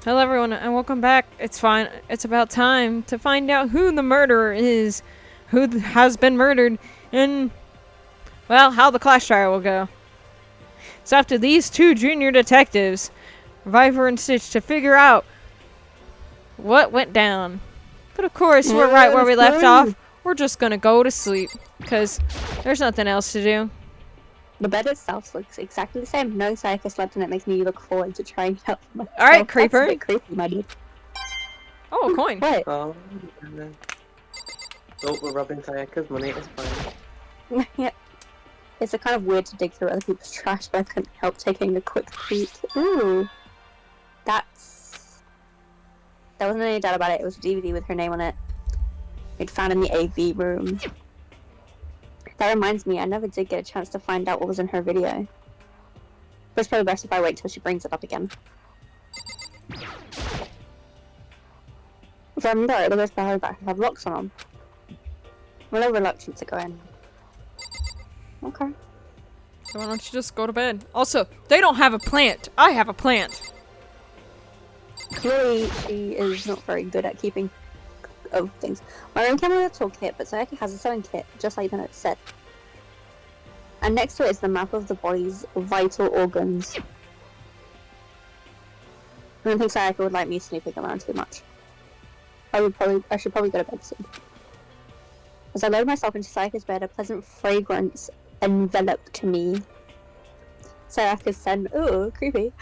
Hello everyone and welcome back. It's fine. It's about time to find out who the murderer is, has been murdered, and, well, how the class trial will go. It's up to these two junior detectives, Viper and Stitch, to figure out what went down. But of course, we're right where we left off. We're just gonna go to sleep, because there's nothing else to do. The bed itself looks exactly the same. No Sayaka slept and it makes me look forward to trying it out for myself. Alright, Creeper. That's a bit creepy, my dude. Oh, a coin. What? Oh, we're robbing Sayaka's money, it's fine. Yeah. It's a kind of weird to dig through other people's trash, but I couldn't help taking a quick peek. Ooh. There wasn't any doubt about it. It was a DVD with her name on it. We'd found in the AV room. That reminds me, I never did get a chance to find out what was in her video. But it's probably best if I wait till she brings it up again. If I remember right, the most behind back have locks on them. I'm a little reluctant to go in. Okay. So why don't you just go to bed? Also, they don't have a plant. I have a plant. Clearly, she is not very good at keeping of things. My room came with a toolkit, but Sayaka has a sewing kit, just like the note said. And next to it is the map of the body's vital organs. I don't think Sayaka would like me snooping around too much. I should probably go to bed soon. As I lowered myself into Sayaka's bed, a pleasant fragrance enveloped me. Sayaka said, "Ooh, creepy.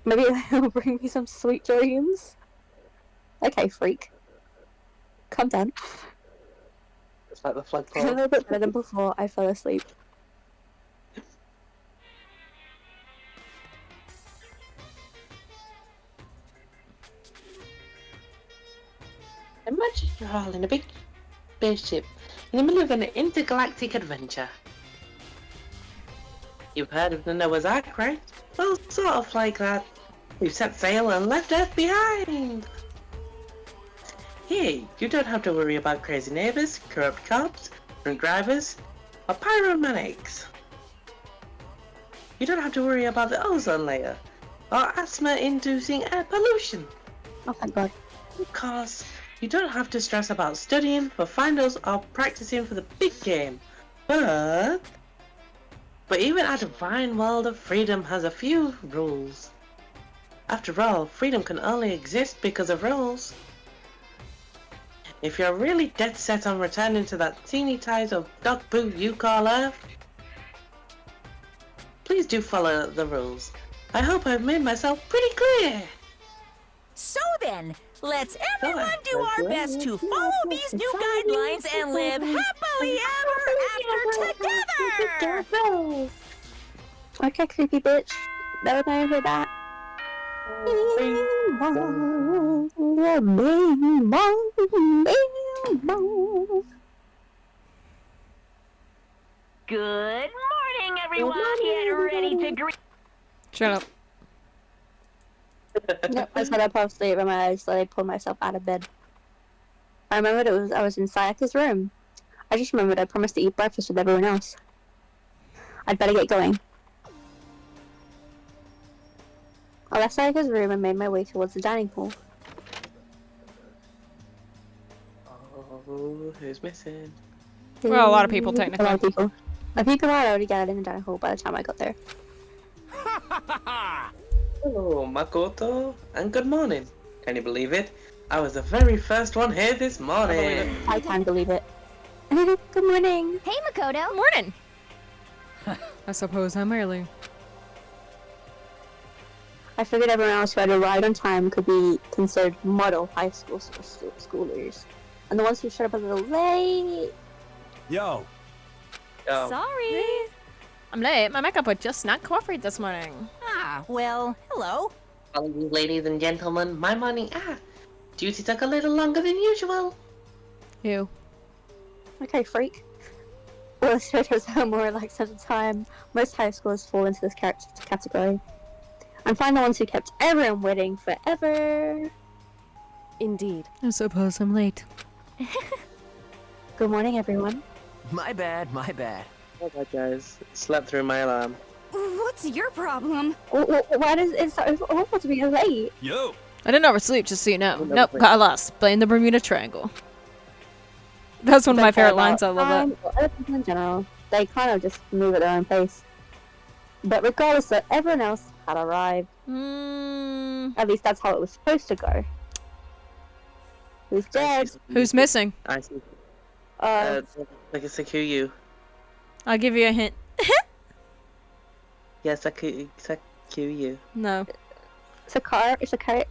Maybe it'll bring me some sweet dreams." Okay, freak. Calm down. It's like the A flagpole. little bit better than before I fell asleep. Imagine you're all in a big spaceship in the middle of an intergalactic adventure. You've heard of the Noah's Ark, right? Well, sort of like that. We've set sail and left Earth behind. Here, you don't have to worry about crazy neighbors, corrupt cops, drunk drivers, or pyromaniacs. You don't have to worry about the ozone layer, or asthma-inducing air pollution. Oh, thank God. Of course, you don't have to stress about studying for finals or practicing for the big game, but even our divine world of freedom has a few rules. After all, freedom can only exist because of rules. If you're really dead set on returning to that teeny tide of dog poo you call Earth, please do follow the rules. I hope I've made myself pretty clear. So then, let's everyone do our best to follow these new guidelines and live happily ever after together! Okay, creepy bitch. Never know who that. Good morning, everyone! Get ready to greet. Shut up. Yep, I said I fell asleep and my eyes slowly pulled myself out of bed. I remembered I was in Sayaka's room. I just remembered I promised to eat breakfast with everyone else. I'd better get going. I left Sayaka's room and made my way towards the dining hall. Oh, who's missing? Well, a lot of people, A lot technically. of people. The people had already gathered in the dining hall by the time I got there. Hello, Makoto, and good morning. Can you believe it? I was the very first one here this morning. I can't believe it. Good morning. Hey, Makoto. Morning. I suppose I'm early. I figured everyone else who had arrived on time could be considered model high school schoolers. And the ones who showed up a little late... Yo, Oh, Sorry. I'm late. My makeup was just not cooperated this morning. Ah, well, hello. ladies and gentlemen, my morning duty took a little longer than usual. Ew. Okay, freak. Well, the photos are more relaxed at the time. Most high schoolers fall into this category. And find the ones who kept everyone waiting forever. Indeed. I suppose I'm late. Good morning, everyone. my bad, my bad. Oh my guys, slept through my alarm. What's your problem? Why does it so awful to be late? Yo, I didn't oversleep, just so you know. didn't Nope, oversleep. got lost. Blame the Bermuda Triangle. That's one of my favorite lines. I love that. Or other people in general, they kind of just move at their own pace. But regardless, that everyone else had arrived. At least that's how it was supposed to go. Who's dead? Who's missing? I see. Like a Sakuyu. I'll give you a hint. Yeah, Sakuyu. No. Sakara. It's Sakara.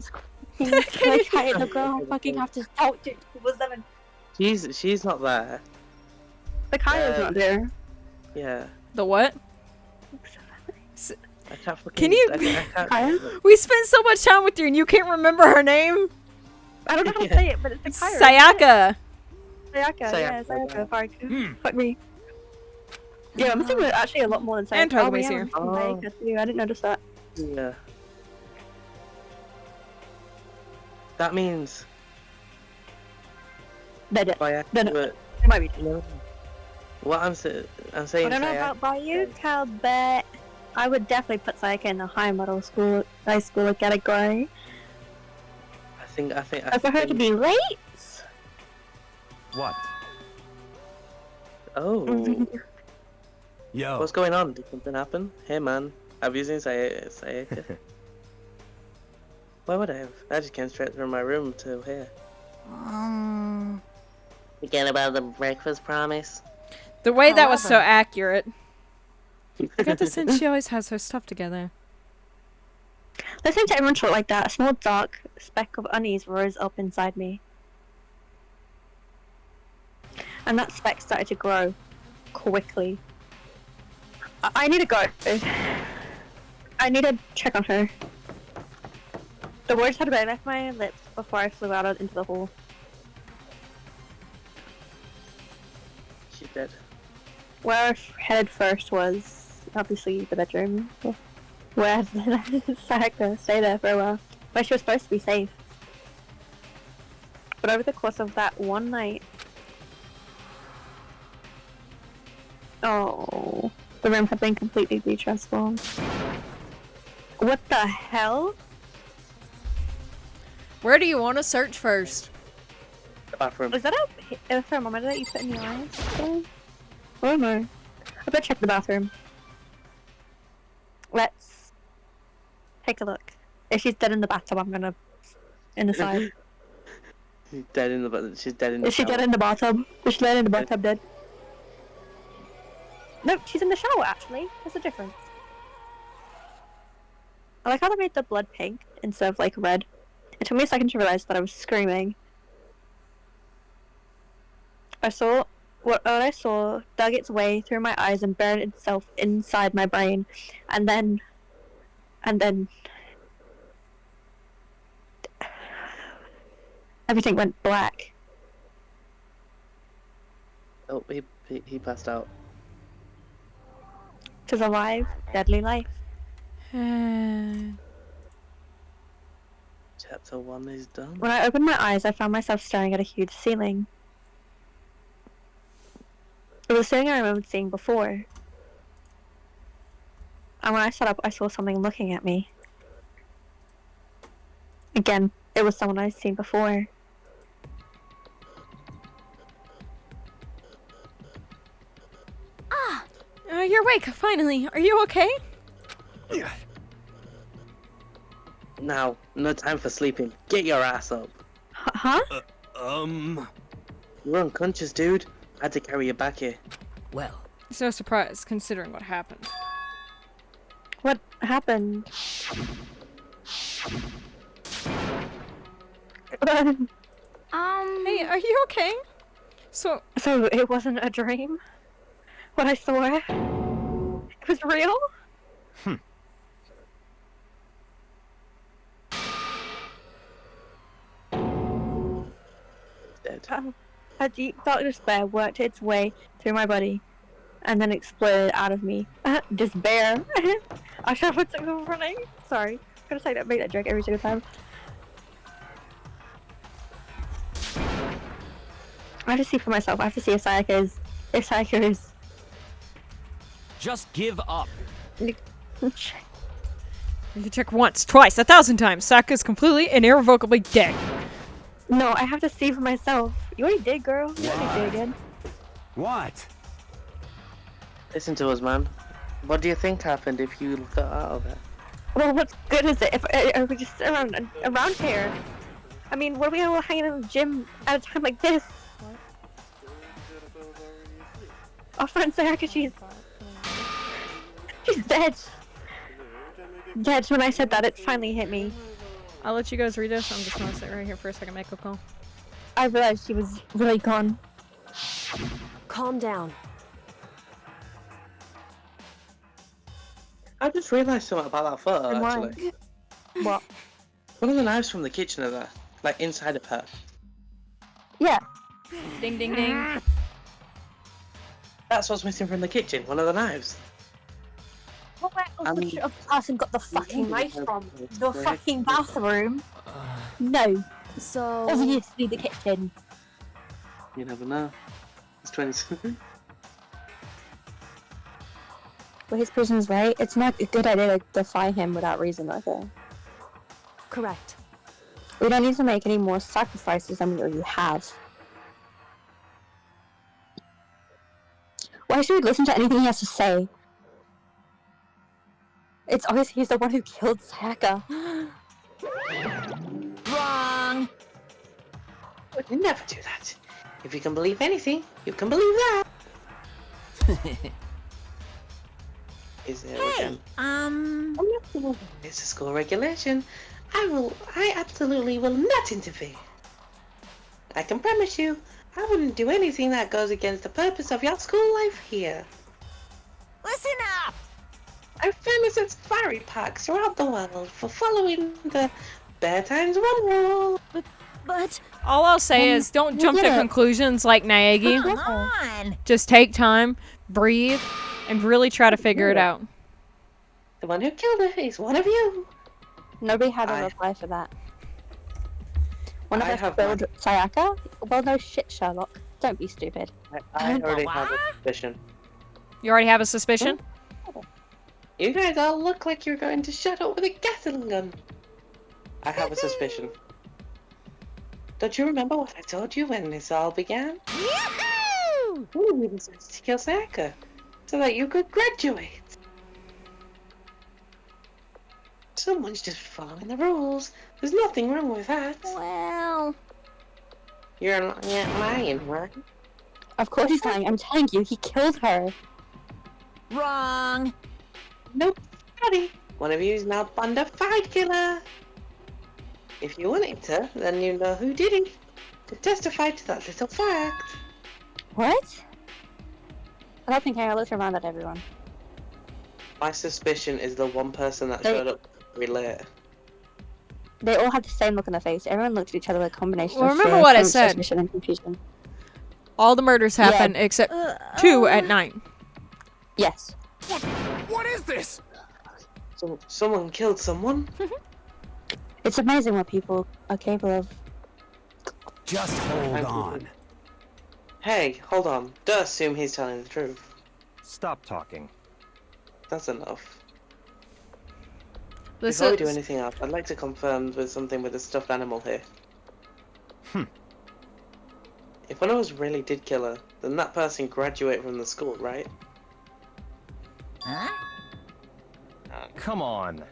Like, I the girl fucking have to talk to. Was that? She's not there. Sakaya's not there. Yeah. The what? I can't fucking. Can you- I can't. Sakaya? We spent so much time with you and you can't remember her name? I don't know how to say it, but it's Sakaya. Sayaka. Sayaka. Yeah, Sayaka. Sayaka. Fuck me. Yeah, I'm thinking actually a lot more than Sayaka. And Togumi's yeah, here. Sayaka too. I didn't notice that. Yeah. That means. Dead. By Then- accident- It might be. No. What I'm saying. I don't know about by you, Cal, but I would definitely put Sayaka in the high school category. I think. But for her to be late? What? Oh. Yo. What's going on? Did something happen? Hey man, have you seen Sayaka? Why would I have? I just came straight from my room to here. Forget about the breakfast promise. The way that was so accurate. I got the sense she always has her stuff together. Listening to everyone talk like that, a small dark speck of unease rose up inside me. And that speck started to grow quickly. I need to go. I need to check on her. The words had left my lips before I flew out into the hall. She's dead. Where I headed first was obviously the bedroom. Where Sayaka stay there for a while. Where she was supposed to be safe. But over the course of that one night, oh, the room had been completely transformed. What the hell? Where do you want to search first? The bathroom. Was that a thermometer that you put in your eyes? Oh no. I better check the bathroom. Let's take a look. If she's dead in the bathtub, I'm gonna in the side. She's dead in the. She's dead in the. Is she shower. dead in the bathtub? Is she dead in the bathtub dead? Nope, she's in the shower actually. There's a difference. I like how they made the blood pink instead of like red. It took me a second to realize that I was screaming. What I saw dug its way through my eyes and buried itself inside my brain, and then everything went black. Oh, he passed out. It was a live, deadly life. Chapter 1 is done. When I opened my eyes, I found myself staring at a huge ceiling. It was the ceiling I remembered seeing before. And when I sat up, I saw something looking at me. Again, it was someone I'd seen before. You're awake, finally. Are you okay? Now, no time for sleeping. Get your ass up. Huh? You're unconscious, dude. I had to carry you back here. Well, It's no surprise, considering what happened. What happened? Hey, are you okay? So, So it wasn't a dream? What I saw? It was real? Dead. A deep dark despair worked its way through my body and then exploded out of me. Despair. I should have took off running. Sorry. I'm gonna say that, make that joke every single time. I have to see for myself. I have to see if Sayaka is just give up. You can check once, twice, 1,000 times. Saka's completely and irrevocably dead. No, I have to see for myself. You already did, girl. You don't need to do it again. What? Listen to us, man. What do you think happened if you got out of it? Well, what's good is it if we just sit around here? I mean, what are we all hanging in the gym at a time like this? Our friend Sayaka, she's dead. Dead. When I said that, it finally hit me. I'll let you guys read this. I'm just gonna sit right here for a second, make a call. I realized she was really gone. Calm down. I just realised something about that photo, And why? actually. What? One of the knives from the kitchen are there, like inside of her. Yeah. Ding, ding, ding. That's what's missing from the kitchen, one of the knives. Well, where else would a person got the fucking knife from? The fucking bathroom? No. So, Obviously the kitchen. You never know. It's 27. But his prison's right. It's not a good idea to defy him without reason, okay? correct. We don't need to make any more sacrifices than we already have. Why should we listen to anything he has to say? It's obvious he's the one who killed Sayaka. Wrong. Would never do that. If you can believe anything, you can believe that. Is there again? It's a school regulation. I absolutely will not interfere. I can promise you, I wouldn't do anything that goes against the purpose of your school life here. Listen up. I'm famous at safari parks throughout the world for following the Bear Times One rule. But All I'll say is don't jump to yeah. conclusions like Naegi. come on. Just take time, breathe, and really try to figure it out. The one who killed her is one of you. Nobody had a I- reply for that. One of I us have killed Sayaka? Well, no shit, Sherlock. Don't be stupid. I already have a suspicion. You already have a suspicion? You guys all look like you're going to shut up with a gasoline gun. I have a suspicion. Don't you remember what I told you when this all began? Yahoo! You decided to kill Sayaka so that you could graduate. Someone's just following the rules. There's nothing wrong with that. Well, You're lying, right? Of course he's lying. I'm telling you, he killed her. wrong. Nope, buddy. One of you is now bona fide killer. If you wanted to, then you know who did it. To testify to that little fact. What? I don't think I looked around at everyone. My suspicion is the one person that They- showed up very late. They all had the same look on their face. Everyone looked at each other with a combination Well, of remember fear, what I some said. suspicion, and confusion. All the murders Yeah. happen except 2 at night. Yes. What is this? So someone killed someone. It's amazing what people are capable of. Just hold on. Hey, hold on. Don't assume he's telling the truth. Stop talking. That's enough. This Before we do is anything else, I'd like to confirm with something with a stuffed animal here. If one of us really did kill her, then that person graduated from the school, right? Huh? Come on.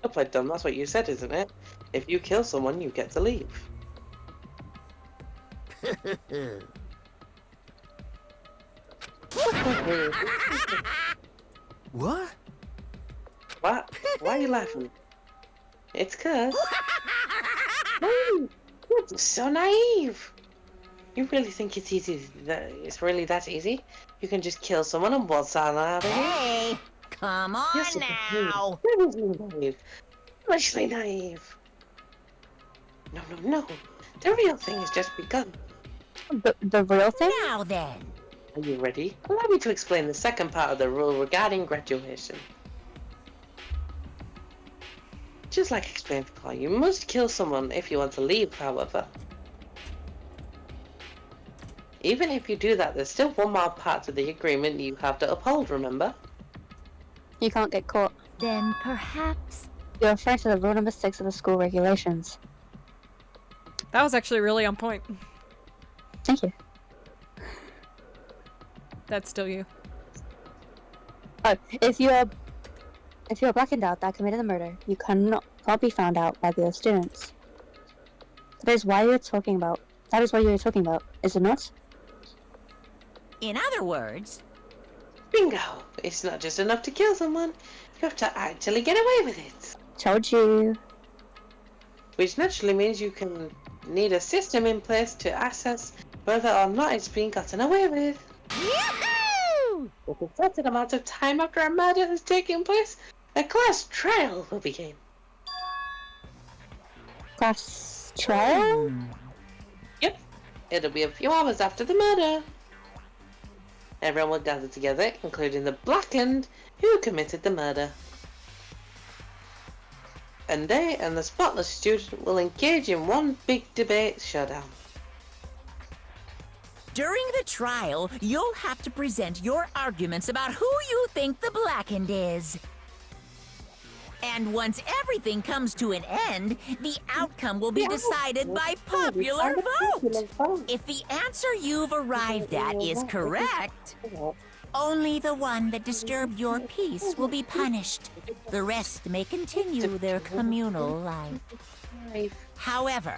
I played dumb, that's what you said, isn't it? If you kill someone, you get to leave. What? What? Why are you laughing? It's cause... No, you're just so naive! You really think it's easy, it's really that easy? You can just kill someone and waltz on out of here? Hey, come on You're so now. naive. Foolishly naive. No, no, no. The real thing has just begun. The real thing? Now then. Are you ready? Allow me to explain the second part of the rule regarding graduation. Just like I explained before, you must kill someone if you want to leave, however. Even if you do that, there's still one more part to the agreement you have to uphold, remember? You can't get caught. Then perhaps You're referring to the rule number 6 of the school regulations. That was actually really on point. Thank you. That's still you. Oh, if you're black and out that committed the murder, you can't be found out by the other students. That is why you're talking about. Is it not? In other words, Bingo! It's not just enough to kill someone, you have to actually get away with it. Told you. Which naturally means you can need a system in place to assess whether or not it's being gotten away with. yahoo! With a certain amount of time after a murder has taken place, a class trial will begin. Class trial? Yep, it'll be a few hours after the murder. Everyone will gather together, including the blackened who committed the murder. And they and the spotless student will engage in one big debate showdown. During the trial, you'll have to present your arguments about who you think the blackened is. And once everything comes to an end, the outcome will be decided by popular vote. If the answer you've arrived at is correct, only the one that disturbed your peace will be punished. The rest may continue their communal life. However,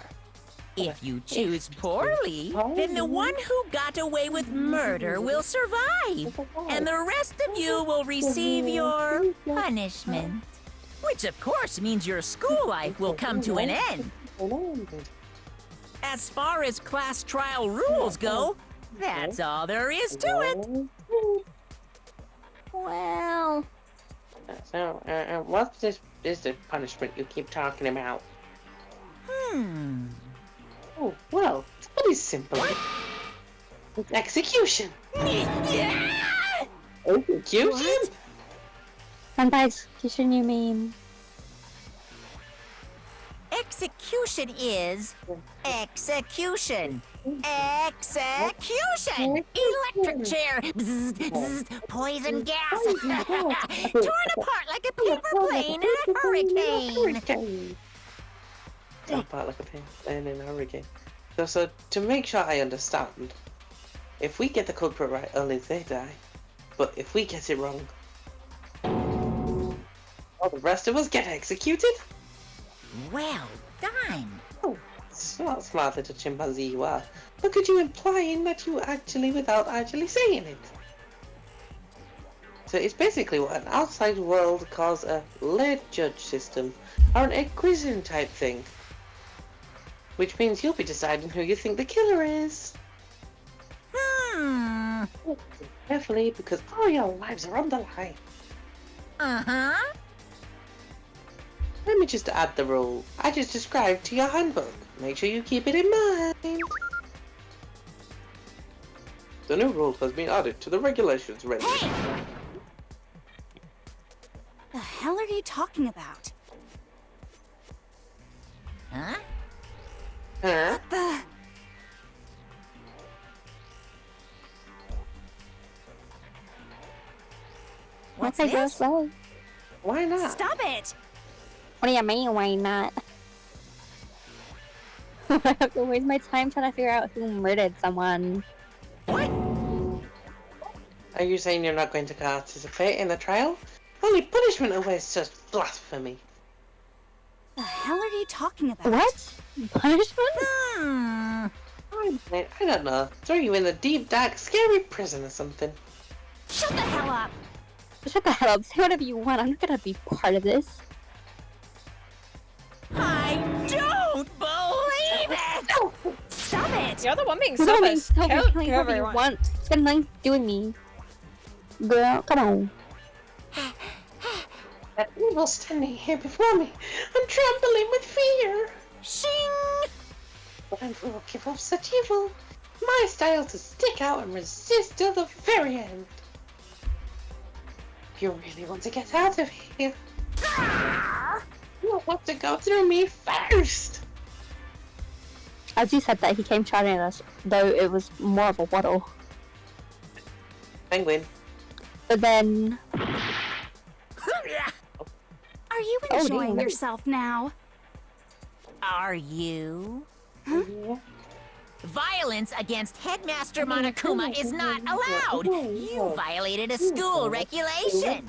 if you choose poorly, then the one who got away with murder will survive, and the rest of you will receive your punishment. Which of course means your school life will come to an end. As far as class trial rules go, that's all there is to it. Well, So, what's this punishment you keep talking about? Oh, well, it's pretty simple. It's execution. Execution? and by execution you mean Execution is execution. Execution! Electric chair! Bzz, bzz, poison gas! Torn apart like a paper plane in a hurricane! Torn apart like a plane in a hurricane. So, to make sure I understand, if we get the culprit right, only they die. But if we get it wrong, all the rest of us get executed? Well done! Oh, it's not smart little chimpanzee you are. Look at you implying that you actually, without actually saying it. So it's basically what an outside world calls a late judge system, or an inquisition type thing. Which means you'll be deciding who you think the killer is. Carefully, because all your lives are on the line. Uh-huh. Let me just add the rule I just described to your handbook. Make sure you keep it in mind. The new rule has been added to the regulations ready. Hey! The hell are you talking about? Huh? Huh? What's okay, go this? slow. Why not? Stop it! What do you mean, why not? I have to waste my time trying to figure out who murdered someone. What? Are you saying you're not going to participate in the trial? Only punishment awaits such blasphemy. The hell are you talking about? What? Punishment? Hmm. I don't know. Throw you in a deep, dark, scary prison or something. Shut the hell up! Shut the hell up, say whatever you want, I'm not gonna be part of this. I don't believe it! Stop it! You're the one being You're being selfish. so Kill killing whoever you everyone. want. It's got nothing to do with me. Girl, come on. That evil standing here before me. I'm trembling with fear. Shing! But I will give up such evil. My style to stick out and resist till the very end. If you really want to get out of here, you'll have to go through me first. As you said that, he came charging at us, though it was more of a waddle. Penguin. But then, Are you Oh, enjoying damn. yourself now? Are you? Yeah. Violence against Headmaster Monokuma is not allowed! You violated a school regulation!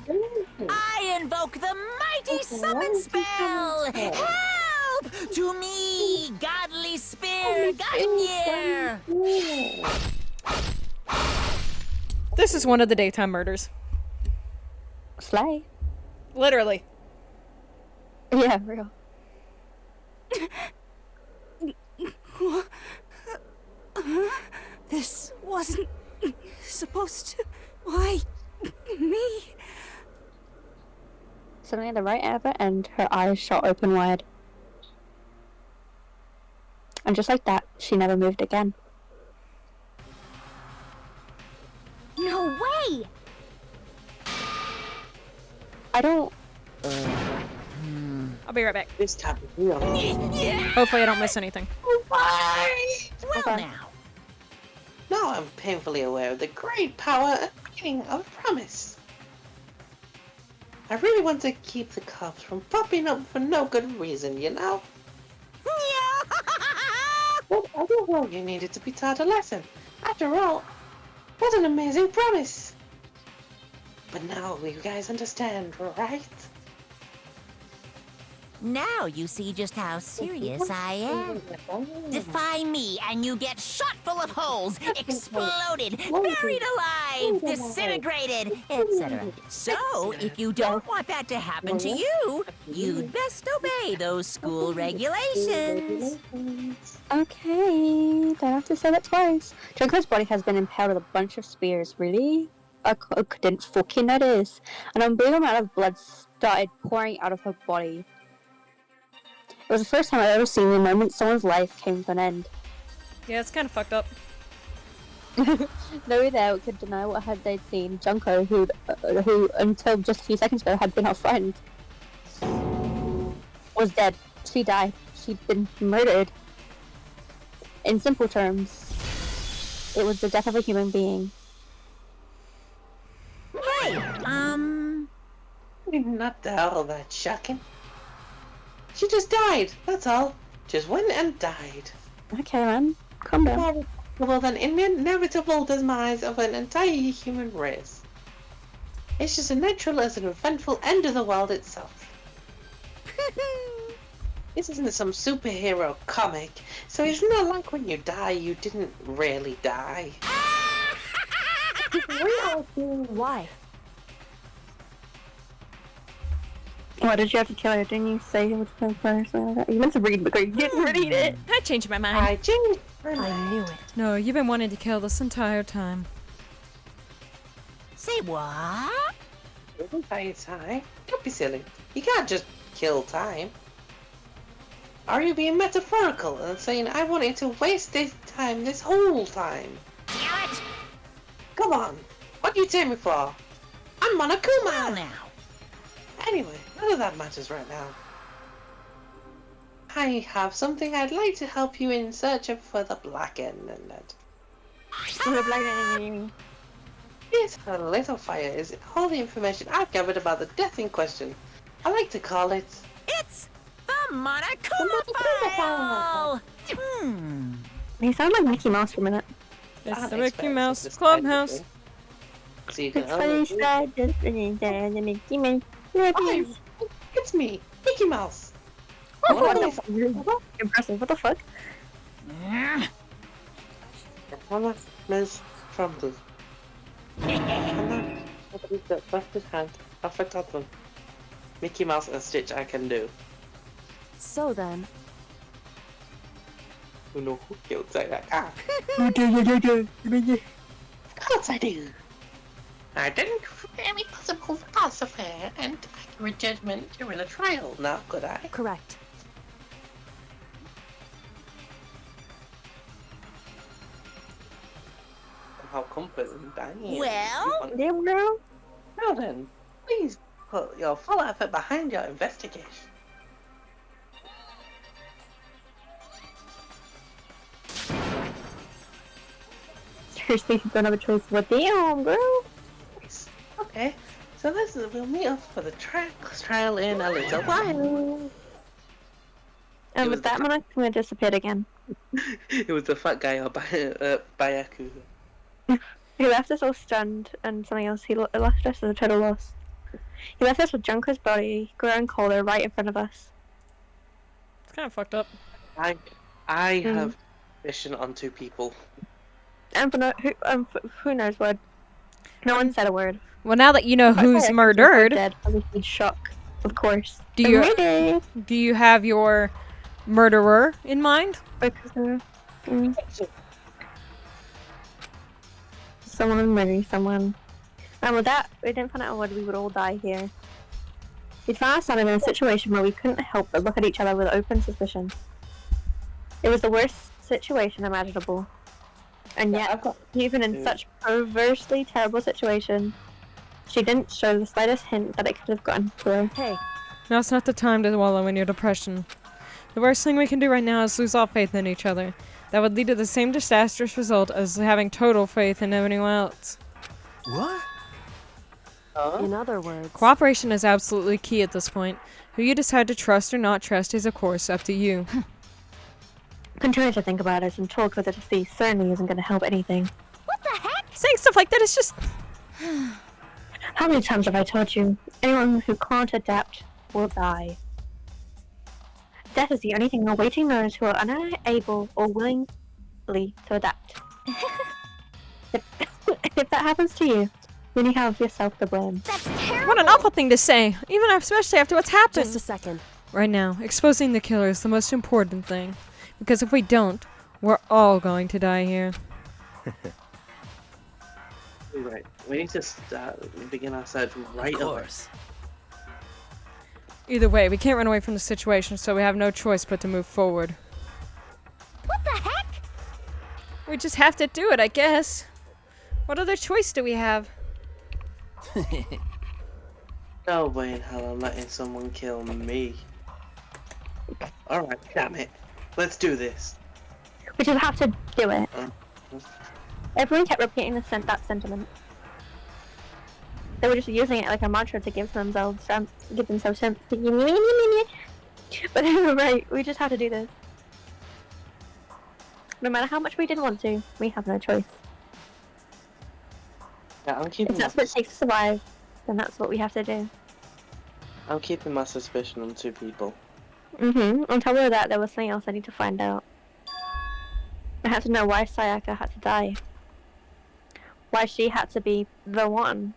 I invoke the mighty summon spell! Help! To me, godly spear, Gungnir! This is one of the daytime murders. Slay. Literally. Yeah, real. This wasn't supposed to. Why me? Suddenly at the right at the end, her eyes shot open wide. And just like that, she never moved again. No way! I don't... I'll be right back. This time is real. Hopefully I don't miss anything. Why? Well Okay. now, Now I'm painfully aware of the great power and meaning of promise. I really want to keep the cops from popping up for no good reason, you know? But I don't know you needed to be taught a lesson. After all, what an amazing promise! But now you guys understand, right? now you see just how serious I am. Defy me and you get shot full of holes, exploded, buried alive, disintegrated, etc. So, if you don't want that to happen to you, you'd best obey those school regulations. Okay, don't have to say that twice. Junko's body has been impaled with a bunch of spears, really? I couldn't fucking notice. An unbelievable amount of blood started pouring out of her body. It was the first time I've ever seen the moment someone's life came to an end. Yeah, it's kind of fucked up. No way there could deny what they'd seen. Junko, who until just a few seconds ago had been our friend, was dead. She died. She'd been murdered. In simple terms, it was the death of a human being. Not all that shocking. She just died, that's all. Just went and died. Okay, man. Calm down. More remarkable than inevitable demise of an entire human race. It's just as natural as an eventful end of the world itself. This isn't some superhero comic, so it's not like when you die, you didn't really die. Why? Why did you have to kill her? Didn't you say it was the person like that? You meant to read the book, you didn't read it. I changed my mind. I changed my mind. I knew it. No, you've been wanting to kill this entire time. Say what? Entire time? Don't be silly. You can't just kill time. Are you being metaphorical and saying I wanted to waste this time this whole time? Damn it! Come on, what do you take me for? I'm Monokuma! Well now. Anyway, none of that matters right now. I have something I'd like to help you in search of for the black end. This little fire is all the information I've gathered about the death in question. I like to call it... It's the Monokuma file! They sound like Mickey Mouse for a minute. It's the Mickey Mouse Clubhouse. So you It's can funny, only... sad, just the Mickey Mouse. Hi, it's me, Mickey Mouse. Oh, what the fuck? Impressive, what the fuck? Miss Trumbull. Nobody's got left his hand. I forgot them. Mickey Mouse and Stitch I can do. So then, You know who killed that? Ah, You of course I do. I didn't any possible philosopher and accurate judgment during a trial, now could I? correct. How comforting, Danny. Well? Damn girl. Now then, please put your full effort behind your investigation. Seriously, you don't have a choice. What damn, girl? Nice. Okay, so So we'll meet up for the trial in a little while. And It was with that, the Monokuma disappeared again. It was the fat guy or Bayaku. He left us all stunned and something else. He left us as a total loss. He left us with Junko's body growing colder right in front of us. It's kind of fucked up. I have vision on 2 people. And for who knows what? No one said a word. Well, now that you know But who's Sayaka's murdered, dead. Obviously, shock, of course. Do you- Mayday! do you have your murderer in mind? Because, someone murdering someone. And with that, we didn't find out whether we would all die here. We found ourselves in a situation where we couldn't help but look at each other with open suspicion. It was the worst situation imaginable. And yet, even in such perversely terrible situation, she didn't show the slightest hint that it could have gotten to her. Hey, Now's not the time to wallow in your depression. The worst thing we can do right now is lose all faith in each other. That would lead to the same disastrous result as having total faith in anyone else. What? in other words, Cooperation is absolutely key at this point. Who you decide to trust or not trust is, of course, up to you. Continuing to think about it and talk with her to see certainly isn't going to help anything. what the heck? Saying stuff like that is just... How many times have I told you? Anyone who can't adapt will die. Death is the only thing awaiting those who are unable or willingly to adapt. If that happens to you, then you have yourself to blame. That's terrible. What an awful thing to say, even especially after what's happened. Just a second. Right now, exposing the killer is the most important thing. Because if we don't, we're all going to die here. Right, we need to begin our search right Of away. course. Either way, we can't run away from the situation, so we have no choice but to move forward. What the heck? We just have to do it, I guess. What other choice do we have? No way in hell I'm letting someone kill me. Alright, damn it. Let's do this. We just have to do it. Uh, Everyone kept repeating that sentiment. They were just using it like a mantra to give themselves strength, give themselves strength. But they were right. We just have to do this. No matter how much we didn't want to, we have no choice. Yeah, If that's what it takes to survive, then that's what we have to do. I'm keeping my suspicion on 2 people. On top of that, there was something else I need to find out. I had to know why Sayaka had to die. Why she had to be the one.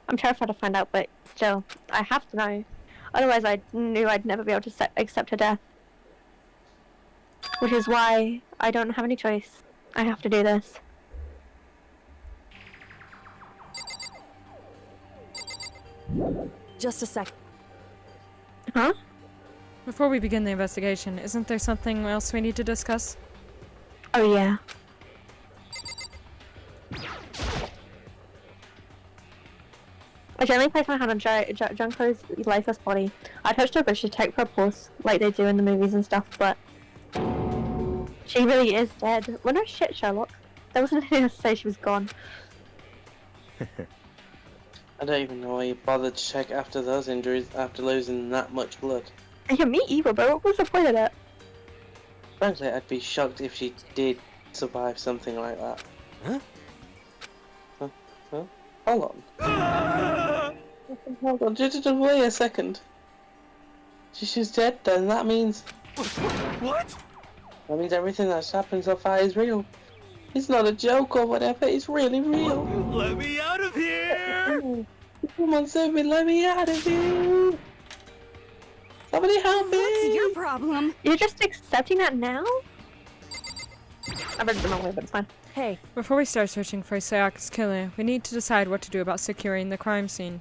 I'm terrified to find out, but still, I have to know. Otherwise, I knew I'd never be able to accept her death. Which is why I don't have any choice. I have to do this. Just a sec. Huh? Before we begin the investigation, isn't there something else we need to discuss? Oh yeah. I gently placed my hand on Junko's lifeless body. I touched her bush to check for a pulse, like they do in the movies and stuff, but she really is dead. Well, no shit, Sherlock. There wasn't anything to say she was gone. I don't even know why you bothered to check after those injuries after losing that much blood. Yeah, me either, but what was the point of that? Frankly, I'd be shocked if she did survive something like that. Huh? Huh? Hold on. Hold on, just wait a second. She's dead then, that means... What? That means everything that's happened so far is real. It's not a joke or whatever, it's really real. Let me out of here! Come on, Sophie, let me out of here! Somebody help me! What's your problem? You're just accepting that now? I've read it the wrong way, but it's fine. Hey, Before we start searching for Sayaka's killer, we need to decide what to do about securing the crime scene.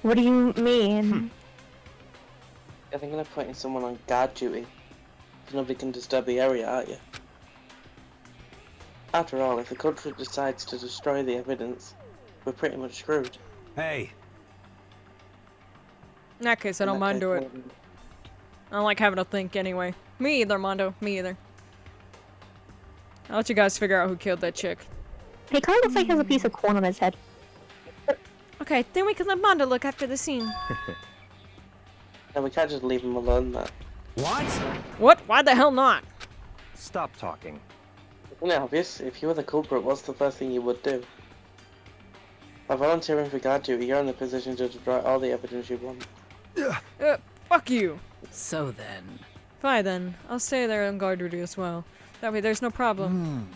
What do you mean? You're thinking of putting someone on guard duty. Nobody can disturb the area, aren't you? After all, if the culprit decides to destroy the evidence, we're pretty much screwed. Hey, In that case, I don't mind doing it. I don't like having to think anyway. Me either, Mondo. Me either. I'll let you guys figure out who killed that chick. He kind of looks like he has a piece of corn on his head. Okay, then we can let Mondo look after the scene. And we can't just leave him alone, though. What? What? Why the hell not? Stop talking. Isn't it obvious? If you were the culprit, what's the first thing you would do? By volunteering for guard duty, you're in the position to destroy all the evidence you want. Fuck you. So then. Fine then. I'll stay there on guard duty as well. That way there's no problem.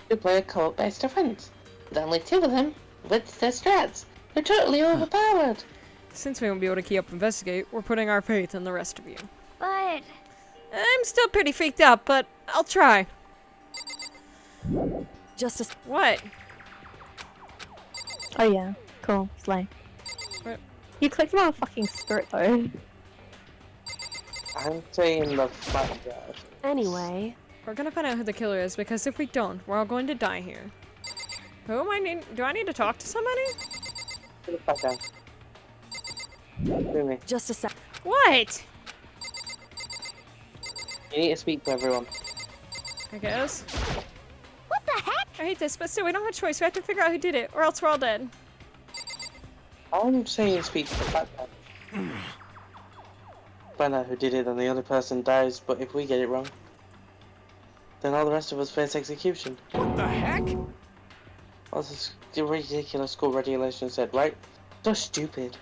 You play a co-op-based offense. With only 2 of them, with their strats. They're totally overpowered. Since we won't be able to keep up investigate, we're putting our faith in the rest of you. But I'm still pretty freaked out, but I'll try. just a What? Oh yeah, cool, slay. What? You clicked on a fucking skirt though. I'm saying the fat guy. anyway. We're gonna find out who the killer is, because if we don't, we're all going to die here. Who am I need? Do I need to talk to somebody? The fat guy. Do me. Just a sec. What? You need to speak to everyone. I guess. What the heck? I hate this, but still, we don't have a choice. We have to figure out who did it, or else we're all dead. I'm saying speak to the fat guy. Find out who did it and the other person dies, but if we get it wrong, then all the rest of us face execution. What the heck? That's the ridiculous school regulation said, right? So stupid.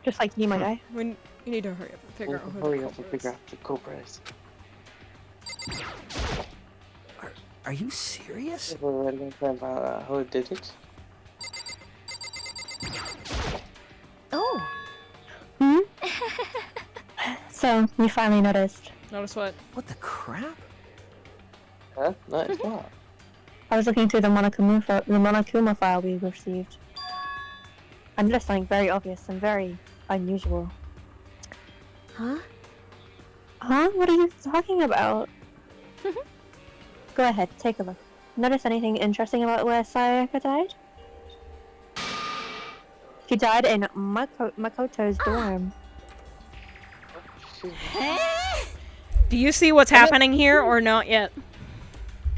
Just like you, my guy. We need to hurry up and figure out who Hurry the up and culprit figure is. out the culprit is. Are you serious? We're already going to find out who did it. Oh. Hmm? So, you finally noticed. Notice what? What the crap? Huh? No, it's not. I was looking through the Monokuma file we received. I noticed something very obvious and very unusual. Huh? Huh? What are you talking about? Go ahead, take a look. Notice anything interesting about where Sayaka died? She died in Makoto's dorm. Do you see what's happening here, or not yet?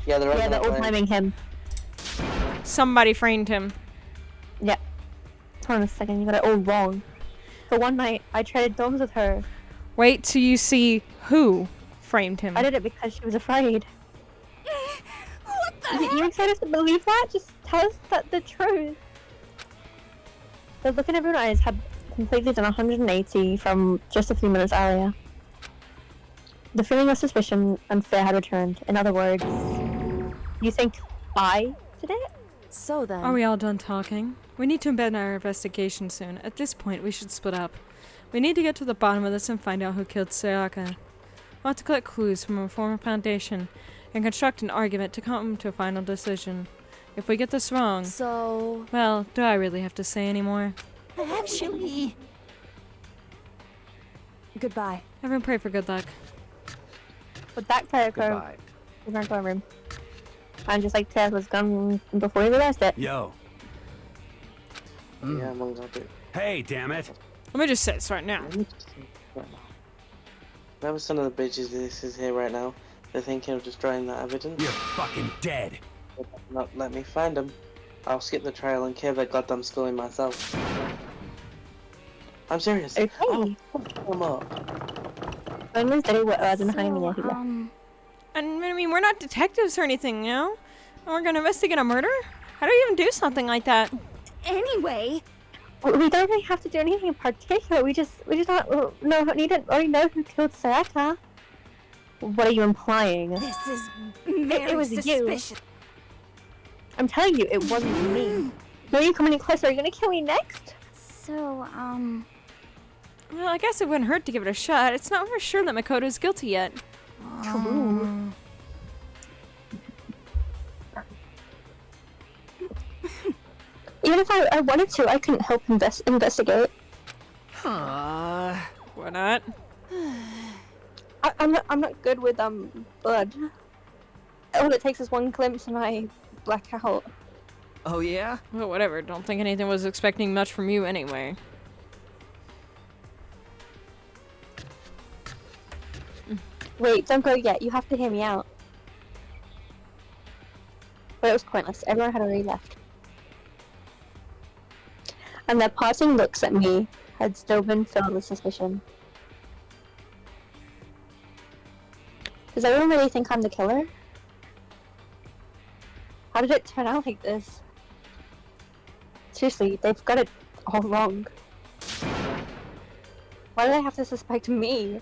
Yeah, they're Yeah, they're all blaming him. Somebody framed him. Yeah. Hold on a second, you got it all wrong. For one night, I traded dorms with her. Wait till you see who framed him. I did it because she was afraid. You expect us to believe that? Just tell us the truth. The look in everyone's eyes had completely done 180 from just a few minutes earlier. The feeling of suspicion and fear had returned. In other words, you think I did it? So then. Are we all done talking? We need to embed our investigation soon. At this point, we should split up. We need to get to the bottom of this and find out who killed Sayaka. I want to collect clues from a former foundation and construct an argument to come to a final decision. If we get this wrong, So. well, do I really have to say anymore? Actually, Goodbye. Everyone pray for good luck. With that character, Goodbye. we ran to our room. And just like Taz was gone before we realized it. Yo. Yeah, I'm gonna do it. Hey, damn it. Let me just say this right now. Whoever son of the bitches this is here right now, they're thinking of destroying that evidence. You're fucking dead. If they not let me find them, I'll skip the trial and cave their goddamn skull in myself. I'm serious. Okay. I'll fuck them up. Someone's doing what I don't know how So, many And I mean, we're not detectives or anything, you know? And we're gonna investigate a murder? How do you even do something like that? anyway. We don't really have to do anything in particular. We just already know who killed Sayaka. What are you implying? This is very was you. suspicious. I'm telling you, it wasn't me. Are you coming any closer? Are you gonna kill me next? So, Well, I guess it wouldn't hurt to give it a shot. It's not for sure that Makoto's guilty yet. True. Even if I wanted to, I couldn't help investigate. Huh. Why not? I'm not good with blood. All it takes is one glimpse and I black out. Oh, yeah? Well, whatever. Don't think anything was expecting much from you anyway. Wait, don't go yet. You have to hear me out. But it was pointless. Everyone had already left. And their parting looks at me had still been filled with suspicion. Does everyone really think I'm the killer? How did it turn out like this? Seriously, they've got it all wrong. Why do they have to suspect me?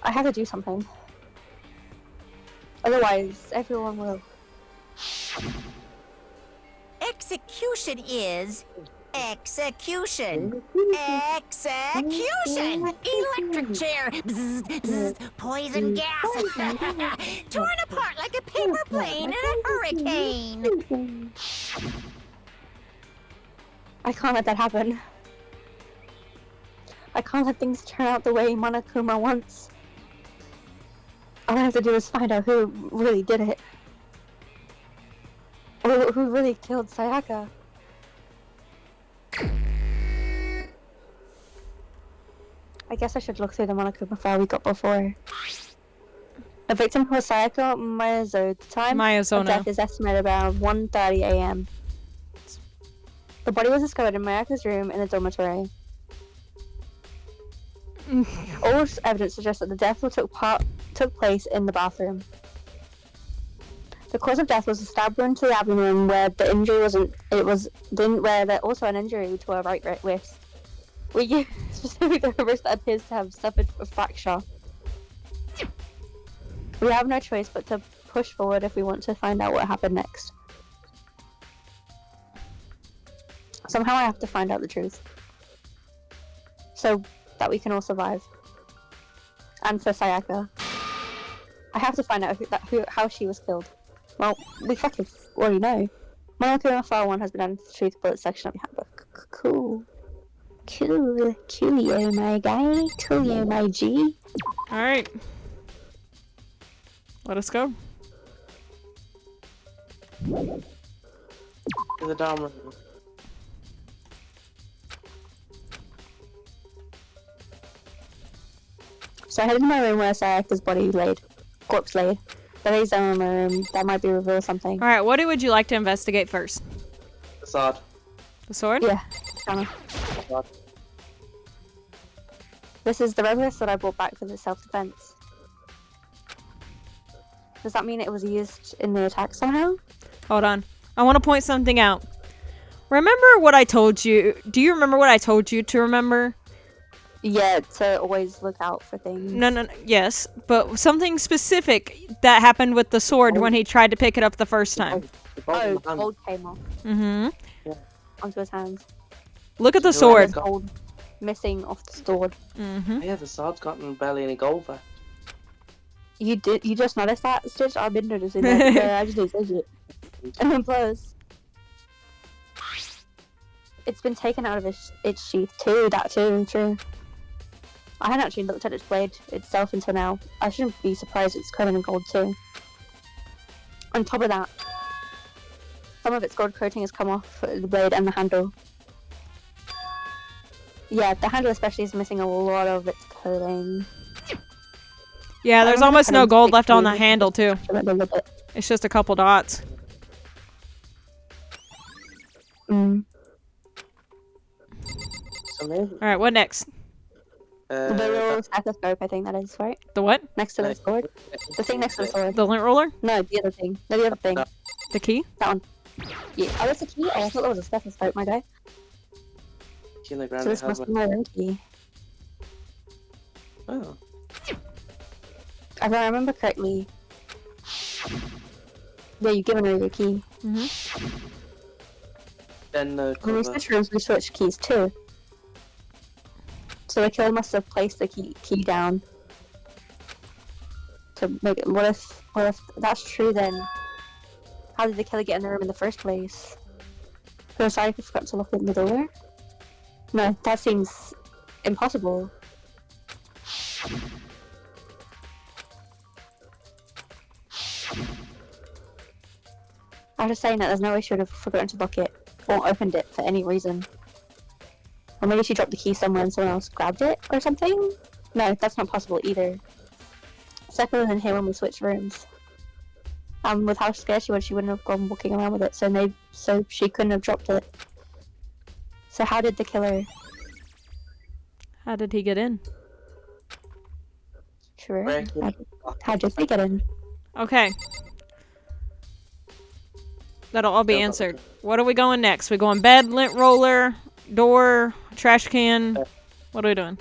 I have to do something. Otherwise, everyone will. Execution is execution. Execution! Electric chair! Bzz, bzz, poison gas! Torn apart like a paper plane in a hurricane! I can't let that happen. I can't let things turn out the way Monokuma wants. All I have to do is find out who really did it. Or who really killed Sayaka. I guess I should look through the Monokuma file we got before. The victim was Sayaka Miyazono. The time of death is estimated around 1:30 a.m. The body was discovered in Mayaka's room in the dormitory. All evidence suggests that the death took place in the bathroom. The cause of death was a stab wound to the abdomen, where the injury where there also an injury to her right wrist. We use specifically the wrist that appears to have suffered a fracture. We have no choice but to push forward if we want to find out what happened next. Somehow I have to find out the truth, so that we can all survive. And for Sayaka, I have to find out how she was killed. Well, we fucking already know. Monokuma File 1 has been added to the Truth Bullet section of the handbook. Cool. Coolio, my guy. Coolio, my G. Alright. Let us go. To the dorm room. So I headed to my room where Sayaka's corpse laid. There is in my room. That might be reveal something. Alright, what would you like to investigate first? The sword. The sword? Yeah, kinda. This is the revest that I brought back for the self-defense. Does that mean it was used in the attack somehow? Hold on. I want to point something out. Remember what I told you? Do you remember what I told you to remember? Yeah, to always look out for things. No, yes. But something specific that happened with the sword when he tried to pick it up the first time. Oh, gold came off Mm-hmm. onto his hands. Look at the So sword. Gold missing off the sword. Mm-hmm. Yeah, the sword's gotten barely any gold there. You just noticed that, Stitch? I've been noticing that. Yeah, I just didn't say it. And then plus, it's been taken out of its sheath too. That too, true. I hadn't actually looked at its blade itself until now. I shouldn't be surprised it's covered in gold too. On top of that, some of its gold coating has come off the blade and the handle. Yeah, the handle especially is missing a lot of its coating. Yeah, there's almost no gold left on the handle too. Mm. It's just a couple dots. So maybe. Alright, what next? The little stethoscope, I think that is, right? The what? Next to the sword? The thing next to the sword. The lint roller? No, the other thing. No, the other thing. The key? That one. Yeah. Oh, that's a key? Oh, I thought that was a stethoscope, my guy. Kilogram So this must be my room key. Oh. If I remember correctly... Yeah, you've given her your key. Mm-hmm. Then the When we switch rooms, we switch keys too. So the killer must have placed the key down. To make it... What if that's true then? How did the killer get in the room in the first place? So sorry if I forgot to lock in the door? No, that seems impossible. I was just saying that there's no way she would have forgotten to lock it or opened it for any reason. Or maybe she dropped the key somewhere and someone else grabbed it or something? No, that's not possible either. Second than here when we switched rooms. With how scared she was, she wouldn't have gone walking around with it, so she couldn't have dropped it. So how did the killer... How did he get in? Sure. Break it. How did they get in? Okay. That'll all be Go, go, answered. go. What are we going next? We going bed, lint roller, door, trash can? What are we doing?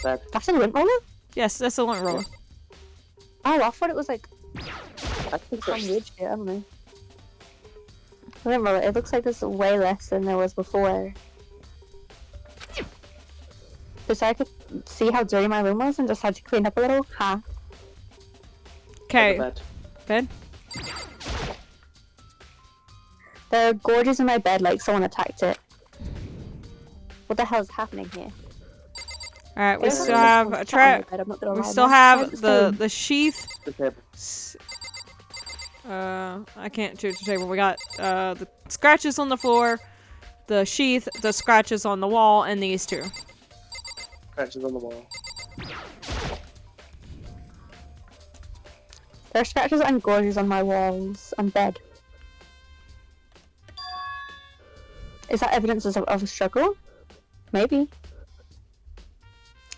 Bed. That's a lint roller? Yes, that's a lint roller. Oh, I thought it was like I think some so. weird shit. I don't know. Lint roller. It looks like there's way less than there was before. Just so I could see how dirty my room was and just had to clean up a little. Huh? Okay. Bed. Bed? There are gorges in my bed like someone attacked it. What the hell is happening here? Alright, we There's still someone have sat a on trap. my bed, I'm not gonna We lie, still man. have Where's the sheath. The table. I can't choose the table. We got the scratches on the floor, the sheath, the scratches on the wall, and these two. Scratches on the wall. There are scratches and gorges on my walls and bed. Is that evidence of a struggle? Maybe.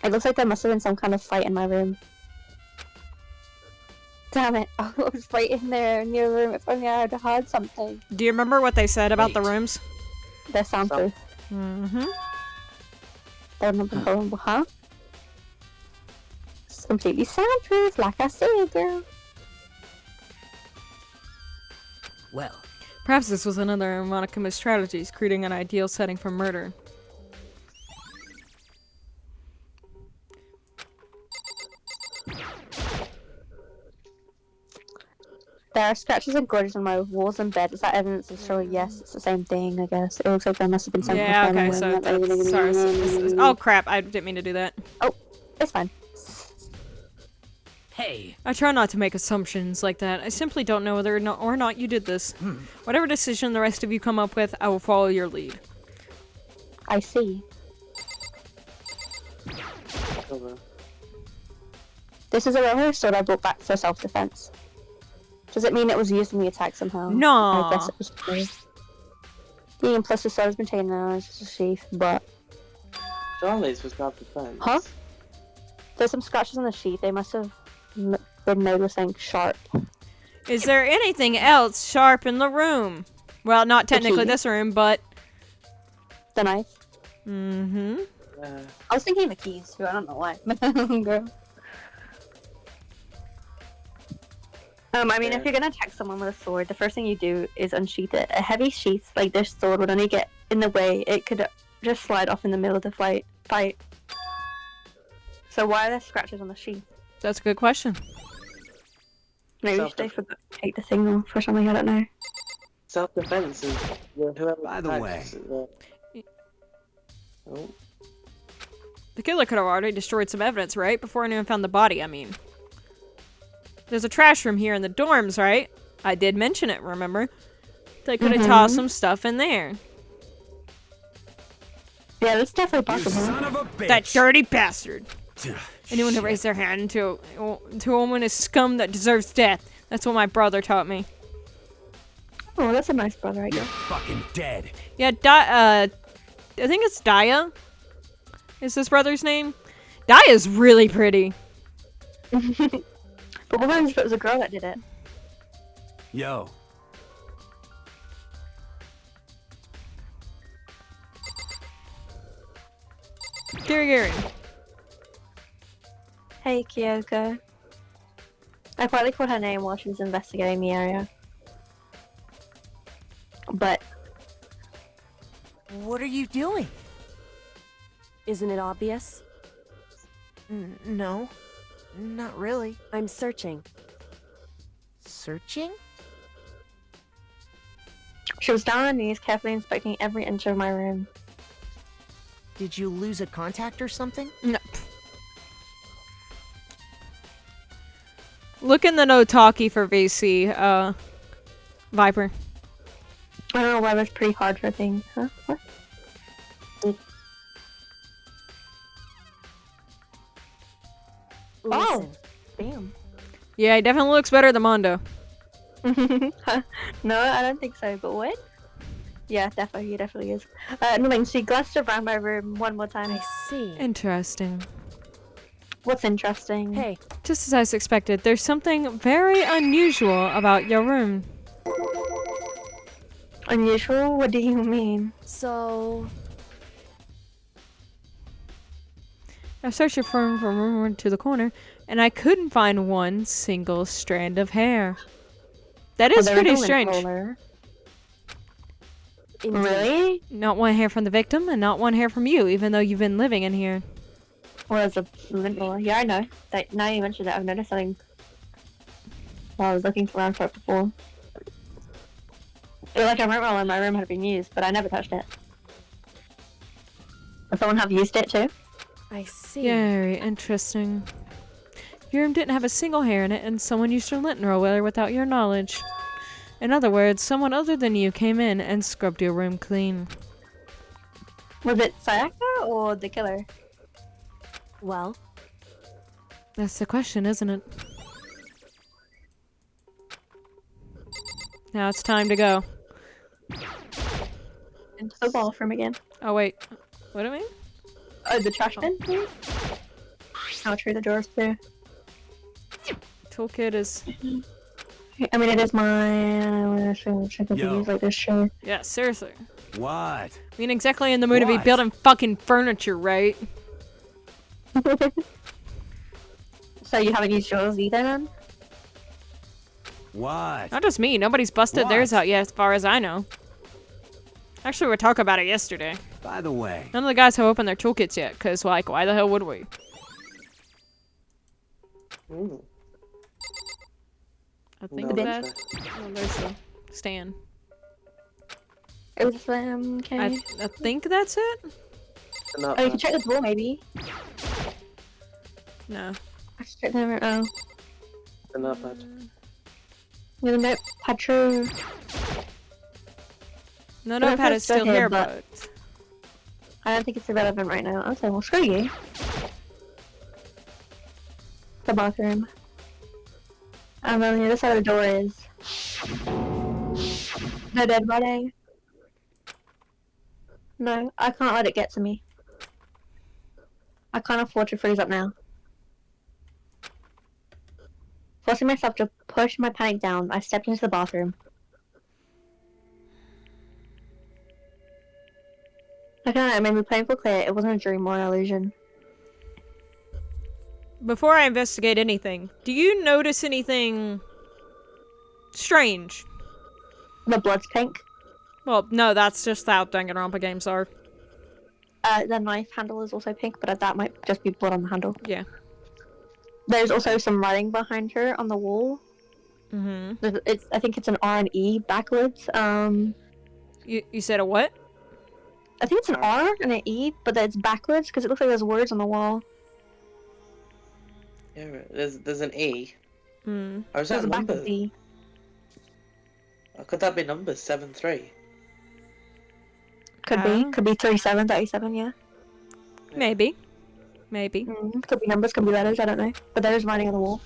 It looks like there must have been some kind of fight in my room. Damn it, I was right in there near the room. If only I had heard something. Do you remember what they said about the Wait. rooms? They're soundproof. Mm-hmm. They're not horrible, huh? It's completely soundproof, like I said, girl. Well, Perhaps this was another of Monokama's strategies, creating an ideal setting for murder. There are scratches and gorges on my walls and bed. Is that evidence of struggle? Yes, it's the same thing, I guess. It looks like there must have been something. Yeah, okay, so that's... Sorry. Oh, crap. I didn't mean to do that. It's fine. hey, I try not to make assumptions like that. I simply don't know whether or not you did this. Whatever decision the rest of you come up with, I will follow your lead. I see. Over. This is a rubber sword I brought back for self-defense. Does it mean it was used in the attack somehow? No. I guess it was true. The implicit sword has been taken out. It's just a sheath, but... Charlie's for self-defense. Huh? There's some scratches on the sheath. They must have been made with something sharp. Is there anything else sharp in the room? Well, not technically key. this room, but... The knife. Mm-hmm. I was thinking the keys too. I don't know why. Girl. I mean, if you're gonna attack someone with a sword, the first thing you do is unsheath it. A heavy sheath like this sword would only get in the way. It could just slide off in the middle of the fight. So why are there scratches on the sheath? That's a good question. Maybe they forgot to take the thing off or something. I don't know. Self-defense is whoever By the way. attacks, oh, The killer could have already destroyed some evidence, right? Before anyone found the body, I mean. There's a trash room here in the dorms, right? I did mention it, remember? They could have tossed some stuff in there. Yeah, that's definitely You possible. son of a bitch! That dirty bastard! Anyone who Shit. raised their hand to a woman is scum that deserves death. That's what my brother taught me. Oh, that's a nice brother, I You're guess. fucking dead. Yeah, I think it's Daya. Is his brother's name? Daya's really pretty. But what happens if it was a girl that did it? Yo. Gary. Hey, Kyoko. I quietly called her name while she was investigating the area. But what are you doing? Isn't it obvious? No, not really. I'm searching. Searching? she was down on her knees, carefully inspecting every inch of my room. Did you lose a contact or something? No. Look in the Notaki for VC, Viper. I don't know why that's pretty hard for a thing. Huh? What? Oh! Listen. Damn. Yeah, he definitely looks better than Mondo. No, I don't think so, but what? Yeah, definitely, he definitely is. Nothing. She glanced around my room one more time. I see. Interesting. What's interesting? Hey, Just as I suspected, there's something very unusual about your room. Unusual? What do you mean? so I searched your room from room to the corner, and I couldn't find one single strand of hair. That is there pretty is no lint strange. roller. indeed. Really? Not one hair from the victim, and not one hair from you, even though you've been living in here. Well, there's a lint roller. Yeah, I know. That, now you mentioned it, I've noticed something while I was looking around for it before. It was like a lint roller in my room had been used, but I never touched it. Does someone have used it too? I see. Very interesting. Your room didn't have a single hair in it, and someone used your lint roller without your knowledge. In other words, someone other than you came in and scrubbed your room clean. Was it Sayaka or the killer? Well, That's the question, isn't it? Now it's time to go. Into the bathroom again. Oh wait, what do I mean? Oh, the trash bin? Oh, true, the drawers too. Toolkit is... I mean, it is mine. I should check if Yo. use like this shit. Yeah, seriously. What? We ain't exactly in the mood to be What? building fucking furniture, right? So you haven't used yours either, then? What? Not just me, nobody's busted theirs What? out yet as far as I know. Actually, we were talking about it yesterday. By the way, None of the guys have opened their toolkits yet, because, like, why the hell would we? Ooh. I think No, that... that's Oh, there's the stand. It was okay. I think that's it? not Oh, you bad. can check the door, maybe. No. I should check the oh. Not bad. Yeah, the notepad true. No But if notepad it's is still still here, here, but... I don't think it's irrelevant right now. Okay, well, screw you. The bathroom. And then the other side of the door is... No dead body. No, I can't let it get to me. I can't afford to freeze up now. Forcing myself to push my panic down, I stepped into the bathroom. Okay, it made me painful clear it wasn't a dream or an illusion. Before I investigate anything, do you notice anything... strange? The blood's pink. Well, no, that's just how Danganronpa games are. The knife handle is also pink, but that might just be blood on the handle. Yeah. There's also some writing behind her on the wall. Mm-hmm. I think it's an R and E backwards. You said a what? I think it's an R and an E, but it's backwards because it looks like there's words on the wall. Yeah, there's an E. Hmm. Or is There's that a backwards numbers? E. Or could that be numbers? 7-3. Could Oh. be. Could be 37, yeah. Maybe. Maybe. Could be numbers, could be letters, I don't know. But there is writing on the wall.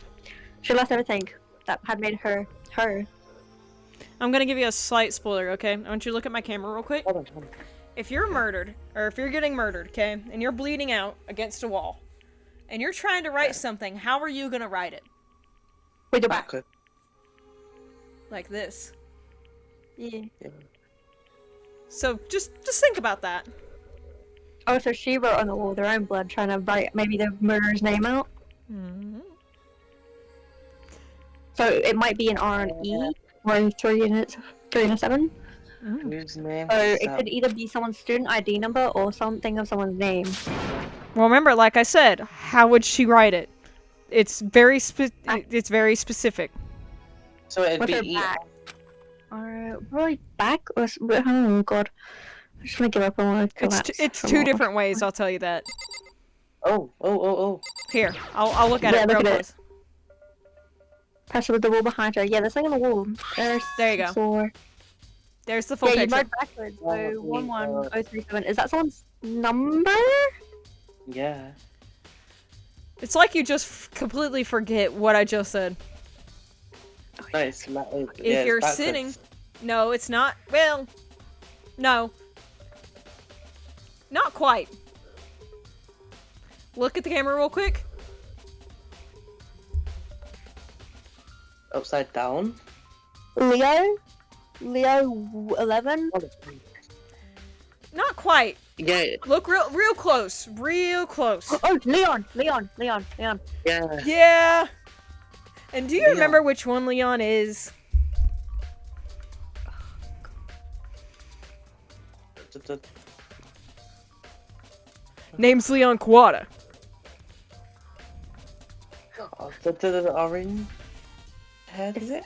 She left everything that had made her her. I'm gonna give you a slight spoiler, okay? I want you to look at my camera real quick. Hold on. If you're murdered, or if you're getting murdered, okay, and you're bleeding out against a wall, and you're trying to write something, how are you gonna write it? With your back. Backward. Like this. Yeah. Yeah. So just think about that. Oh, so she wrote on the wall their own blood, trying to write maybe the murderer's name out. Mm-hmm. So it might be an R and E, or 3 and a 7. Whose name? So is it that? could either be someone's student ID number or something of someone's name. Well, remember, like I said, how would she write it? It's very specific. So it'd With be her E. back. Probably back or oh god, I just want to give up. I want to collapse. It's from two all- different ways. I'll tell you that. Oh. Here, I'll look at Yeah, it look real at it. close. Press it with the wall behind her. Yeah, there's something on the wall. There you go. 4. There's the full Yeah, you picture. wrote backwards. So Oh, 11037. Is that someone's number? Yeah. It's like you just completely forget what I just said. Nice. If you're sitting, no, it's not. Well, No. Not quite. Look at the camera real quick. Upside down? Leo 11. Not quite. Yeah, Look real close. Real close. Oh, Leon. yeah. Yeah. And do you Leon. remember which one Leon is? Name's Leon Quada. The orange head, is it?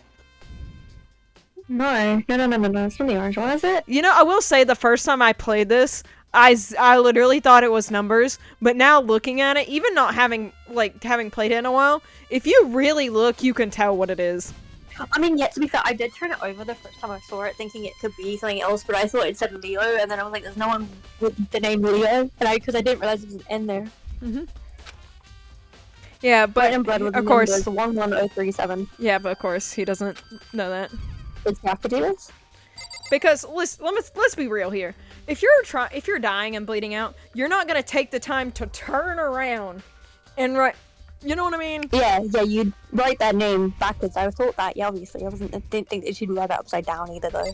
No. It's from the orange one, is it? You know, I will say the first time I played this, I literally thought it was numbers, but now looking at it, even not having played it in a while, if you really look, you can tell what it is. I mean, yeah, to be fair, I did turn it over the first time I saw it, thinking it could be something else, but I thought it said Leo, and then I was like, there's no one with the name Leo, and because I didn't realize it was in there. Yeah, but Right in blood with of course, 11037. yeah, but of course he doesn't know that. Did you have to do this? Because let's be real here. If you're dying and bleeding out, you're not gonna take the time to turn around and write. You know what I mean? Yeah, you'd write that name backwards. I thought that, yeah, obviously. I didn't think that she'd write it upside down either, though.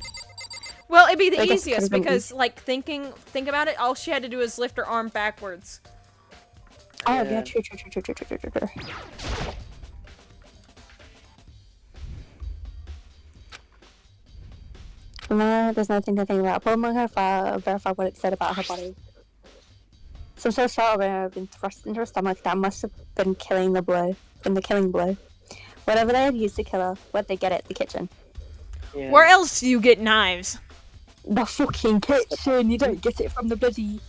Well, it'd be the I guess easiest could've been because, like, think about it. All she had to do is lift her arm backwards. Oh, Yeah. yeah, true. No, there's nothing to think about. But I'm gonna verify what it said about her body. Some sort of shot of her been thrust into her stomach that must have been killing the blow. Whatever they had used to kill her, where'd they get it? The kitchen. Yeah. Where else do you get knives? The fucking kitchen! You don't get it from the bloody...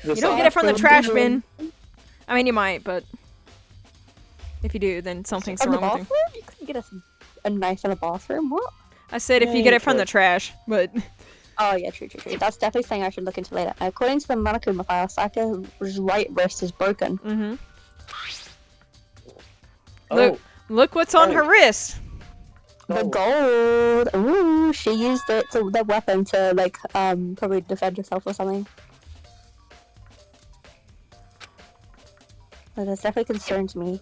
You don't get it from the trash bin. I mean, you might, but if you do, then something's From the wrong with bathroom? you. You couldn't get a knife in a bathroom? What? I said if you get it from the trash, but Oh yeah, true. That's definitely something I should look into later. According to the Monokuma file, Saka's right wrist is broken. look what's on her wrist. The Oh. gold! Ooh, she used it to the weapon to probably defend herself or something. But that definitely concerns me.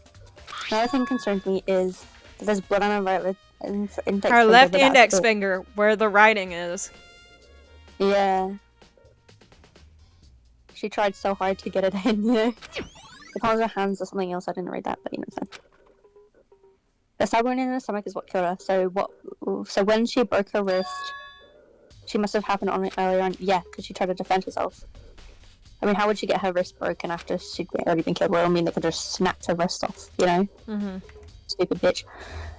Another thing concerns me is that there's blood on her right index Her finger, left but that's index it. finger, where the writing is. Yeah. She tried so hard to get it in, you know? The palms of her hands or something else, I didn't read that, but you know what I'm saying. The stab wound in her stomach is what killed her, so when she broke her wrist, she must have happened on it earlier on, yeah, because she tried to defend herself. I mean, how would she get her wrist broken after she'd already been killed? Well, I mean, they could just snap her wrist off, you know? Stupid bitch.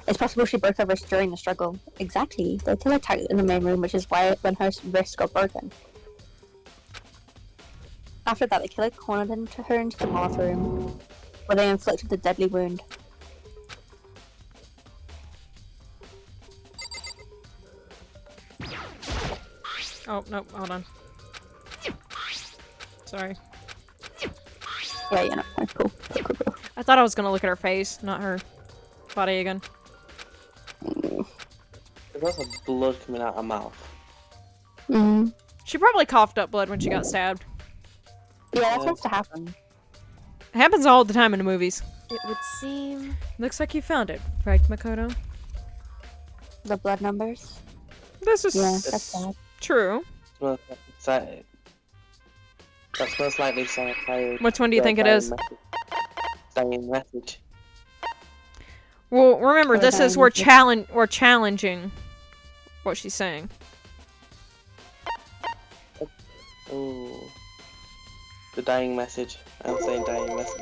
It's possible she broke her wrist during the struggle. Exactly. The killer attacked in the main room, which is why when her wrist got broken. After that, the killer cornered her into the bathroom, where they inflicted the deadly wound. Oh, nope, hold on. Sorry. Yeah, no, cool. I thought I was gonna look at her face, not her body again. There's lots of blood coming out her mouth. Mm-hmm. She probably coughed up blood when she got stabbed. Yeah, that tends to happen. It happens all the time in the movies. It would seem. Looks like you found it, right, Makoto? The blood numbers. This is Yeah, that's sad. true. That's most likely satire. Which one do you think it is? Dying message. Well, remember, Or this is dying we're challenging what she's saying. Oh. The dying message. I'm saying dying message.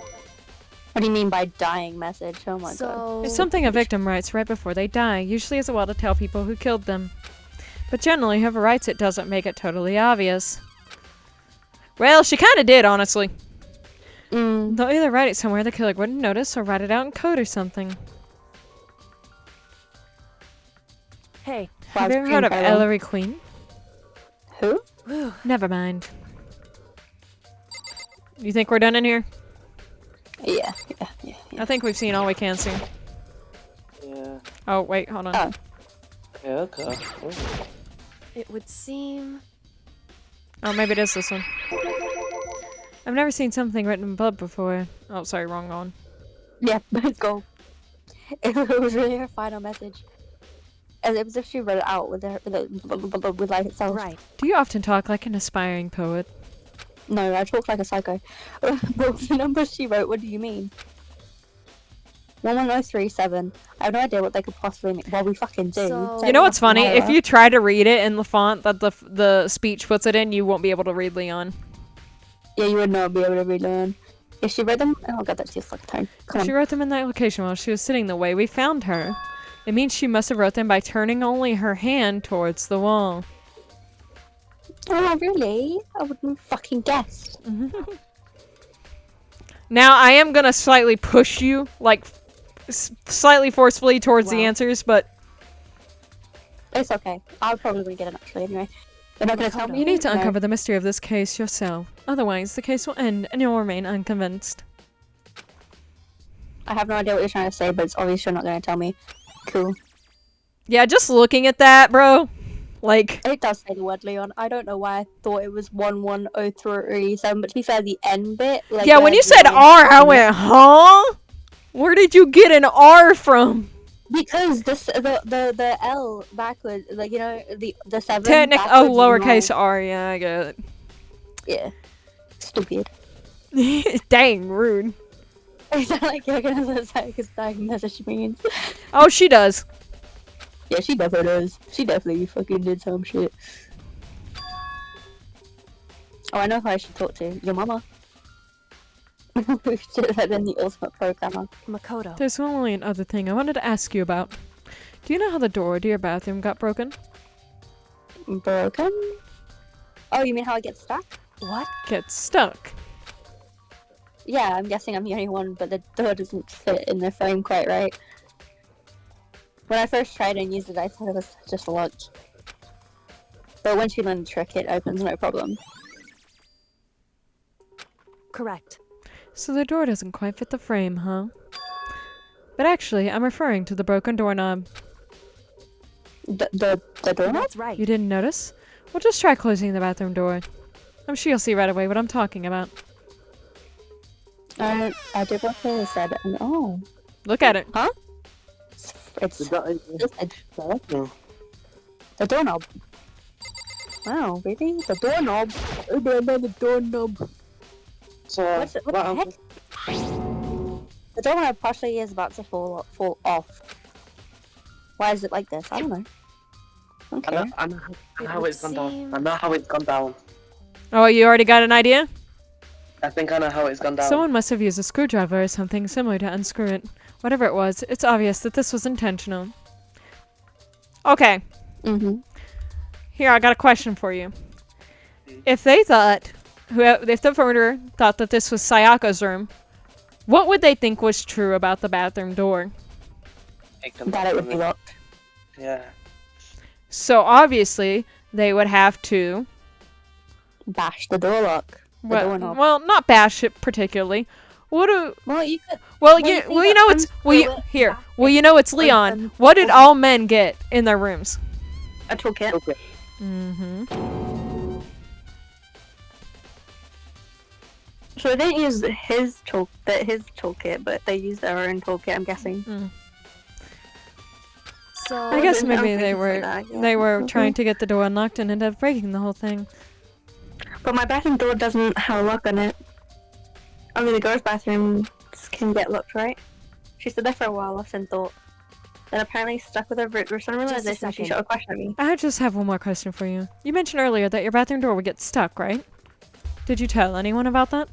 What do you mean by dying message? Oh my god. So. It's something a victim writes right before they die, usually as a way to tell people who killed them. But generally, whoever writes it doesn't make it totally obvious. Well, she kinda did, honestly. They'll either write it somewhere the killer wouldn't notice, or write it out in code or something. Hey. Have you ever heard of Ellery Queen? Who? Never mind. You think we're done in here? Yeah. I think we've seen all we can see. Yeah. Oh, wait, hold on. Oh. Yeah, okay. Oh. It would seem Oh, maybe it is this one. I've never seen something written in blood before. Oh, sorry, wrong one. Yeah, let's go. It was really her final message. And it was if she wrote it out with life itself. Right. Do you often talk like an aspiring poet? No, I talk like a psycho. But the numbers she wrote, what do you mean? 11037. I have no idea what they could possibly mean. Well, we fucking do. So- You know what's funny? Myra. If you try to read it in the font that the speech puts it in, you won't be able to read Leon. Yeah, you would not be able to read them. If she read them, oh god, that's your fucking time. Come She on. wrote them in that location while she was sitting the way we found her. It means she must have wrote them by turning only her hand towards the wall. Oh, really? I wouldn't fucking guess. Now, I am gonna slightly push you, like, slightly forcefully towards the Well. answers, but It's okay. I'll probably get it actually anyway. They're not gonna tell me. you need to No. uncover the mystery of this case yourself. Otherwise, the case will end and you'll remain unconvinced. I have no idea what you're trying to say, but it's obvious you're not gonna tell me. Cool. Yeah, just looking at that, bro. Like, It does say the word Leon. I don't know why I thought it was 11037, but to be fair, the end bit, like yeah, when you said R, I went, huh? Where did you get an R from? because the L backwards, like you know the 7. Oh, backwards is lowercase not- R, yeah, I get Yeah. Stupid. it. Dang, rude. Is that like you're gonna say because that's what she means? Oh, she does. Yeah, she definitely does. She definitely fucking did some shit. Oh, I know who I should talk to. Your mama. Who should have been the ultimate programmer. Makoto. There's only another thing I wanted to ask you about. Do you know how the door to your bathroom got broken? Broken? Oh, you mean how I get stuck? What? Gets stuck. Yeah, I'm guessing I'm the only one, but the door doesn't fit in the frame quite right. When I first tried and used it, I thought it was just locked. But once you learn the trick, it opens no problem. Correct. So the door doesn't quite fit the frame, huh? But actually, I'm referring to the broken doorknob. The doorknob? That's right. You didn't notice? Well, just try closing the bathroom door. I'm sure you'll see right away what I'm talking about. I did what they said, and oh. Look at it. It's No. the doorknob. Wow, really? The doorknob? The doorknob. So, What the heck? The doorknob partially is about to fall off. Why is it like this? I don't know. Okay. I know It how would it's gone down. seem- I know how it's gone down. Oh, you already got an idea? I think I know how it's gone down. Someone must have used a screwdriver or something similar to unscrew it. Whatever it was, it's obvious that this was intentional. Okay, Mm-hmm. here, I got a question for you. If they thought, if the murderer thought that this was Sayaka's room, what would they think was true about the bathroom door? That it would be locked. Yeah. So obviously, they would have to, Bash the door lock. The doorknob. well, not bash it particularly. What do? Well, you could. Well, Well, you you, think well, you that know it's well, you, unscrew it, here. bash Well, it, you know it's Leon. open, What did open. all men get in their rooms? A toolkit. Okay. Mm-hmm. So they didn't use his toolkit, but they used their own toolkit. I'm guessing. So I guess wasn't maybe outrageous they like were that, yeah. they were Mhm. trying to get the door unlocked and ended up breaking the whole thing. But my bathroom door doesn't have a lock on it. Only the girls' bathrooms can get locked, right? She stood there for a while, lost in thought. Then apparently stuck with her for some realization. She second. shot a question at me. I just have one more question for you. You mentioned earlier that your bathroom door would get stuck, right? Did you tell anyone about that?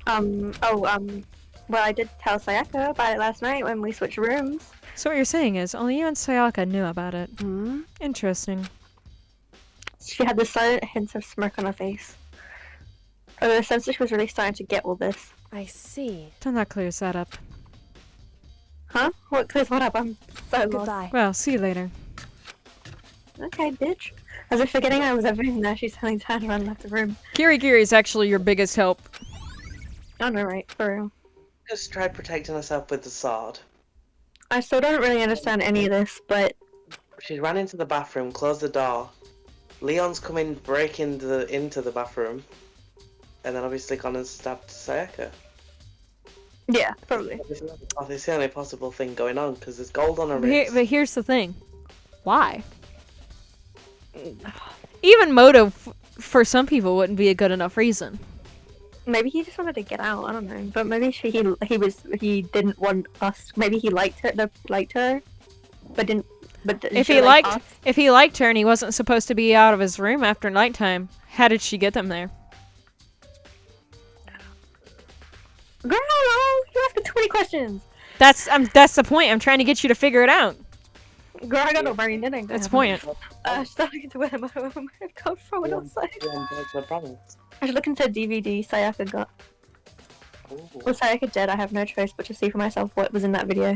Well, I did tell Sayaka about it last night when we switched rooms. So what you're saying is only you and Sayaka knew about it. Hmm? Interesting. She had this silent hint of smirk on her face. The sense that she was really starting to get all this. I see. Then that clears that up. Huh? What clears what up? I'm so lost. Goodbye. Well, see you later. Okay, bitch. As if forgetting I was everything, now she's telling Tan to run left the room. Giri is actually your biggest help. I know, right? For real. Just tried protecting herself with the sword. I still don't really understand any of this, but She ran into the bathroom, closed the door, Leon's come in, breaking into the bathroom, and then obviously gone and stabbed Sayaka. Yeah, probably. It's the only possible thing going on, because there's gold on her But, wrist. but here's the thing. Why? Even motive for some people wouldn't be a good enough reason. Maybe he just wanted to get out. I don't know, but maybe he didn't want us. Maybe he liked her, but didn't. But If she he like liked us. if he liked her and he wasn't supposed to be out of his room after nighttime, how did she get them there? Girl, you asking too many questions. That's the point. I'm trying to get you to figure it out. Girl, I got no brain. That ain't That's the point. I was looking to where my come from and outside. No problem. I was looking to DVD Sayaka got. With Sayaka dead, I have no choice but to see for myself what was in that video.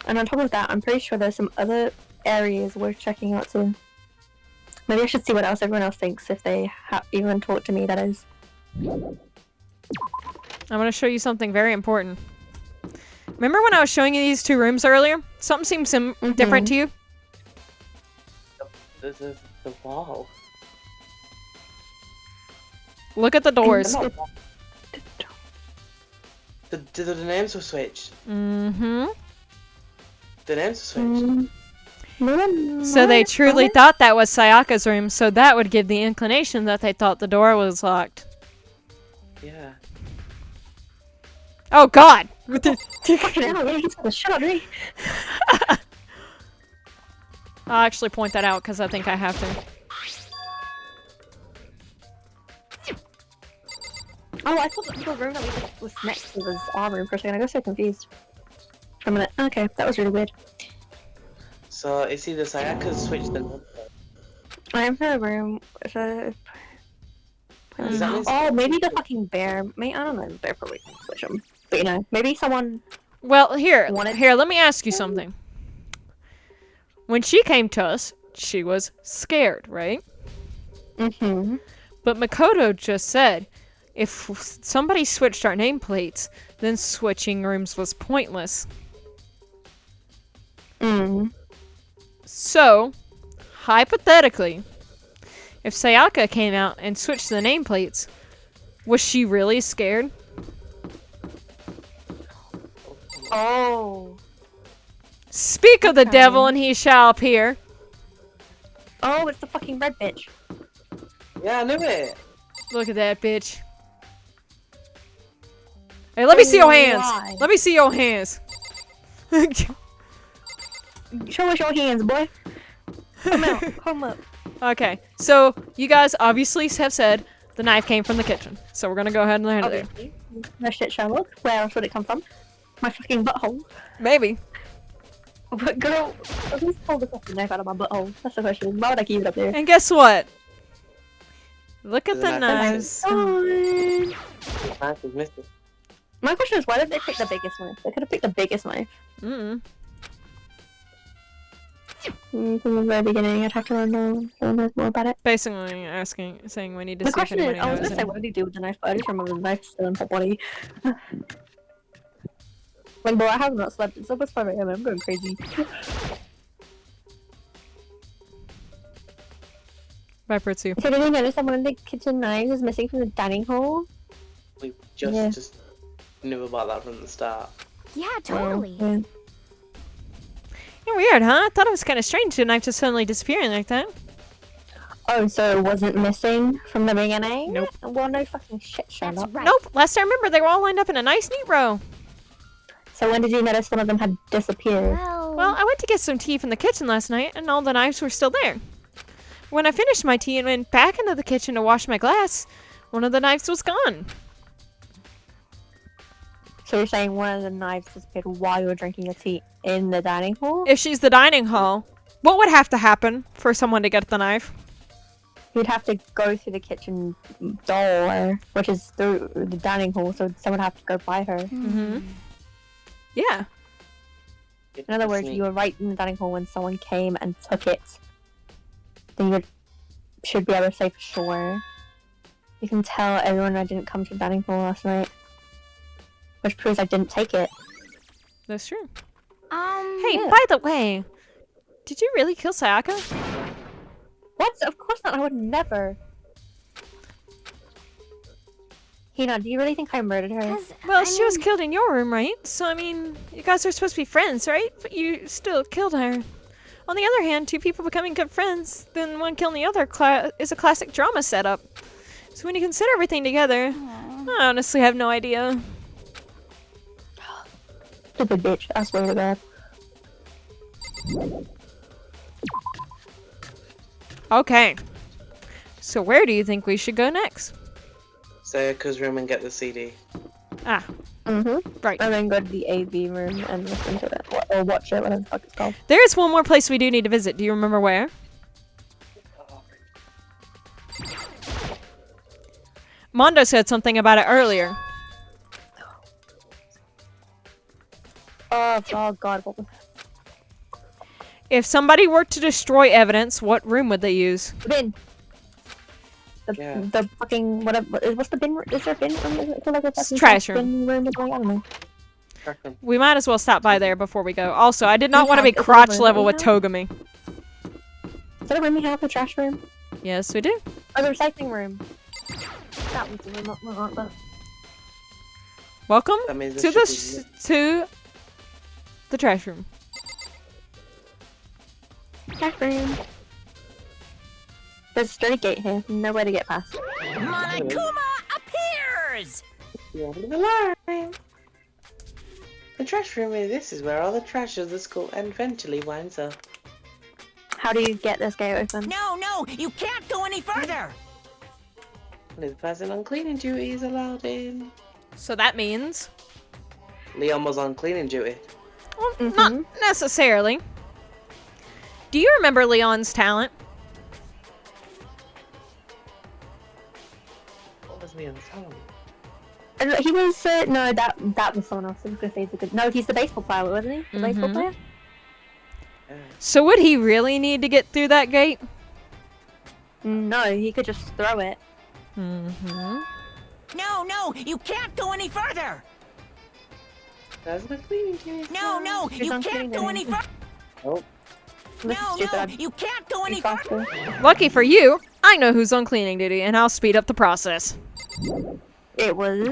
And on top of that, I'm pretty sure there's some other areas worth checking out too. Maybe I should see what else everyone else thinks if they even talk to me, that is. I'm going to show you something very important. Remember when I was showing you these two rooms earlier? Something seems different to you? The wall. Look at the doors. The names were switched. Mm-hmm. The names were switched. So they truly thought that was Sayaka's room, so that would give the inclination that they thought the door was locked. Yeah. Oh god! Fucking hell, yeah, he's gonna shut up, me. I'll actually point that out because I think I have to. Oh, I thought the room that we was next to was our room for a second. I got so confused. For a minute. Okay, that was really weird. So it's either Sayaka's switched the I am for a room. For... Does that mean- Oh, maybe the fucking bear. I don't know. The bear probably can switch them. But you know, maybe someone. Well, here, Wanted- let me ask you something. When she came to us, she was scared, right? Mm-hmm. But Makoto just said, if somebody switched our nameplates, then switching rooms was pointless. Mm. So, hypothetically, if Sayaka came out and switched the nameplates, was she really scared? Oh. Speak of the Okay. devil and he shall appear. Oh, it's the fucking red bitch. Yeah, I knew it. Look at that bitch. Hey, let me see your hands. Why? Let me see your hands. Show us your hands, boy. Come out. Come up. Okay, so you guys obviously have said the knife came from the kitchen. So we're gonna go ahead and land it there. Obviously. No shit, Sherlock. Where else would it come from? My fucking butthole. Maybe. But girl, who's pulled the fucking knife out of my butthole? That's the question. Why would I keep it up there? And guess what? Look at The the knife. knives. Fine. Knife is missing. My question is, why did they pick the biggest knife? They could have picked the biggest knife. Mm-mm. From the very beginning, I'd have to learn more about it. Basically saying we need to The see if question is, anybody I was knows. gonna say, what did he do with the knife? But I just remember the knife still in her body. Like, bro, I have not slept. It's almost 5 a.m. I'm going crazy. Bye, Pritsu. So did you notice that one of the kitchen knives is missing from the dining hall? We Yeah. just knew about that from the start. Yeah, totally. Yeah. Yeah, weird, huh? I thought it was kind of strange the knife just suddenly disappearing like that. Oh, so it wasn't missing from the beginning? Nope. Well, no fucking shit, Sherlock. That's right. Nope. Last I remember, they were all lined up in a nice, neat row. So when did you notice one of them had disappeared? Well, I went to get some tea from the kitchen last night, and all the knives were still there. When I finished my tea and went back into the kitchen to wash my glass, one of the knives was gone. So you're saying one of the knives disappeared while you were drinking your tea in the dining hall? If she's the dining hall, what would have to happen for someone to get the knife? You'd have to go through the kitchen door, which is through the dining hall, so someone would have to go by her. Mm-hmm. Yeah. In other words, you were right in the dining hall when someone came and took it. Then you should be able to say for sure. You can tell everyone I didn't come to the dining hall last night. Which proves I didn't take it. That's true. Um, Hey, Yeah. by the way, did you really kill Sayaka? What? Of course not. I would never. Hina, do you really think I murdered her? Well, she was killed in your room, right? So, I mean, you guys are supposed to be friends, right? But you still killed her. On the other hand, two people becoming good friends, then one killing the other is a classic drama setup. So when you consider everything together, I honestly have no idea. Stupid bitch. I swear to God. Okay. So where do you think we should go next? Sayaka's room and get the CD. Ah, Mm-hmm. right. And then go to the AV room and listen to it. Or watch it, whatever the fuck it's called. There is one more place we do need to visit. Do you remember where? Mondo said something about it earlier. Oh God. What was If somebody were to destroy evidence, what room would they use? the bin? Yeah. The fucking whatever. What's the bin? Is there a bin room? Is it like a fucking Trash room. bin room or something? I don't know. We might as well stop by there before we go. Also, I did not want to be Is there a crotch room level that with we have? Togami. Is that a room we have? The trash room? Yes, we do. Oh, the recycling room. That was the room, not that. Welcome That means to there the should to the trash room. Trash room. There's a sturdy gate here. Nowhere to get past. Monokuma appears! The line. The trash room this is where all the trash of the school eventually winds up. How do you get this gate open? No, you can't go any further! Only the person on cleaning duty is allowed in. So that means Leon was on cleaning duty. well, not necessarily. Do you remember Leon's talent? What was Leon's talent? He was no, that was someone else. I was gonna say he's a good. No, he's the baseball player, wasn't he? The baseball player. Yeah. So would he really need to get through that gate? No, he could just throw it. Mm-hmm. No, you can't go any further! That's my cleaning duty. No, He's you on can't go any further! Oh, This is stupid. You can't go any Be further! faster. Lucky for you, I know who's on cleaning duty, and I'll speed up the process. It was.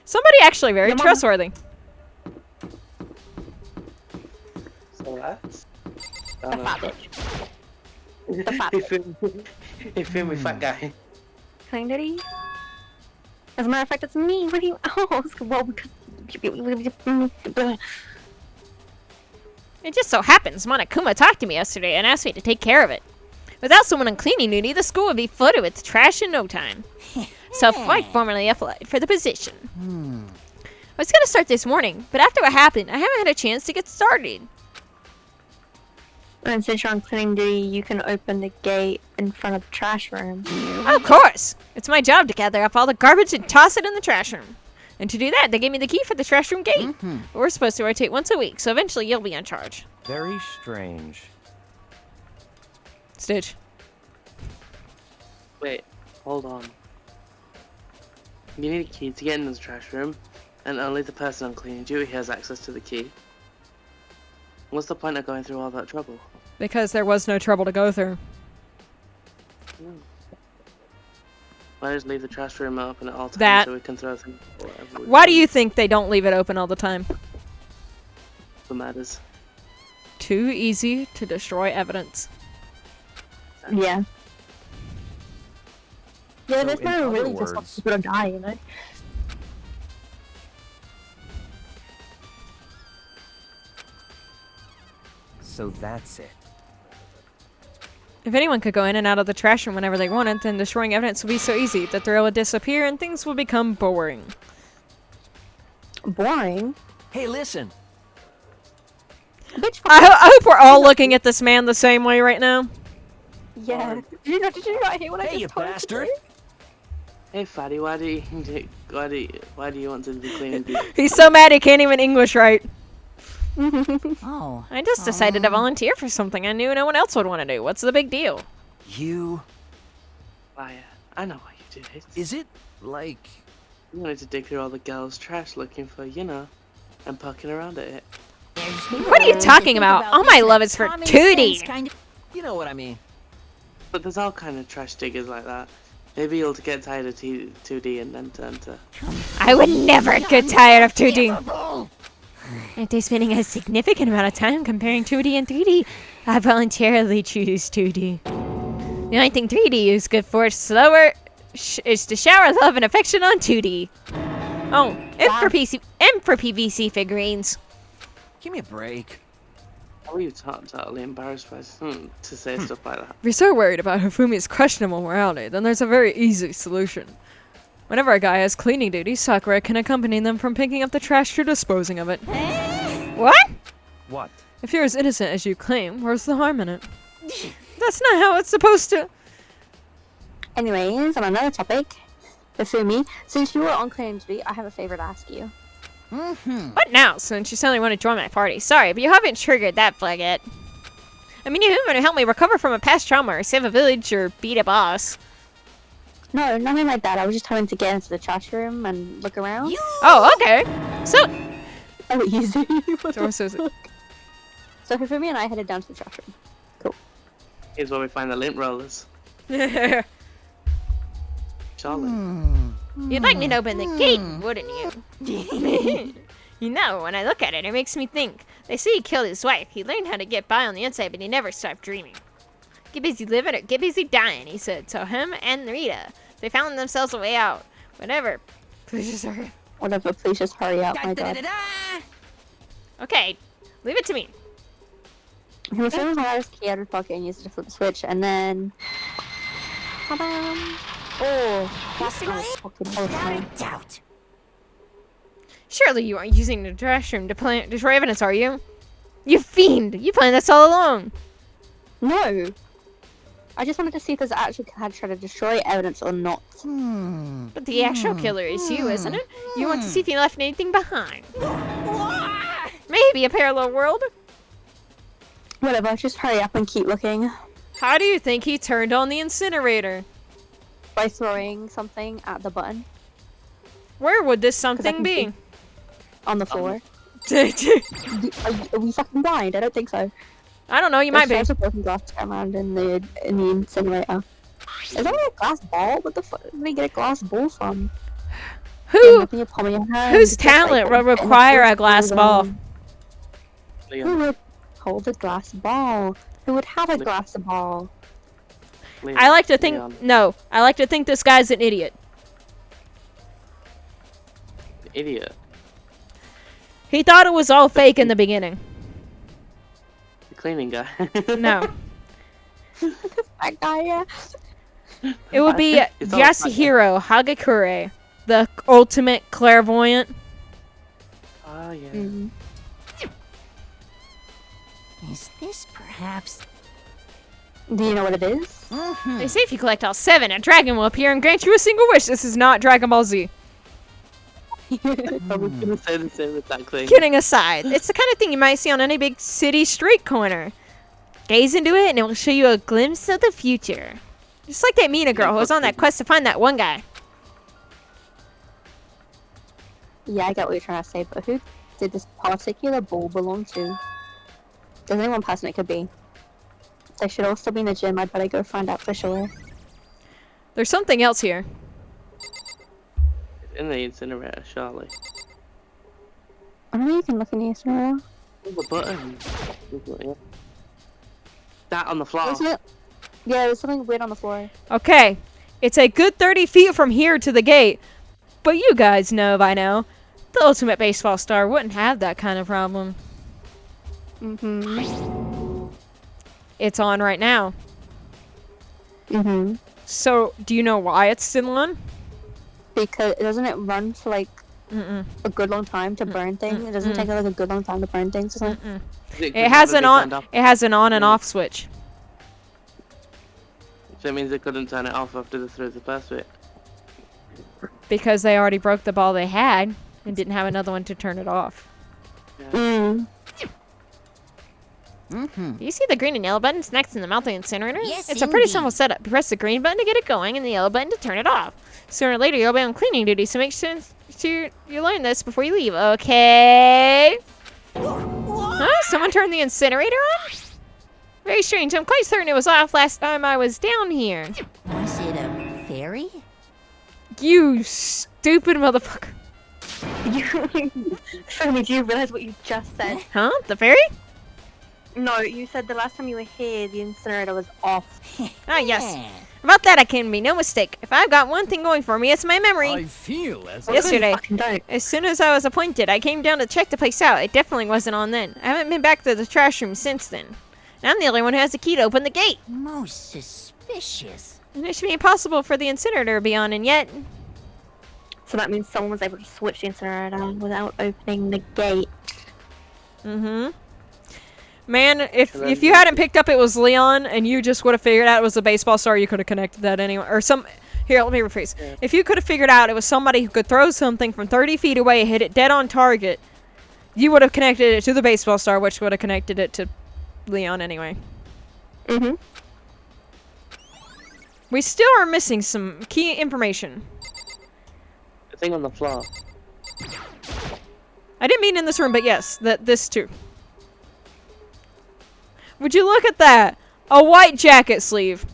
Somebody actually very Your mama. trustworthy. so that's. The fat bitch. The fat bitch. He filmed me, fat guy. Clean duty. As a matter of fact, it's me. What do you? Oh, well, because. It just so happens Monokuma talked to me yesterday and asked me to take care of it. Without someone on cleaning duty, the school would be flooded with trash in no time. So I formally applied for the position. I was going to start this morning, but after what happened, I haven't had a chance to get started. And since you're on cleaning duty, you can open the gate in front of the trash room. Of course! It's my job to gather up all the garbage and toss it in the trash room. And to do that, they gave me the key for the trash room gate. We're supposed to rotate once a week, so eventually you'll be in charge. Very strange. Stitch. Wait, hold on. You need a key to get into the trash room, and only the person on cleaning duty has access to the key. What's the point of going through all that trouble? Because there was no trouble to go through. Why just leave the trash room open at all times That- so we can throw things whatever we Why do want? you think they don't leave it open all the time? What matters? Too easy to destroy evidence. Yeah. Yeah, So there's in no other really just want words- people to die, you know? So that's it. If anyone could go in and out of the trash room whenever they wanted, then destroying evidence would be so easy. The thrill would disappear and things would become boring. Boring. Hey, listen. Bitch, I hope we're all looking at this man the same way right now. yeah. Did you not hear what I Hey, just you told you to bastard. do? Hey fatty, why do you want to be cleaning duty? He's so mad he can't even English right. Oh. I just decided to volunteer for something I knew no one else would want to do. What's the big deal? You... Why, I know why you did it. Is it, like... You wanted to dig through all the girls' trash looking for, and poking around at it. What are you talking about? All my love is for Tootie. Kind of You know what I mean. But there's all kind of trash diggers like that. They'd be able to get tired of 2D and then turn to... I would never get tired of 2D. After spending a significant amount of time comparing 2D and 3D, I voluntarily choose 2D. The only thing 3D is good for is to shower love and affection on 2D. Oh, and for PVC figurines. Give me a break. How are you totally embarrassed by to say stuff like that? If you're so worried about Hifumi's questionable morality, then there's a very easy solution. Whenever a guy has cleaning duties, Sakura can accompany them from picking up the trash to disposing of it. What? What? If you're as innocent as you claim, where's the harm in it? That's not how it's supposed to... Anyways, on another topic, Hifumi, since you were on cleaning duty, I have a favor to ask you. What now, since you suddenly want to join my party? Sorry, but you haven't triggered that flag yet. I mean, you haven't to help me recover from a past trauma or save a village or beat a boss. No, nothing like that. I was just trying to get into the trash room and look around. Oh, okay. So... Oh, easy. So Hifumi and I headed down to the trash room. Cool. Here's where we find the lint rollers. Charlie. You'd like me to open the gate, wouldn't you? You know, when I look at it, it makes me think. They say he killed his wife. He learned how to get by on the inside, but he never stopped dreaming. Get busy living or get busy dying, he said. So him and Rita, they found themselves a way out. Whatever. Please just hurry. Whatever, please just hurry up, my god. Okay, leave it to me. Hifumi got his key out of his pocket and used it to flip the switch, and then... Ta-da! Oh, that's not fucking horrifying. Doubt. Surely you aren't using the trash room to destroy evidence, are you? You fiend! You planned this all along! No! I just wanted to see if there's actually had tried to destroy evidence or not. But the actual killer is you, isn't it? You want to see if you left anything behind. Maybe a parallel world? Whatever, just hurry up and keep looking. How do you think he turned on the incinerator? By throwing something at the button. Where would this something be? see. On the floor. I Are we fucking blind? I don't think so. don't know, you might be. There's a broken glass around in the incinerator. Is that a glass ball? What the fuck did they get a glass ball from? Whose talent would require a glass ball? Who would hold a glass ball? Who would have a glass ball? I like to think, no, I like to think this guy's an idiot. Idiot. He thought it was all fake in the beginning. The cleaning guy. No. That guy, yeah. It would be It's all Yasuhiro Hagakure, the ultimate clairvoyant. Oh, yeah. Mm-hmm. Is this perhaps... Do you know what it is? They say if you collect all 7, a dragon will appear and grant you a single wish. This is not Dragon Ball Z. I was gonna say the same exact thing. Kidding aside, it's the kind of thing you might see on any big city street corner. Gaze into it and it will show you a glimpse of the future. Just like that Mina girl who was on that quest to find that one guy. Yeah, I get what you're trying to say, but who did this particular ball belong to? There's only one person it could be. They should also be in the gym. I'd better go find out for sure. There's something else here. In the incinerator, Charlie. I don't know, you can look in the incinerator. Oh, the button. That on the floor. Isn't it? Yeah, there's something weird on the floor. Okay, it's a good 30 feet from here to the gate. But you guys know by now, the ultimate baseball star wouldn't have that kind of problem. Mm-hmm. It's on right now. Mm-hmm. So, do you know why it's still on? Because doesn't it run for like Mm-mm. a good long time to burn things? It doesn't take like a good long time to burn things or something? It has an on and off switch. So that means they couldn't turn it off after they threw the first bit. Because they already broke the ball they had and didn't have another one to turn it off. Yeah. Mm. Do you see the green and yellow buttons next in the mouth of the incinerator? Yes, It's a pretty indeed. simple setup. You press the green button to get it going and the yellow button to turn it off. Sooner or later, you'll be on cleaning duty, so make sure you learn this before you leave, okay? Huh? Someone turned the incinerator on? Very strange. I'm quite certain it was off last time I was down here. Was it a fairy? You stupid motherfucker. Funny, do you realize what you just said? Huh? The fairy? No, you said the last time you were here, the incinerator was off. Ah, yes. About that I can be no mistake. If I've got one thing going for me, it's my memory. I feel as Yesterday, Fucking don't. as soon as I was appointed, I came down to check the place out. It definitely wasn't on then. I haven't been back to the trash room since then. And I'm the only one who has the key to open the gate. Most suspicious. And it should be impossible for the incinerator to be on, and yet... So that means someone was able to switch the incinerator without opening the gate. Mm-hmm. Man, if you hadn't picked up it was Leon, and you just would have figured out it was a baseball star, you could have connected that anyway. Or some... Here, let me rephrase. Yeah. If you could have figured out it was somebody who could throw something from 30 feet away, hit it dead on target, you would have connected it to the baseball star, which would have connected it to Leon anyway. Mm-hmm. We still are missing some key information. The thing on the floor. I didn't mean in this room, but yes, this too. Would you look at that? A white jacket sleeve.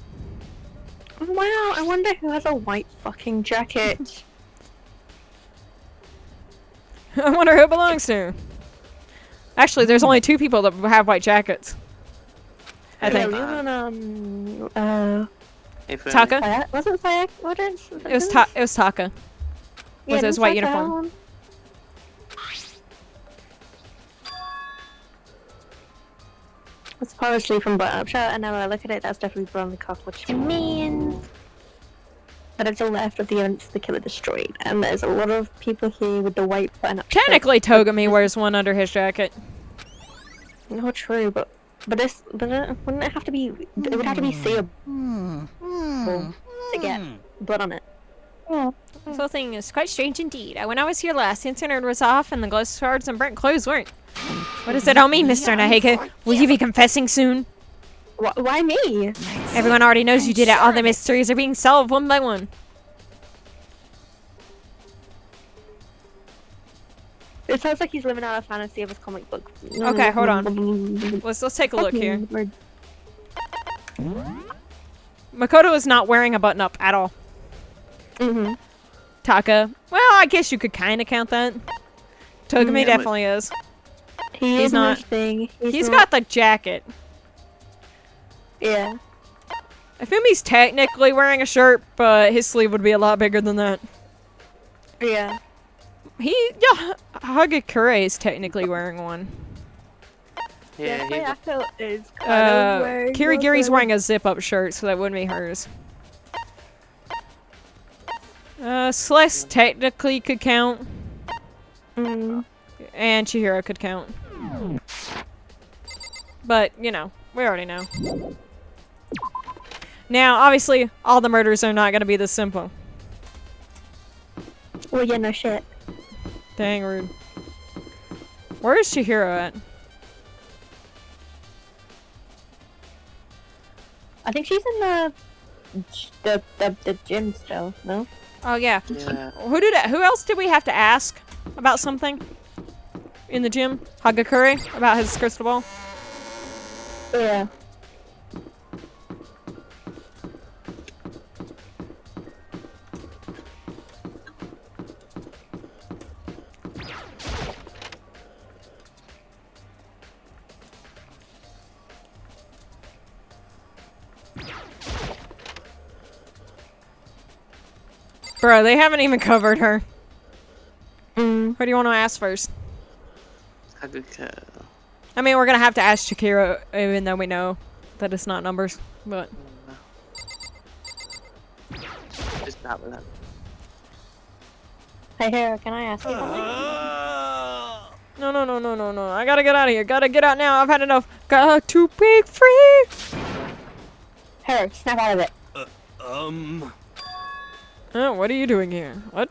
Wow, I wonder who has a white fucking jacket. I wonder who it belongs to. Actually, there's only 2 people that have white jackets. I think. Hey, Fernie. Taka? Was it Sayak? What is It was Taka. With his white uniform. It's probably from Button Up. And now when I look at it, that's definitely Bronze Cock, which means that it's all left of the events the killer destroyed. And there's a lot of people here with the white Button Up. Technically, Togami wears one under his jacket. Not true, but wouldn't it have to be? It would have to be seeable to get blood on it. This whole thing is quite strange indeed. When I was here last, the incinerator was off and the glow shards and burnt clothes weren't. What does that all mean, Mr. Naheke? Will you be confessing soon? Why me? Everyone already knows you did it. All the mysteries are being solved one by one. It sounds like he's living out a fantasy of his comic book. Okay, hold on. Let's take a look here. Makoto is not wearing a button-up at all. Mm-hmm. Taka, well, I guess you could kind of count that. Togami Yeah, definitely is. He's not. Thing. He's got the jacket. Yeah. Ifumi's technically wearing a shirt, but his sleeve would be a lot bigger than that. Yeah. Hagakure is technically wearing one. Yeah, he Sayako is kind of wearing Kirigiri's one. wearing a zip-up shirt, so that wouldn't be hers. Celeste technically could count. And Chihiro could count. But, you know, we already know. Now, obviously, all the murders are not going to be this simple. Well, yeah, no shit. Dang rude. Where is Chihiro at? I think she's in the gym still. No. Oh, yeah. Yeah. Who else did we have to ask about something? In the gym? Hagakure? About his crystal ball? Yeah. Bro, they haven't even covered her. Mm. Who do you want to ask first? Haguka. I mean, we're gonna have to ask Chihiro, even though we know that it's not numbers, but... Just that with that. Hey, Hera, can I ask you something? No. I gotta get out of here. Gotta get out now. I've had enough. Got to break free! Hera, snap out of it. What are you doing here? What?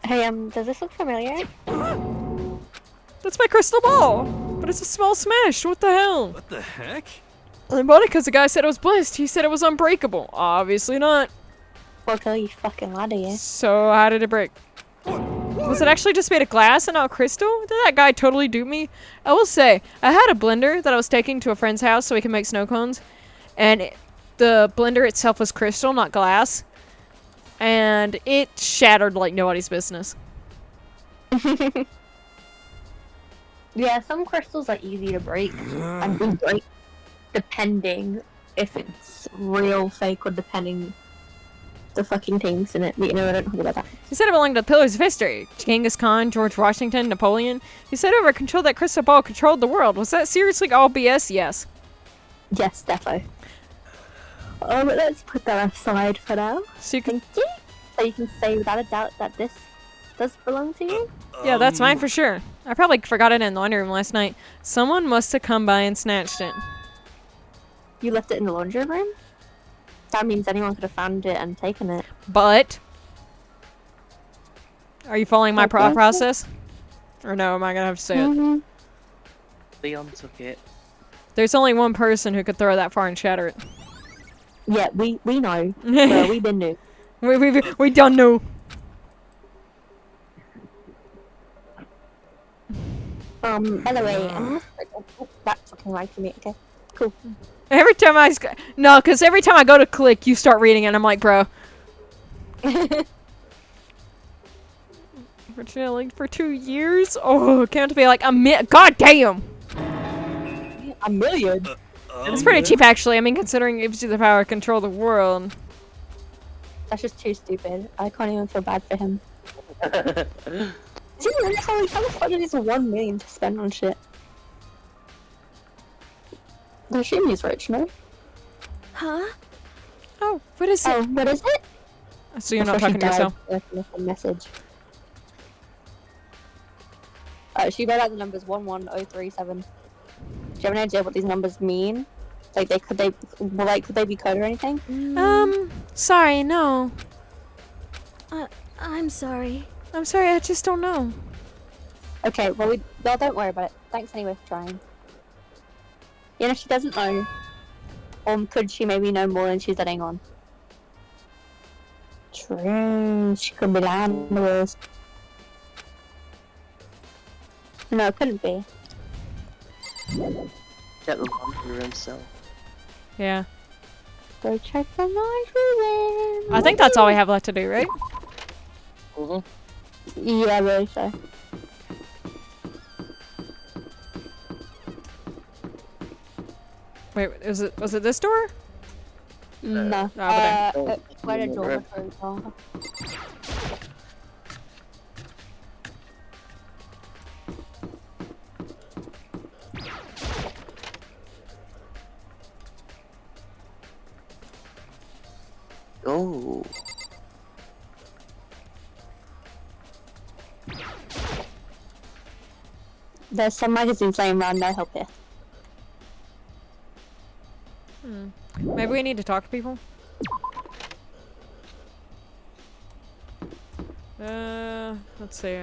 Hey, does this look familiar? That's my crystal ball! But it's a small smash. What the hell? What the heck? I bought it because the guy said it was blessed. He said it was unbreakable. Obviously not. Well, tell you fucking lie to you. So how did it break? You Was it actually just made of glass and not crystal? Did that guy totally dupe me? I will say, I had a blender that I was taking to a friend's house so we can make snow cones. And the blender itself was crystal, not glass. And it shattered like nobody's business. Yeah, some crystals are easy to break and do break depending if it's real, fake, or depending the fucking things in it. But, you know, I don't know about that. He said it belonged to the pillars of history. Genghis Khan, George Washington, Napoleon. He said whoever controlled that crystal ball controlled the world. Was that seriously all BS? Yes. Yes, defo. Oh, but let's put that aside for now. So you can, Thank you. So you can say without a doubt that this does belong to you? yeah, that's mine for sure. I probably forgot it in the laundry room last night. Someone must have come by and snatched it. You left it in the laundry room? That means anyone could have found it and taken it. But are you following my Okay. process? Or no, am I gonna have to say it? Mhm. Leon took it. There's only one person who could throw that far and shatter it. Yeah, we know. Well, we been new. We don't know. By the way, that's fucking right for me. Okay, cool. Every time no, because every time I go to click, you start reading it, and I'm like, bro. Unfortunately, for 2 years? Oh, can't be like God damn! A million. It's pretty cheap, actually. I mean, considering it gives you the power to control the world. That's just too stupid. I can't even feel bad for him. Is he really how the fuck is 1 million to spend on shit? I assume he's rich, no? Huh? Oh, what is it? Oh, what is it? So you're I not thought she talking to yourself. died. Left a message. She read out the numbers 11037. Do you have any idea what these numbers mean? Like, could they be code or anything? Sorry, no. I'm sorry. I'm sorry, I just don't know. Okay, well, don't worry about it. Thanks anyway for trying. You know, she doesn't know. Or could she maybe know more than she's letting on? True, she could be lying to us. No, it couldn't be. Get the laundry room cell. Yeah. Go check the laundry room. I think that's all we have left to do, right? Yeah, really so. Wait, was it this door? No. over Where the dormitory are. Oh. There's some magazines laying around, no help here. Maybe we need to talk to people? Let's see.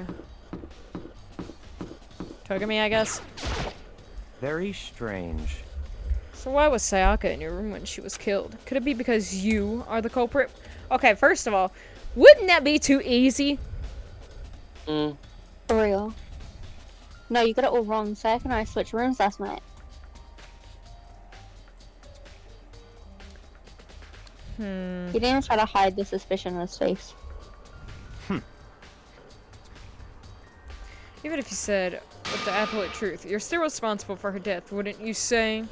Togami, I guess. Very strange. So why was Sayaka in your room when she was killed? Could it be because you are the culprit? Okay, first of all, wouldn't that be too easy? For real. No, you got it all wrong. Sayaka and I switched rooms last night. He didn't even try to hide the suspicion in his face. Even if you said with the absolute truth, you're still responsible for her death, wouldn't you say?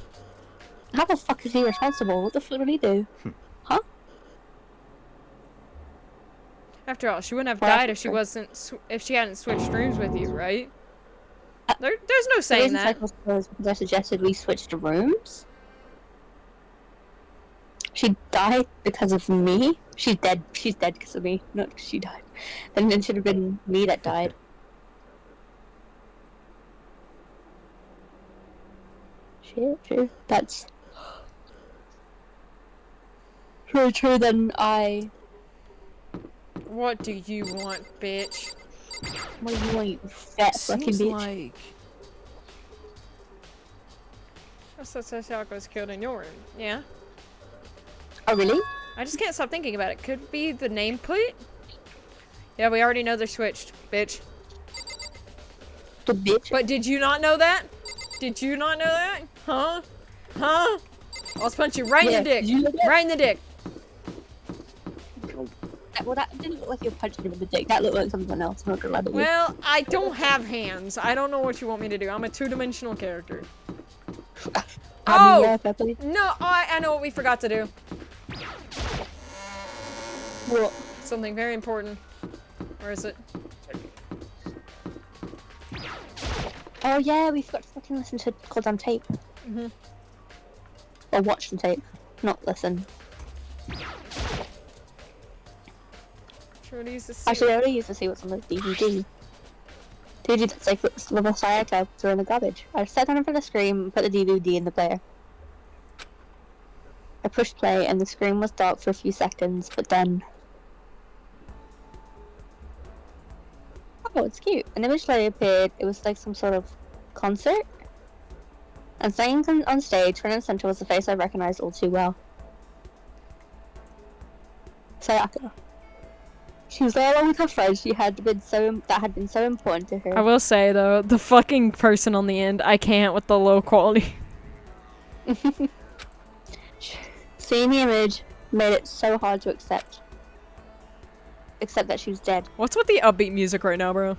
How the fuck is he responsible? What the fuck did he do? Huh? After all, she wouldn't have Well, died if she hadn't switched rooms with you, right? There's no The saying reason that. was because I suggested we switched rooms. She died because of me. She's dead. She's dead because of me, not because she died. And then it should have been me that died. True. That's true. Then I. What do you want, bitch? What do you want, you fat fucking Seems bitch? like So Sayaka was killed in your room. Yeah. Oh really? I just can't stop thinking about it. Could it be the nameplate? Yeah, we already know they're switched, bitch. The bitch. But did you not know that? Did you not know that? Huh? Huh? I'll punch you right in the dick. did you know that? Right in the dick. Well, that didn't look like you were punching him in the dick. That looked like something else. I'm not gonna lie to you. Well, I don't have hands. I don't know what you want me to do. I'm a two-dimensional character. I mean, yeah, Pepe. No, I know what we forgot to do. What? Something very important. Where is it? Oh yeah, we forgot to fucking listen to goddamn tape. Mhm. Or watch the tape, not listen. Sure to use this. Actually, I already used to see what's on the DVD. DVD that's like little Sayaka threw in the garbage. I sat down in front of the screen and put the DVD in the player. I pushed play and the screen was dark for a few seconds, but then... Oh, it's cute. An image later appeared. It was like some sort of concert. And standing on stage, front and center, was a face I recognized all too well. Sayaka. She was there along with her friends that had been so important to her. I will say though, the fucking person on the end, I can't with the low quality. Seeing the image made it so hard to accept that she was dead. What's with the upbeat music right now, bro?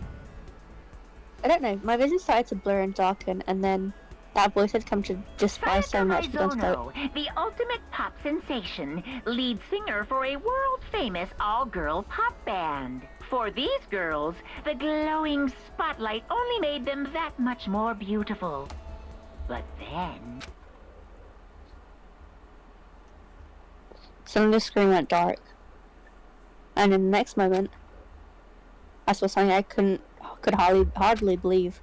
I don't know. My vision started to blur and darken, and then that voice had come to despise so much. Sayaka, the ultimate pop sensation, lead singer for a world-famous all-girl pop band. For these girls, the glowing spotlight only made them that much more beautiful. But then... Suddenly the screen went dark. And in the next moment, I saw something I could hardly believe.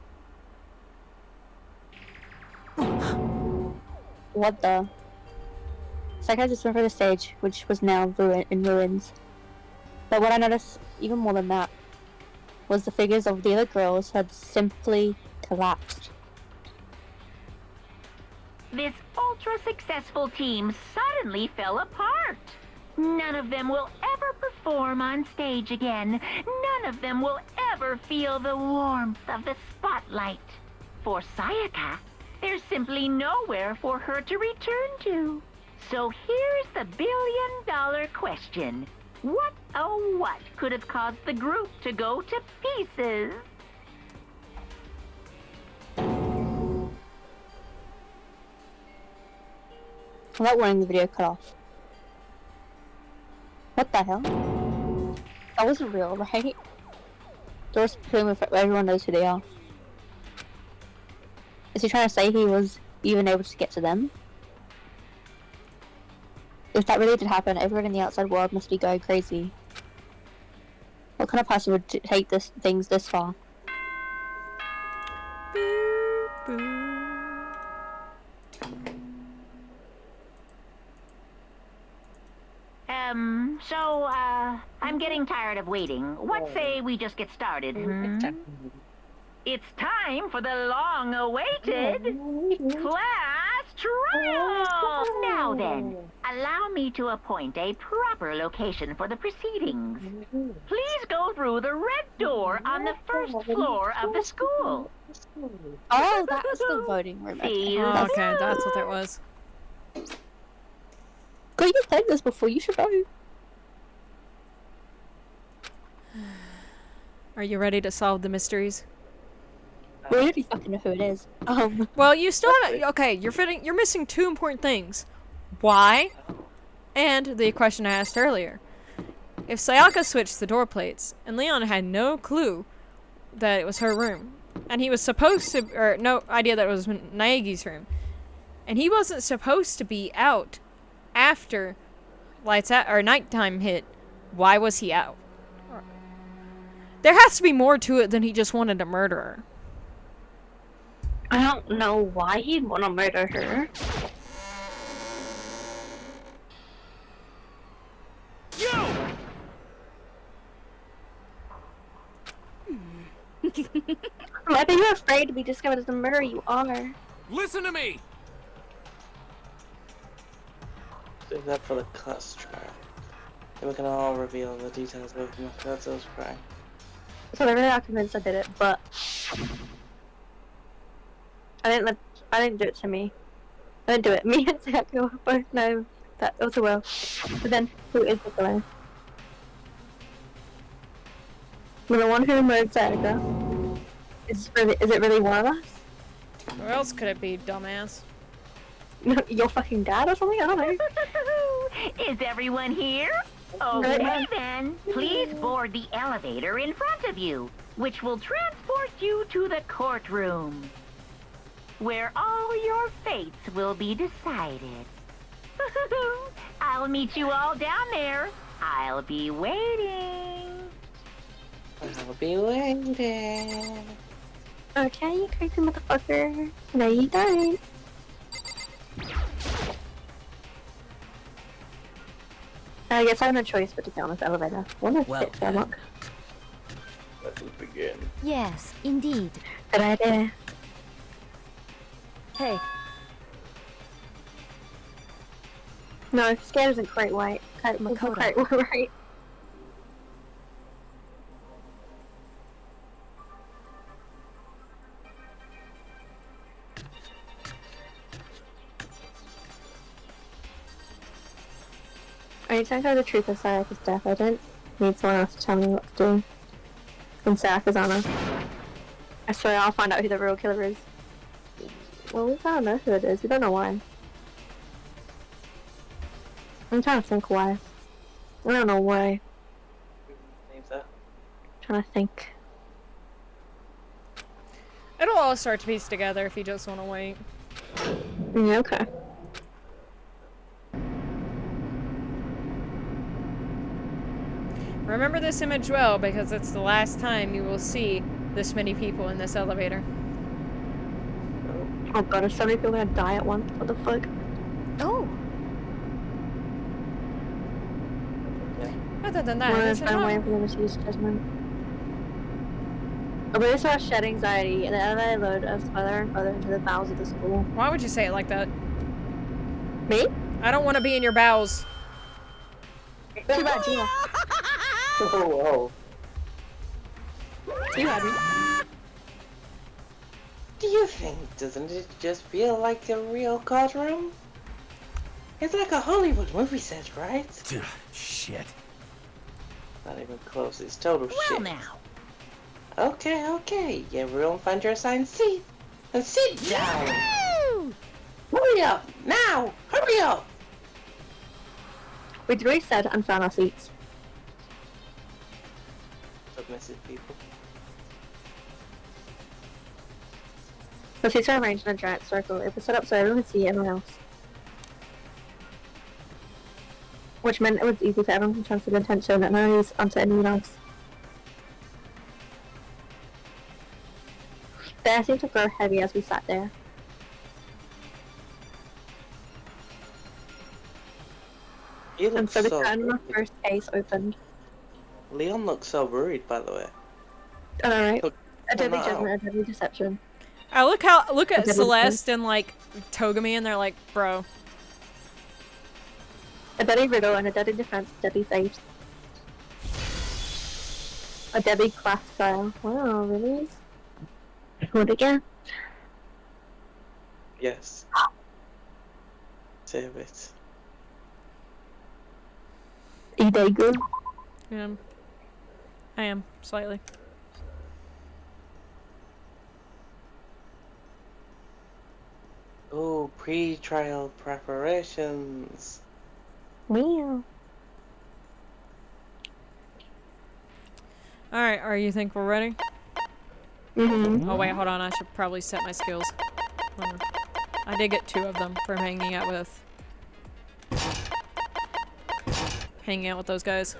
What the? Sayaka just went for the stage, which was now in ruins. But what I noticed even more than that was the figures of the other girls had simply collapsed. This ultra-successful team suddenly fell apart. None of them will ever perform on stage again. None of them will ever feel the warmth of the spotlight. For Sayaka, there's simply nowhere for her to return to. So here's the billion-dollar question. What, oh what, could have caused the group to go to pieces? Without warning, the video cut off. What the hell? That wasn't real, right? Doors between everyone knows who they are. Is he trying to say he was even able to get to them? If that really did happen, everyone in the outside world must be going crazy. What kind of person would take things this far? I'm getting tired of waiting. What say we just get started? It's time for the long-awaited class trial! Now then, allow me to appoint a proper location for the proceedings. Please go through the red door on the first floor of the school. Oh, that was the voting room. See you Oh, okay, that's what that was. Go, you played this before, you should know. Are you ready to solve the mysteries? We already fucking know who it is. Well, you still haven't. Okay, you're missing two important things. Why? And the question I asked earlier. If Sayaka switched the door plates, and Leon had no clue that it was her room, and he was supposed to, or no idea that it was Naegi's room, and he wasn't supposed to be out after lights out or nighttime hit, why was he out? There has to be more to it than he just wanted to murder her. I don't know why he'd want to murder her. Maybe you're afraid to be discovered as the murderer you are. Listen to me! Doing that for the class trial. Then we can all reveal the details of my Godzo's crime. So they really are convinced I did it, but I didn't do it to me. I didn't do it. Me and Sayaka both know that it was a will. But then, who is the villain? Well, the one who murdered Sayaka. Is it really one of us? Who else could it be, dumbass? Your fucking dad or something? I don't know. Is everyone here? Okay then, please board the elevator in front of you, which will transport you to the courtroom, where all your fates will be decided. I'll meet you all down there. I'll be waiting. I'll be waiting. Okay, you crazy motherfucker. No, you don't. I guess I have no choice but to get on this elevator. What a Well shit, Havoc. Let us begin. Yes, indeed. Good idea. Hey, No, scared isn't quite white. Makoto. Quite right. Are you telling her the truth of Sayaka's death? I don't need someone else to tell me what to do. In Sayaka's honor. I swear I'll find out who the real killer is. Well, we kind of know who it is. We don't know why. I'm trying to think why. I don't know why. Name's that. Trying to think. It'll all start to piece together if you just want to wait. Yeah, okay. Remember this image well, because it's the last time you will see this many people in this elevator. Oh god, if so many people gonna die at once? What the fuck? oh, Other than that, One there's at a time no- waiting for them to use judgment. Oh, but this starts shed anxiety, and the elevator load us further and further into the bowels of the school. Why would you say it like that? Me? I don't want to be in your bowels. Too bad, Gina. Oh, You had me. Do you think, doesn't it just feel like a real courtroom? It's like a Hollywood movie set, right? Shit. Not even close, it's total Well shit. now. Okay, everyone find your assigned seat. And sit down! Woo! Hurry up! Now! Hurry up! We'd reset and found our seats. Submissive people. The seats are arranged in a giant circle. It was set up so everyone could see everyone else. Which meant it was easy for everyone to transfer their attention and only onto anyone else. The air seemed to grow heavy as we sat there. You And look so the so curtain of the worried. first case opened. Leon looks so worried, by the way. Alright. Look, A deadly no. judgment, a deadly deception. I look at Okay, Celeste and like Togami, and they're like, bro. A deadly riddle and a deadly defense, deadly fate. A deadly class trial. Wow, really? What again? Yes. Save it. Idegu. I am slightly. Oh, pre-trial preparations. Meow. All right, are you think we're ready? Mm-hmm. Oh wait, hold on. I should probably set my skills. Hold on. I did get 2 of them from hanging out with those guys.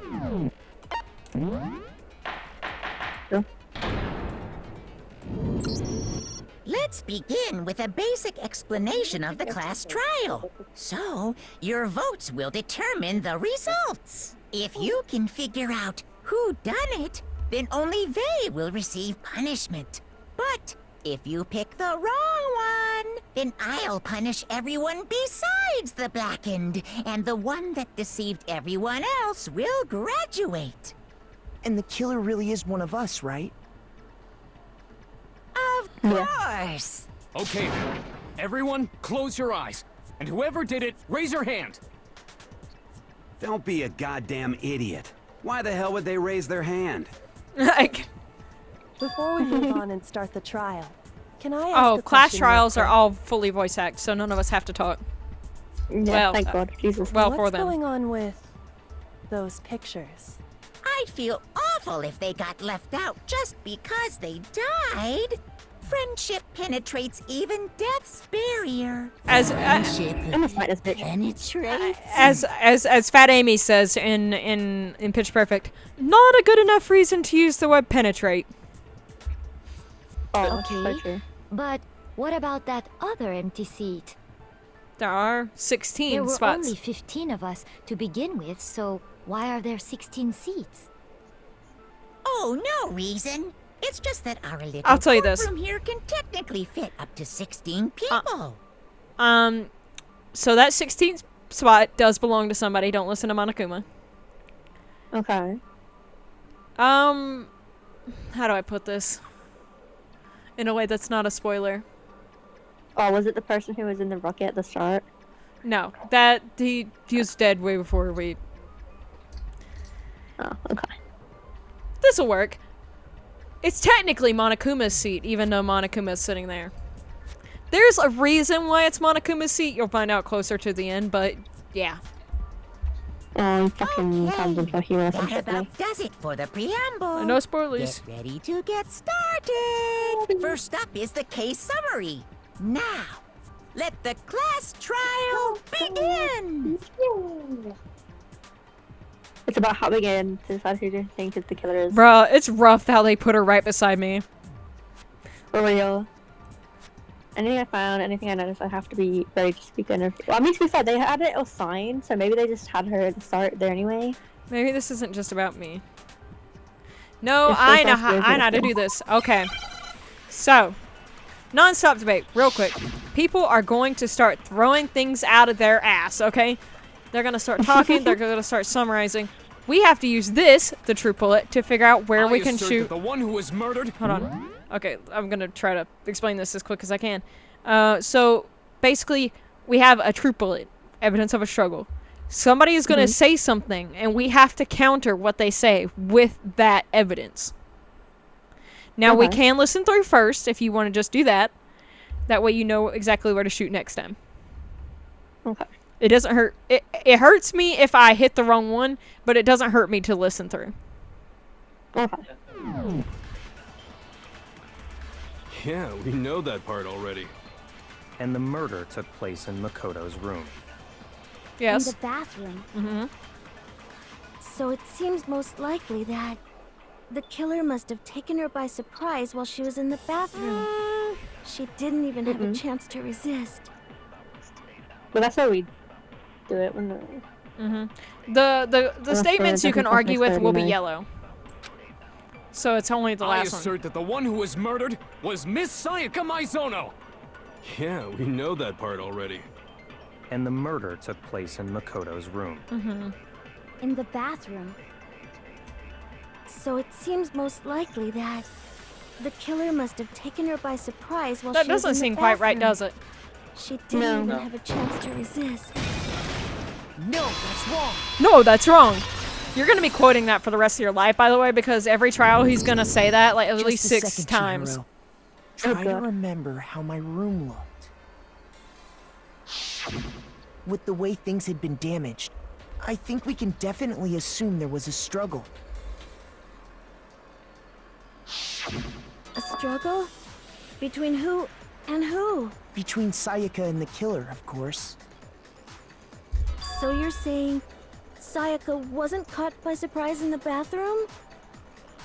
Let's begin with a basic explanation of the class trial. So, your votes will determine the results. If you can figure out who done it, then only they will receive punishment. But if you pick the wrong one, then I'll punish everyone besides hides the blackened, and the one that deceived everyone else will graduate. And the killer really is one of us, right? Of course. Okay, then. Everyone, close your eyes. And whoever did it, raise your hand. Don't be a goddamn idiot. Why the hell would they raise their hand? Like, Before we move on and start the trial, can I ask oh, a class question trials real are all fully voice act, so none of us have to talk. Yeah, Well, thank God. Jesus. well, quick? for What's them. going on with those pictures? I'd feel awful if they got left out just because they died. Friendship penetrates even death's barrier. I'm gonna fight this bitch. Penetrates. As Fat Amy says in Pitch Perfect, not a good enough reason to use the word penetrate. Oh, Okay. so true. But what about that other empty seat? There are 16 There were spots. only 15 of us to begin with, so why are there 16 seats? Oh, no reason. It's just that our little I'll tell you this. courtroom here can technically fit up to 16 people. So that 16th spot does belong to somebody. Don't listen to Monokuma. Okay. How do I put this? In a way that's not a spoiler. Oh, was it the person who was in the rocket at the start? No, that he was dead way before we. Oh, okay. This'll work. It's technically Monokuma's seat, even though Monokuma's sitting there. There's a reason why it's Monokuma's seat. You'll find out closer to the end, but yeah. Oh, he fucking turns into a hero or some That shit, doesn't about does it for the preamble. No spoilers. Get ready to get started. First up is the case summary. Now, let the class trial begin. It's about how we get in to decide who to think that the killer is. Bruh, it's rough how they put her right beside me. For real. Anything I found, anything I noticed, I have to be ready to speak in. Well, I mean, to be fair, they had it assigned, so maybe they just had her at the start there anyway. Maybe this isn't just about me. No, It's I just know us how doing I know how to this. do this. Okay. So, non-stop debate, real quick. People are going to start throwing things out of their ass, okay? They're gonna start talking, they're gonna start summarizing. We have to use this, the true bullet, to figure out where we can assert shoot. that the one who was murdered. Hold on. Okay, I'm gonna try to explain this as quick as I can. So basically, we have a true bullet, evidence of a struggle. Somebody is gonna say something, and we have to counter what they say with that evidence. Now we can listen through first if you want to just do that. That way you know exactly where to shoot next time. Okay. It doesn't hurt. It hurts me if I hit the wrong one, but it doesn't hurt me to listen through. Okay. Yeah, we know that part already. And the murder took place in Makoto's room. Yes. In the bathroom. Mm-hmm. So it seems most likely that the killer must have taken her by surprise while she was in the bathroom. She didn't even have a chance to resist. But that's how we do it when The statements you can definitely argue with will be anyway. yellow. So it's only the I last one. assert that the one who was murdered was Miss Sayaka Maizono. Yeah, we know that part already. And the murder took place in Makoto's room. In the bathroom. So it seems most likely that the killer must have taken her by surprise while That she was in doesn't the seem quite right, bathroom. does it? She didn't No. even No. have a chance to resist. No, that's wrong. No, that's wrong. You're gonna be quoting that for the rest of your life, by the way, because every trial he's gonna say that like at Just least a 6 second, times. Chihiro. Try to God. remember how my room looked. With the way things had been damaged, I think we can definitely assume there was a struggle. A struggle? Between who and who? Between Sayaka and the killer, of course. So you're saying Sayaka wasn't caught by surprise in the bathroom?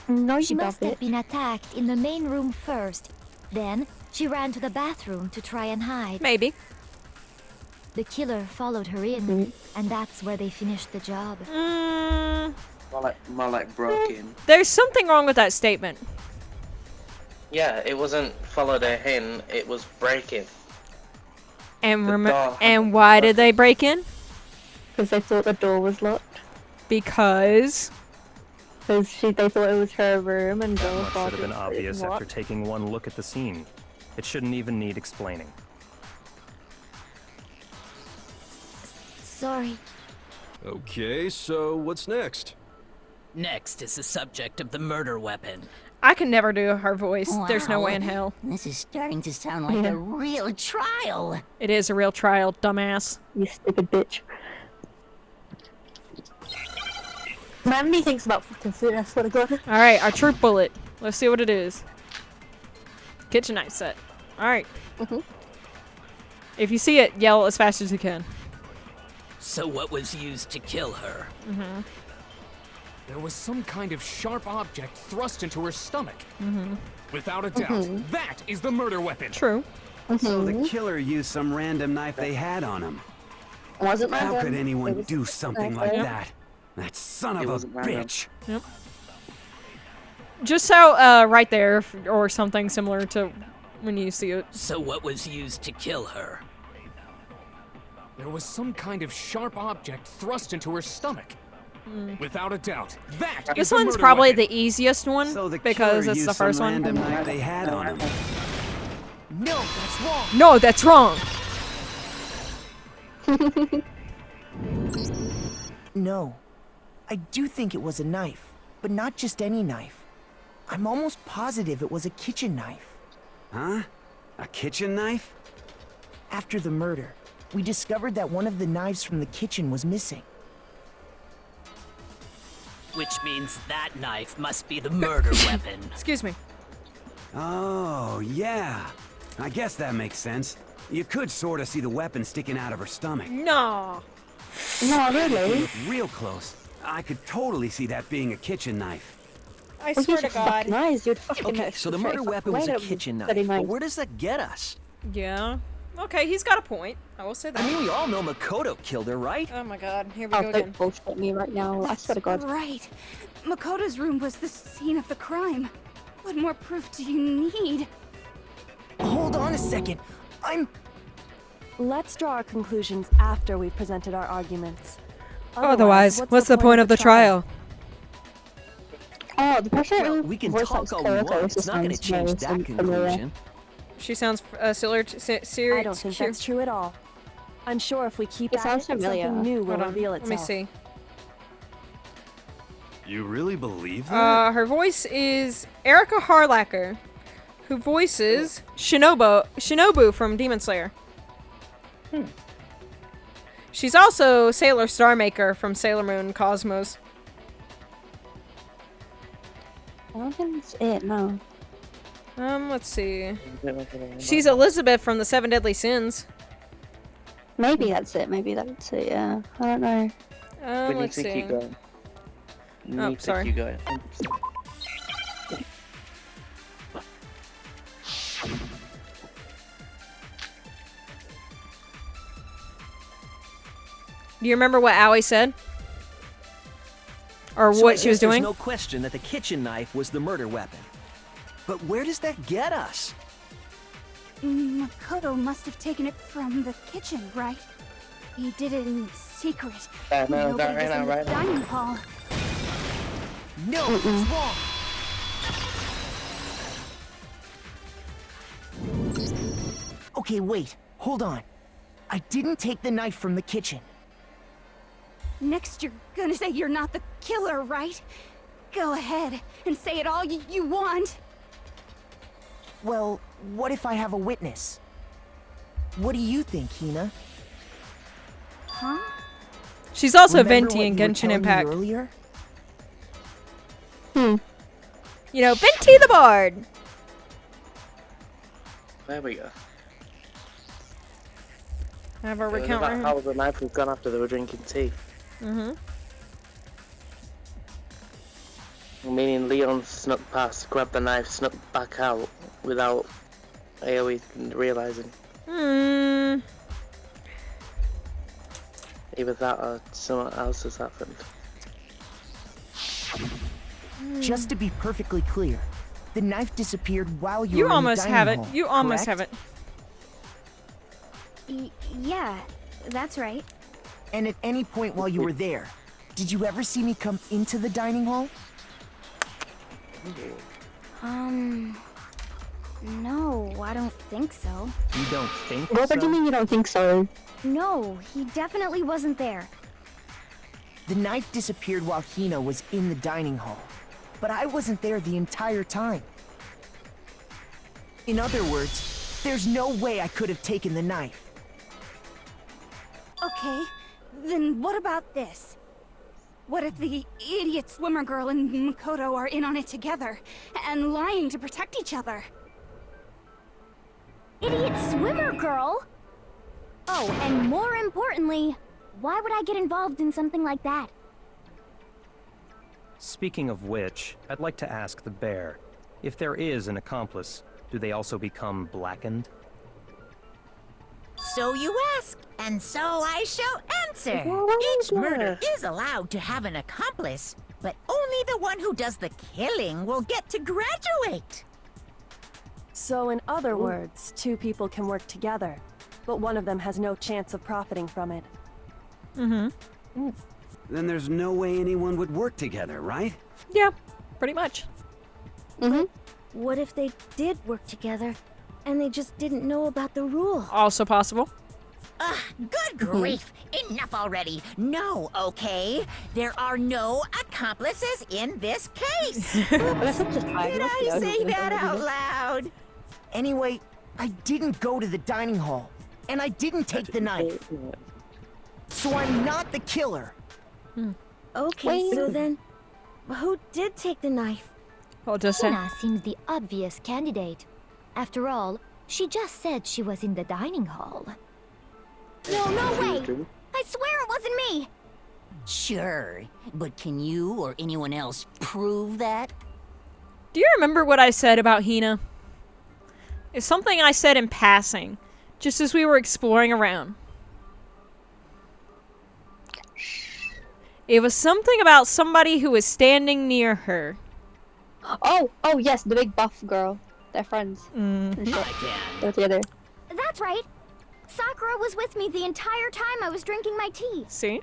No, She you must got have it. been attacked in the main room first. Then she ran to the bathroom to try and hide. Maybe. The killer followed her in, and that's where they finished the job. More like broken. There's something wrong with that statement. Yeah, it wasn't followed her in, it was breaking. And The door and why did they break in? Because they thought the door was locked. Because Because they thought it was her room and That Joel much thought should have been it obvious after locked. taking one look at the scene. It shouldn't even need explaining. Sorry. Okay, so what's next? Next is the subject of the murder weapon. I can never do her voice. There's no Wow. way in hell. This is starting to sound like a real trial. It is a real trial, dumbass. You stupid bitch. Man, he thinks about fucking food, I swear to God. Alright, our troop bullet. Let's see what it is. Kitchen knife set. Alright. If you see it, yell as fast as you can. So what was used to kill her? There was some kind of sharp object thrust into her stomach. Without a doubt, that is the murder weapon. True. So the killer used some random knife they had on him. Wasn't How random. could anyone It was do something like random. that? That son of It a wasn't random. bitch. Yep. Just so, right there, or something similar to when you see it. So what was used to kill her? There was some kind of sharp object thrust into her stomach. Without a doubt, that is This the one's murder probably weapon. the easiest one So the because killer it's used the first some one. random knife they had on him. No, that's wrong. No, that's wrong. No. I do think it was a knife, but not just any knife. I'm almost positive it was a kitchen knife. Huh? A kitchen knife? After the murder, we discovered that one of the knives from the kitchen was missing. Which means that knife must be the murder weapon. Excuse me. Oh, yeah. I guess that makes sense. You could sort of see the weapon sticking out of her stomach. No. No, If you really? look real close, I could totally see that being a kitchen knife. I Well, swear use to your God. fucking eyes, you'd fucking Okay, know so the straight murder fucking weapon was away a to kitchen bloody knife, but knives. where does that get us? Yeah. Okay, he's got a point. I will say that. I mean, we all know Makoto killed her, right? Oh my God, here we Oh, go again. don't bullshit me right now. I swear to God. Right. Makoto's room was the scene of the crime. What more proof do you need? Hold on a second. Let's draw our conclusions after we've presented our arguments. Otherwise, what's the point of the trial? Oh, the person Well, who we can voice talk acts all we Kyoto want. also It's not going to sounds change very that familiar. conclusion. She sounds similar to I don't think that's true at all. I'm sure if we keep It at sounds it, something familiar. new will Hold on, reveal let itself. me see. You really believe that? Her voice is Erica Harlacker, who voices Shinobu from Demon Slayer. She's also Sailor Starmaker from Sailor Moon Cosmos. I don't think that's it, no. Let's see. She's Elizabeth from the Seven Deadly Sins. Maybe that's it, yeah. I don't know. We need Let's to see. keep going. Oh, Need to sorry. keep going. Do you remember what Aoi said? Or So I what she guess was doing? There's no question that the kitchen knife was the murder weapon. But where does that get us? Makoto must have taken it from the kitchen, right? He did it in secret. No, Nobody was right in now, the right now. dining hall. No, it's wrong. Okay, wait. Hold on. I didn't take the knife from the kitchen. Next, you're gonna say you're not the killer, right? Go ahead and say it all you want. Well, what if I have a witness? What do you think, Hina? Huh? She's also Remember Venti what in you were Genshin telling me Impact. earlier? You know, Venti the Bard. There we go. Have our It was recount about right how the knife was gone after they were drinking tea. Mm-hmm. Meaning Leon snuck past, grabbed the knife, snuck back out without AoE realizing. Hmm. Either that or someone else has happened. Just to be perfectly clear, the knife disappeared while you You were in the almost dining have it. hall, You almost correct? have it. Yeah, that's right. And at any point while you were there, did you ever see me come into the dining hall? No, I don't think so. You don't think What so? do you mean you don't think so? No, he definitely wasn't there. The knife disappeared while Hina was in the dining hall, but I wasn't there the entire time. In other words, there's no way I could have taken the knife. Okay, then what about this? What if the idiot swimmer girl and Makoto are in on it together, and lying to protect each other? Idiot swimmer girl? Oh, and more importantly, why would I get involved in something like that? Speaking of which, I'd like to ask the bear, if there is an accomplice, do they also become blackened? So you ask, and so I shall answer. Each murder is allowed to have an accomplice, but only the one who does the killing will get to graduate. So in other words, two people can work together, but one of them has no chance of profiting from it. Mm-hmm. Then there's no way anyone would work together, right? Yeah, pretty much. Mm-hmm. What if they did work together, and they just didn't know about the rule? Also possible. Ugh, good grief! Enough already! No, okay? There are no accomplices in this case! Did I say that out loud? Anyway, I didn't go to the dining hall, and I didn't take the knife. So I'm not the killer. Okay, so then, who did take the knife? I'll just say. Hina seems the obvious candidate. After all, she just said she was in the dining hall. No way! I swear it wasn't me! Sure, but can you or anyone else prove that? Do you remember what I said about Hina? It's something I said in passing, just as we were exploring around. It was something about somebody who was standing near her. Oh yes, the big buff girl. They're friends. And shit. They're together. That's right. Sakura was with me the entire time I was drinking my tea. See?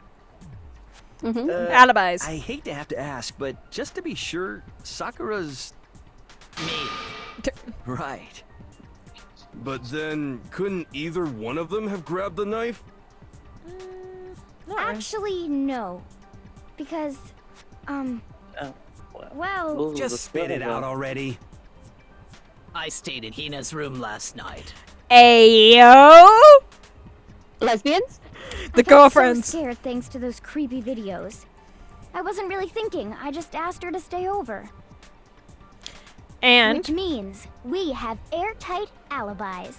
Alibis. Alibis. I hate to have to ask, but just to be sure, Sakura's... me. Right. But then, couldn't either one of them have grabbed the knife? Actually, no. Because, well... Just spit it out already. I stayed in Hina's room last night. Ayo! Lesbians? The I got girlfriends. so scared thanks to those creepy videos. I wasn't really thinking. I just asked her to stay over. And? Which means we have airtight alibis.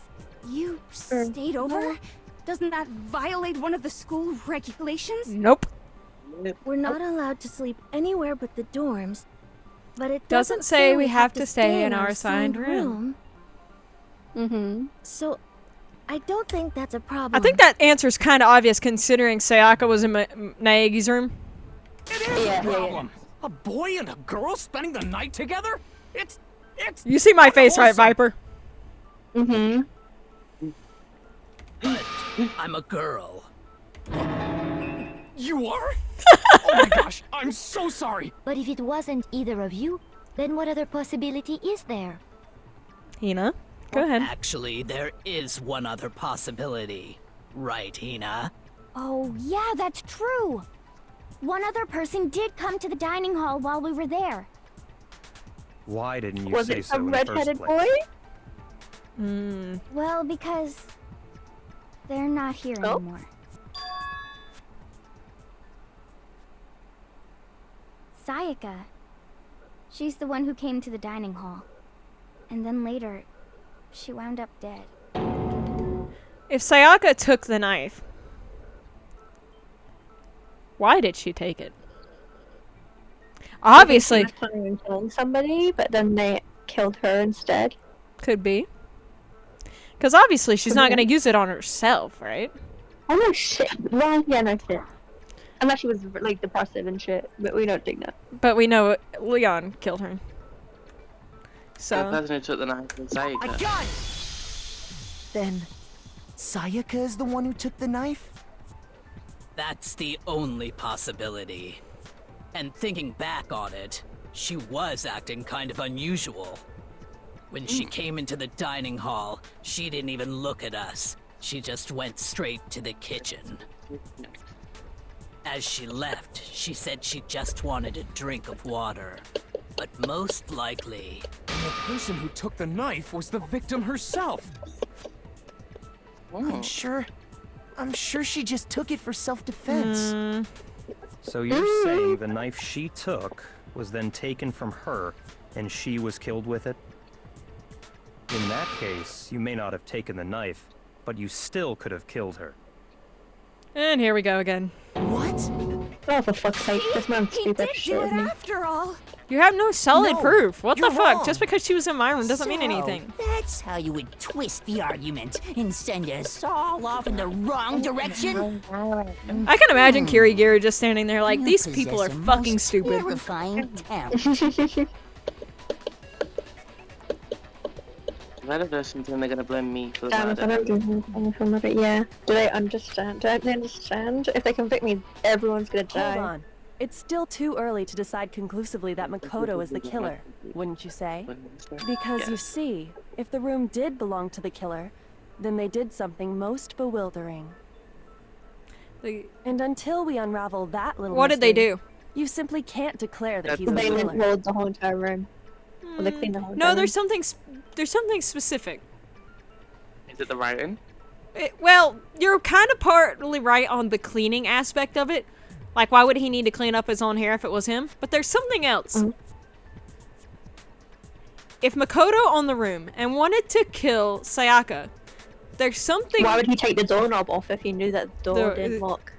You stayed over? Doesn't that violate one of the school regulations? Nope. We're not allowed to sleep anywhere but the dorms. But it Doesn't say we have to stay in our assigned room. So, I don't think that's a problem. I think that answer's kind of obvious considering Sayaka was in Naegi's room. It is a problem. A boy and a girl spending the night together? It's You see my face, right, Viper? But I'm a girl. You are? Oh my gosh, I'm so sorry. But if it wasn't either of you, then what other possibility is there? Hina, go ahead. Actually, there is one other possibility. Right, Hina? Oh, yeah, that's true. One other person did come to the dining hall while we were there. Why didn't you Was say it so some in the first redheaded place? boy? Well, because they're not here anymore. Sayaka. She's the one who came to the dining hall. And then later, she wound up dead. If Sayaka took the knife, why did she take it? Obviously. She was planning on killing somebody, but then they killed her instead. Could be. Because obviously she's not going to use it on herself, right? Oh no shit. Well, yeah, no shit. Unless she was like depressive and shit, but we don't think that. But we know Leon killed her. The So. person who took the knife was Sayaka. Then, Sayaka is the one who took the knife? That's the only possibility. And thinking back on it, she was acting kind of unusual. When she came into the dining hall, she didn't even look at us. She just went straight to the kitchen. As she left, she said she just wanted a drink of water. But most likely... And the person who took the knife was the victim herself. I'm sure she just took it for self-defense. So you're saying the knife she took was then taken from her, and she was killed with it? In that case, you may not have taken the knife, but you still could have killed her. And here we go again. What? Oh, for fuck's sake, this man's stupid shit with me. After all, You have no solid No, proof. What the you're fuck? wrong. Just because she was in my room doesn't mean anything. That's how you would twist the argument and send us all off in the wrong direction? I can imagine Kirigiri just standing there like, these people are fucking stupid. Terrifying talent. If I don't do something, they're gonna blame me for the Damn, if I don't do anything from it, yeah. Do they understand? Don't they understand? If they convict me, everyone's gonna die. Hold on. It's still too early to decide conclusively that Makoto is the killer, wouldn't you say? Because you see, if the room did belong to the killer, then they did something most bewildering. And until we unravel that little What did they mystery, do? You simply can't declare that he's the They killer. rolled the whole entire room. Or they cleaned the whole entire No, room. there's something specific. Is it the writing? Well, you're kind of partly right on the cleaning aspect of it. Like, why would he need to clean up his own hair if it was him? But there's something else. If Makoto owned the room and wanted to kill Sayaka, there's something... Why would he take the doorknob off if he knew that the door didn't lock?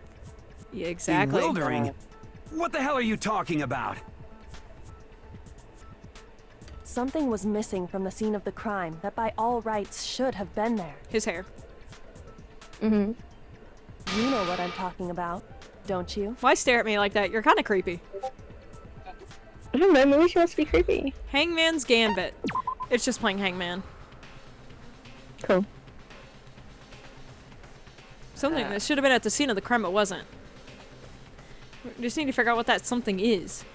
Yeah, exactly. Bewildering. What the hell are you talking about? Something was missing from the scene of the crime that by all rights should have been there. His hair. You know what I'm talking about, don't you? Why stare at me like that? You're kind of creepy. I don't know, maybe she wants to be creepy. Hangman's Gambit. It's just playing Hangman. Cool. Something that should have been at the scene of the crime, but wasn't. We just need to figure out what that something is.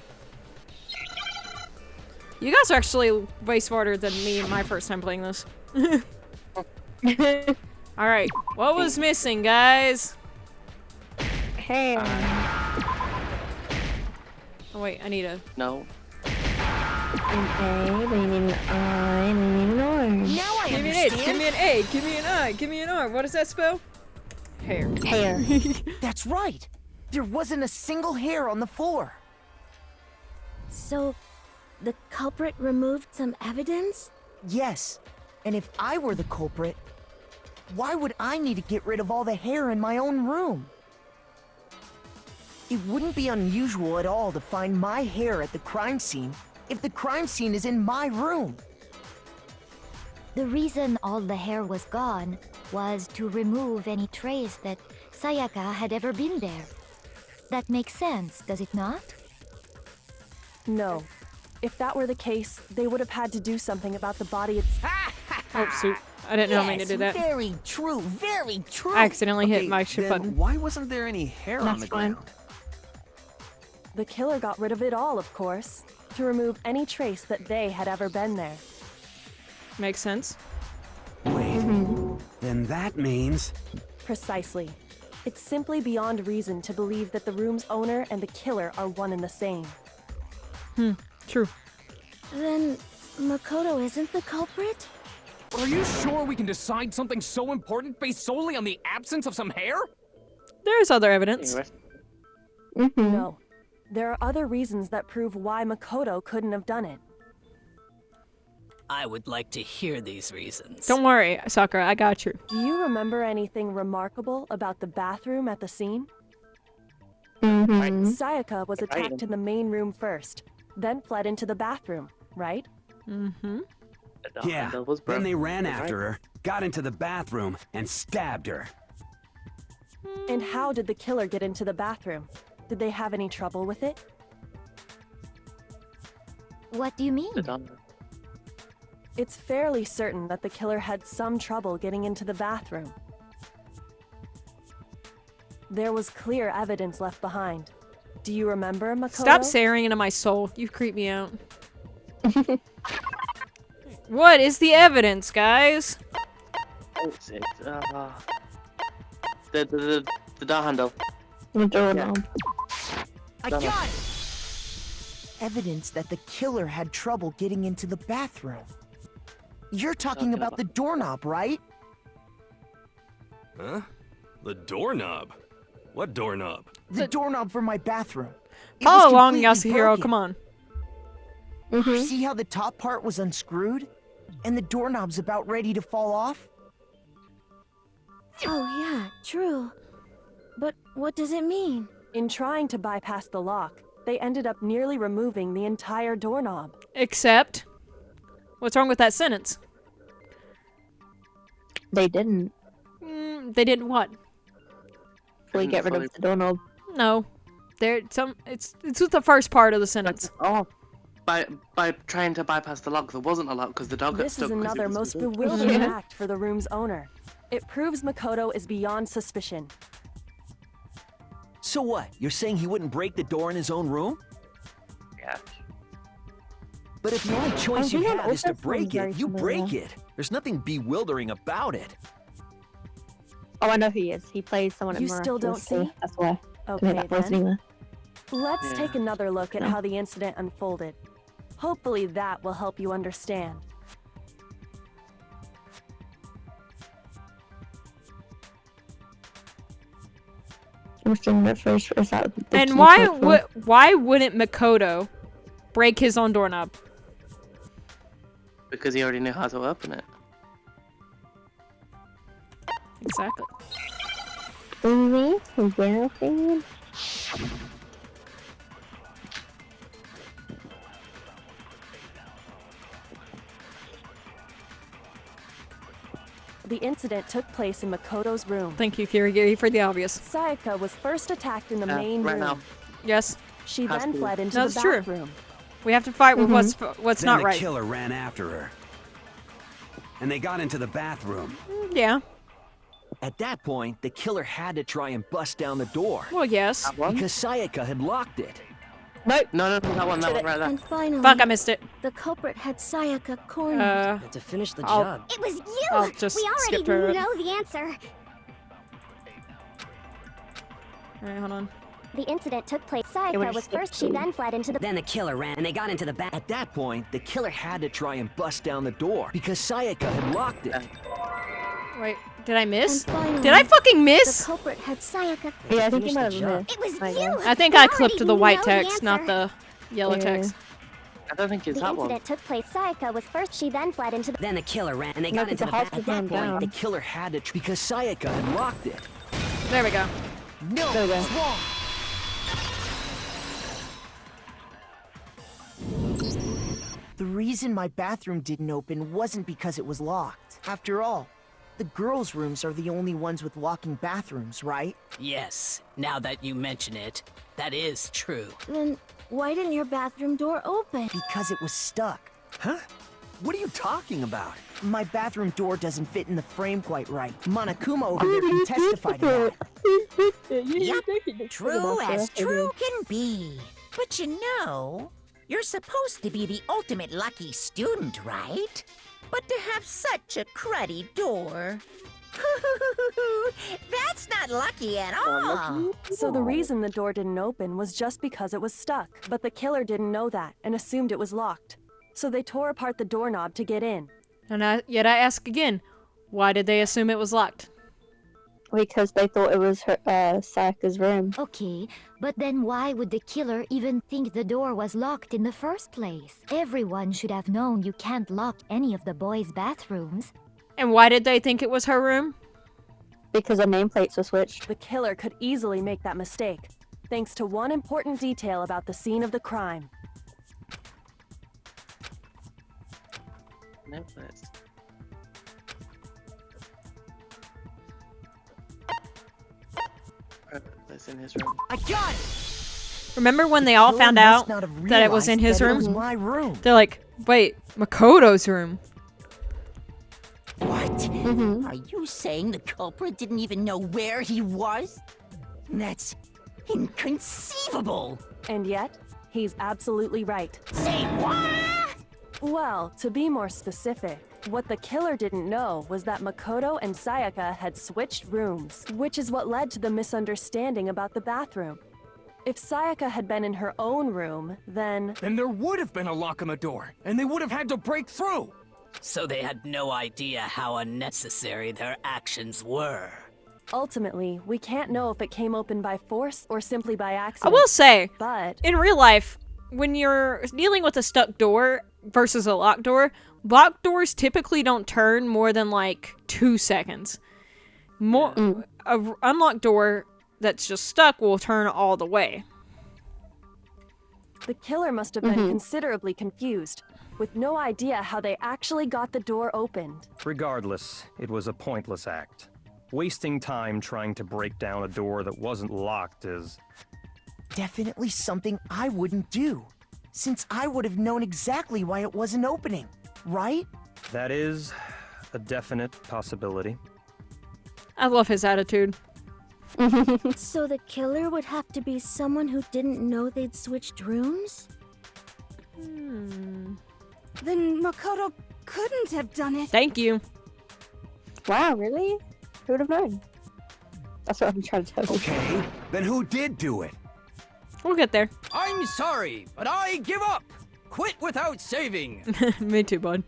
You guys are actually way smarter than me my first time playing this. Alright, what was missing, guys? Hey. Oh wait, I need a... No. An A, then you need an I, and then you need an orange. Now I Give me an H, give me an A, give me an I, give me an R. What does that spell? Hair. Hair. That's right. There wasn't a single hair on the floor. So, the culprit removed some evidence? Yes. And if I were the culprit, why would I need to get rid of all the hair in my own room? It wouldn't be unusual at all to find my hair at the crime scene if the crime scene is in my room. The reason all the hair was gone was to remove any trace that Sayaka had ever been there. That makes sense, does it not? No. If that were the case, they would have had to do something about the body itself. Oh, shoot. I didn't know I meant to do that. Very true, very true. I accidentally hit my shit then button. why wasn't there any hair on the ground? The killer got rid of it all, of course, to remove any trace that they had ever been there. Makes sense. Wait, then that means... Precisely. It's simply beyond reason to believe that the room's owner and the killer are one and the same. True. Then, Makoto isn't the culprit? Are you sure we can decide something so important based solely on the absence of some hair? There's other evidence. No. There are other reasons that prove why Makoto couldn't have done it. I would like to hear these reasons. Don't worry, Sakura, I got you. Do you remember anything remarkable about the bathroom at the scene? Mm-hmm. Sayaka was attacked in the main room first, then fled into the bathroom, right? Yeah, then they ran after her, got into the bathroom, and stabbed her. And how did the killer get into the bathroom? Did they have any trouble with it? What do you mean? It's fairly certain that the killer had some trouble getting into the bathroom. There was clear evidence left behind. Do you remember, Makoto? Stop staring into my soul. You creep me out. What is the evidence, guys? What's it? The door handle. The doorknob. I got it! Evidence that the killer had trouble getting into the bathroom. You're talking about the doorknob, right? Huh? The doorknob? What doorknob? The doorknob for my bathroom. It Follow was along, completely Yasuhiro. broken. Come on. See how the top part was unscrewed? And the doorknob's about ready to fall off? Oh yeah, true. But what does it mean? In trying to bypass the lock, they ended up nearly removing the entire doorknob. Except, what's wrong with that sentence? They didn't They didn't what? fully get rid of the doorknob. No, it's with the first part of the sentence. Oh, by trying to bypass the lock, there wasn't a lock because the dog got This stuck. is 'cause it another was most removed. bewildering act for the room's owner. It proves Makoto is beyond suspicion. So what? You're saying he wouldn't break the door in his own room? Yeah. But if the only choice you Dangan have is to also break sounds very it, you break familiar. it. There's nothing bewildering about it. Oh, I know who he is. He plays someone at You still don't Miraculous, so see? that's why. Okay, that voice then. anywhere. Let's Yeah. take another look at No. how the incident unfolded. Hopefully that will help you understand. Understand that first. Is that the And key why to it for? why wouldn't Makoto break his own doorknob? Because he already knew how to open it. Exactly. The incident took place in Makoto's room. Thank you, Kirigiri, for the obvious. Sayaka was first attacked in the main right room. now. Yes, She Has then to. fled into That's the true. bathroom. we have to fight with what's Then not the right. killer ran after her. And they got into the bathroom. Yeah. At that point, the killer had to try and bust down the door. Well, yes. What? Because Sayaka had locked it. No, that one right there. And finally, Fuck, I missed it. the culprit had Sayaka cornered. To finish the I'll- job. It was you! I'll just We already skip through it. know the answer. Alright, hold on. The incident took place. would Sayaka just was skip first. She through. then fled into the. Then the killer ran and they got into the bath. At that point, the killer had to try and bust down the door because Sayaka had locked it. Wait, did I miss? And finally, Did I fucking The miss? culprit had Sayaka. Yeah, I think Finish you the might have job. missed. It was I you! guess. I think We I clipped already the white know text, not answer. the yellow Yeah. text. I don't think it's The that one. incident took place. Sayaka was first. She then fled into the. Then the killer ran and they No, got 'cause into the the house bath. was At that going point, down. the killer had to because Sayaka had locked it. There we go. No, There we go. it's wrong. The reason my bathroom didn't open wasn't because it was locked. After all, the girls' rooms are the only ones with locking bathrooms, right? Yes, now that you mention it, that is true. Then why didn't your bathroom door open? Because it was stuck. Huh? What are you talking about? My bathroom door doesn't fit in the frame quite right. Monokuma over there can testify to that. Yep, true as true can be. But you know, you're supposed to be the ultimate lucky student, right? But to have such a cruddy door. That's not lucky at all. So the reason the door didn't open was just because it was stuck. But the killer didn't know that and assumed it was locked. So they tore apart the doorknob to get in. And yet I ask again, why did they assume it was locked? Because they thought it was her, Sayaka's room. Okay, but then why would the killer even think the door was locked in the first place? Everyone should have known you can't lock any of the boys' bathrooms. And why did they think it was her room? Because the nameplates were switched. The killer could easily make that mistake, thanks to one important detail about the scene of the crime. Nameplates. It's in his room. I got it! Remember when they all Killer found must out not have that it was in realized his that it room? was my room. They're like, wait, Makoto's room. What? Are you saying the culprit didn't even know where he was? That's inconceivable. And yet, he's absolutely right. Say what? Well, to be more specific, what the killer didn't know was that Makoto and Sayaka had switched rooms, which is what led to the misunderstanding about the bathroom. If Sayaka had been in her own room, then there would have been a lock on the door, and they would have had to break through. So they had no idea how unnecessary their actions were. ultimately, we can't know if it came open by force or simply by I accident. will say, but in real life, when you're dealing with a stuck door versus a locked doors typically don't turn more than like 2 seconds. A unlocked door that's just stuck will turn all the way. the killer must have been considerably confused, with no idea how they actually got the door opened. Regardless, it was a pointless act. Wasting time trying to break down a door that wasn't locked is... definitely something I wouldn't do, since I would have known exactly why it wasn't opening, right? That is a definite possibility. I love his attitude. So the killer would have to be someone who didn't know they'd switched rooms? Then Makoto couldn't have done it. Thank you. Wow, really? Who would have known? That's what I'm trying to tell you. Okay, then who did do it? We'll get there. I'm sorry, but I give up. Quit without saving. Me too, bud.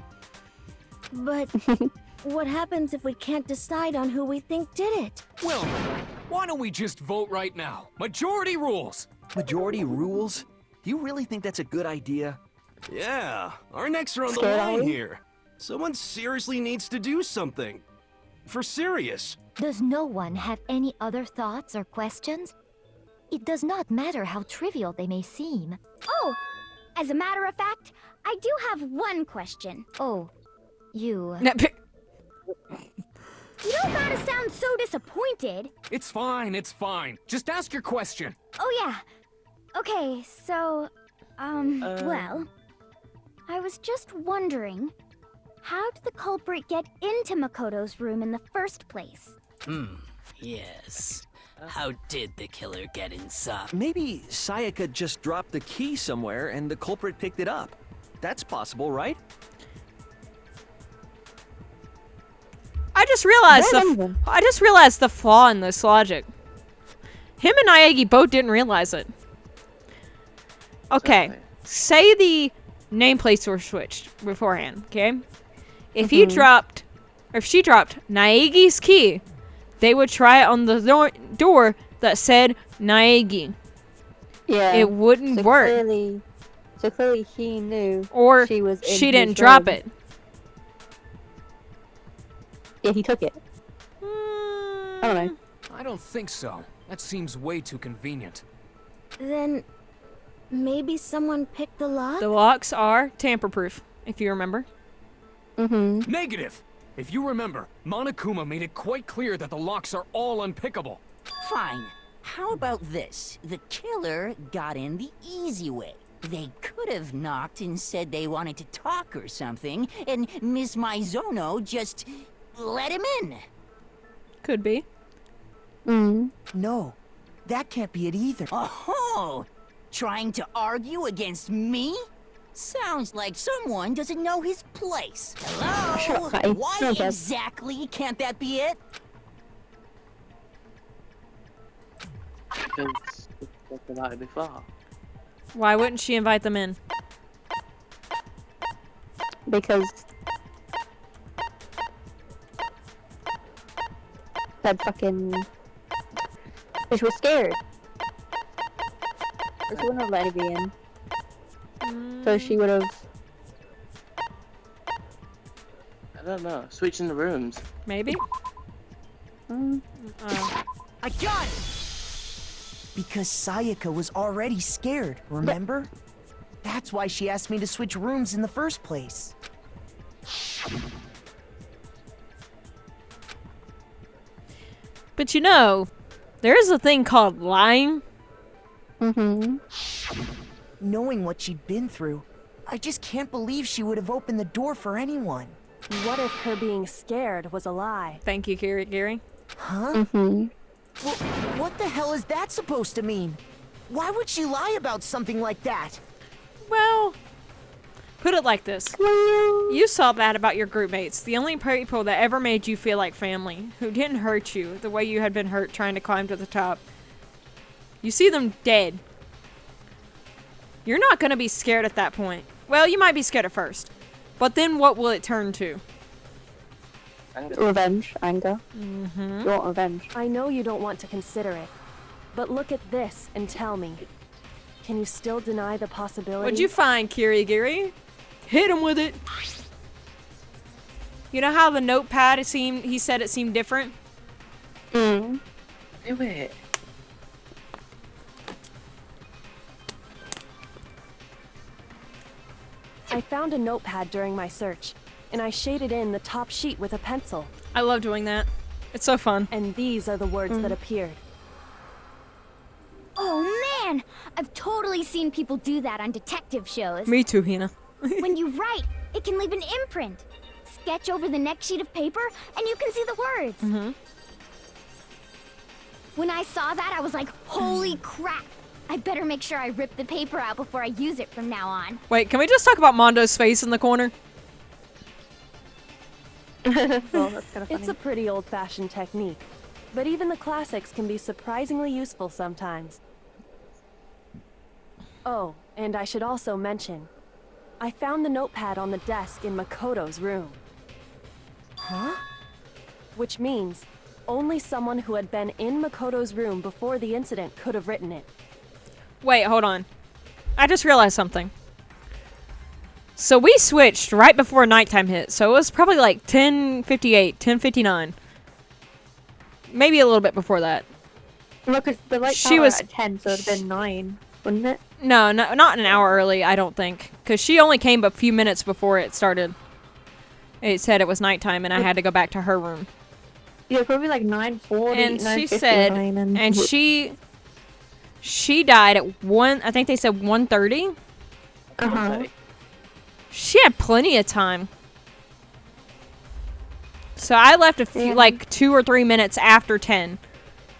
But what happens if we can't decide on who we think did it? Well, why don't we just vote right now? Majority rules. Majority rules? You really think that's a good idea? Yeah, our necks are on the Scared, are line we? here. Someone seriously needs to do something. For serious. Does no one have any other thoughts or questions? It does not matter how trivial they may seem. Oh, as a matter of fact, I do have one question. Oh, you... You don't gotta sound so disappointed. It's fine, it's fine. Just ask your question. Oh yeah. Okay, so, well, I was just wondering, how did the culprit get into Makoto's room in the first place? Yes. How did the killer get inside? Maybe Sayaka just dropped the key somewhere and the culprit picked it up. That's possible, right? I just realized the flaw in this logic. Him and Naegi both didn't realize it. Okay, say the nameplates were switched beforehand, okay? If he dropped, or if she dropped Naegi's key, they would try it on the door that said Naegi. Yeah. It wouldn't work. So clearly he knew Or she was in she his didn't drop room. it. Yeah, he took it. I don't know. I don't think so. That seems way too convenient. Then maybe someone picked the lock? The locks are tamper-proof, if you remember. Negative! If you remember, Monokuma made it quite clear that the locks are all unpickable. Fine. How about this? The killer got in the easy way. They could have knocked and said they wanted to talk or something, and Miss Maizono just let him in. Could be. No, that can't be it either. Oh, trying to argue against me? Sounds like someone doesn't know his place. Hello? Shut up, Why Shut up. exactly can't that be it? Because it's about it before. Why wouldn't she invite them in? Because that fucking... She was scared. Or she wouldn't have let anybody in. So she would have... I don't know. Switching the rooms. Maybe? I got it! Because Sayaka was already scared, remember? That's why she asked me to switch rooms in the first place. But you know, there is a thing called lying. Knowing what she'd been through, I just can't believe she would have opened the door for anyone. What if her being scared was a lie? Thank you, Gary. Huh? What the hell is that supposed to mean? Why would she lie about something like that? Well, put it like this. You saw that about your group mates. The only people that ever made you feel like family, who didn't hurt you the way you had been hurt trying to climb to the top. You see them dead. You're not going to be scared at that point. Well, you might be scared at first. But then what will it turn to? Revenge, anger. Mm-hmm. You want revenge. I know you don't want to consider it, but look at this and tell me. Can you still deny the possibility? What'd you find, Kirigiri? Hit him with it. You know how the notepad he said it seemed different? Do it. I found a notepad during my search, and I shaded in the top sheet with a pencil. I love doing that. It's so fun. And these are the words that appeared. Oh man! I've totally seen people do that on detective shows. Me too, Hina. When you write, it can leave an imprint. Sketch over the next sheet of paper, and you can see the words. Mm-hmm. When I saw that, I was like, holy crap! I better make sure I rip the paper out before I use it from now on. Wait, can we just talk about Mondo's face in the corner? Well, that's kind of funny. It's a pretty old-fashioned technique, but even the classics can be surprisingly useful sometimes. Oh, and I should also mention, I found the notepad on the desk in Makoto's room. Huh? Which means only someone who had been in Makoto's room before the incident could have written it. Wait, hold on. I just realized something. So we switched right before nighttime hit, so it was probably like 10:58, 10:59. Maybe a little bit before that. No, because the lights She out was at 10, so it'd been 9, wouldn't it? No, not an hour early, I don't think. Because she only came a few minutes before it started. It said it was nighttime and I had to go back to her room. Yeah, probably like 9:40, And she 9:59, said, and she died at 1, I think they said 1:30. Uh-huh. She had plenty of time. So I left a few, like 2 or 3 minutes after 10.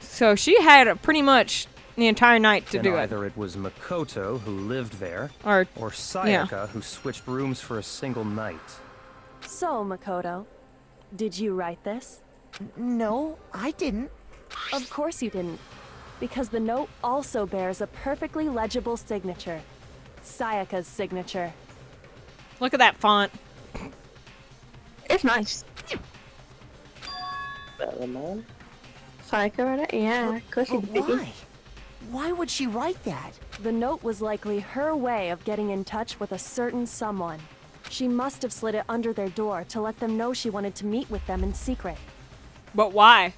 So she had pretty much the entire night to Then do it. either it was Makoto who lived there, or Sayaka who switched rooms for a single night. So, Makoto, did you write this? No, I didn't. Of course you didn't, because the note also bears a perfectly legible signature. Sayaka's signature. Look at that font. It's nice. Better man. Psycho read it? Yeah, of course But why? Why would she write that? The note was likely her way of getting in touch with a certain someone. She must have slid it under their door to let them know she wanted to meet with them in secret. But why?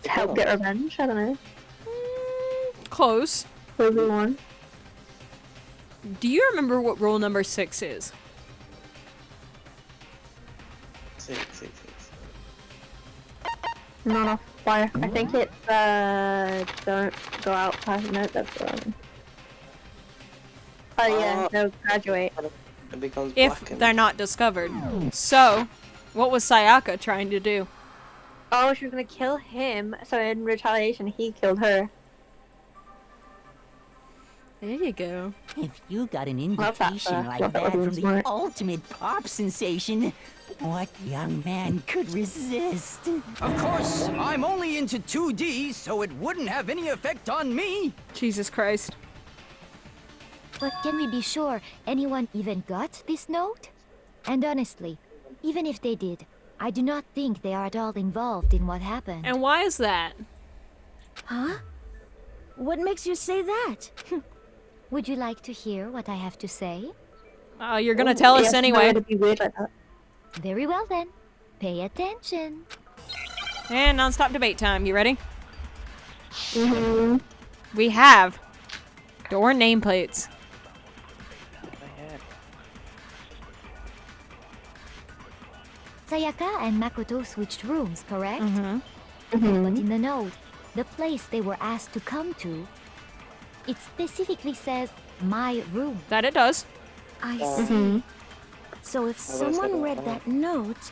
To help get revenge? I don't know. Close. Everyone. Do you remember what rule number 6 is? 6. No. Why? I think it's, don't go out past, no, that's wrong. Oh yeah, no, graduate. It becomes If black and they're not discovered. So, what was Sayaka trying to do? Oh, she was gonna kill him, so in retaliation he killed her. There you go. If you got an Love that, invitation like love that that from woman's the smart. ultimate pop sensation, what young man could resist? Of course, I'm only into 2D, so it wouldn't have any effect on me. Jesus Christ. But can we be sure anyone even got this note? And honestly, even if they did, I do not think they are at all involved in what happened. And why is that? Huh? What makes you say that? Would you like to hear what I have to say? You're gonna tell us anyway. Be weird like that. Very well then. Pay attention. And non-stop debate time. You ready? Mm-hmm. We have door nameplates. Sayaka and Makoto switched rooms, correct? Mm-hmm. But in the note, the place they were asked to come to, it specifically says my room. That it does. I see. So if someone read that note,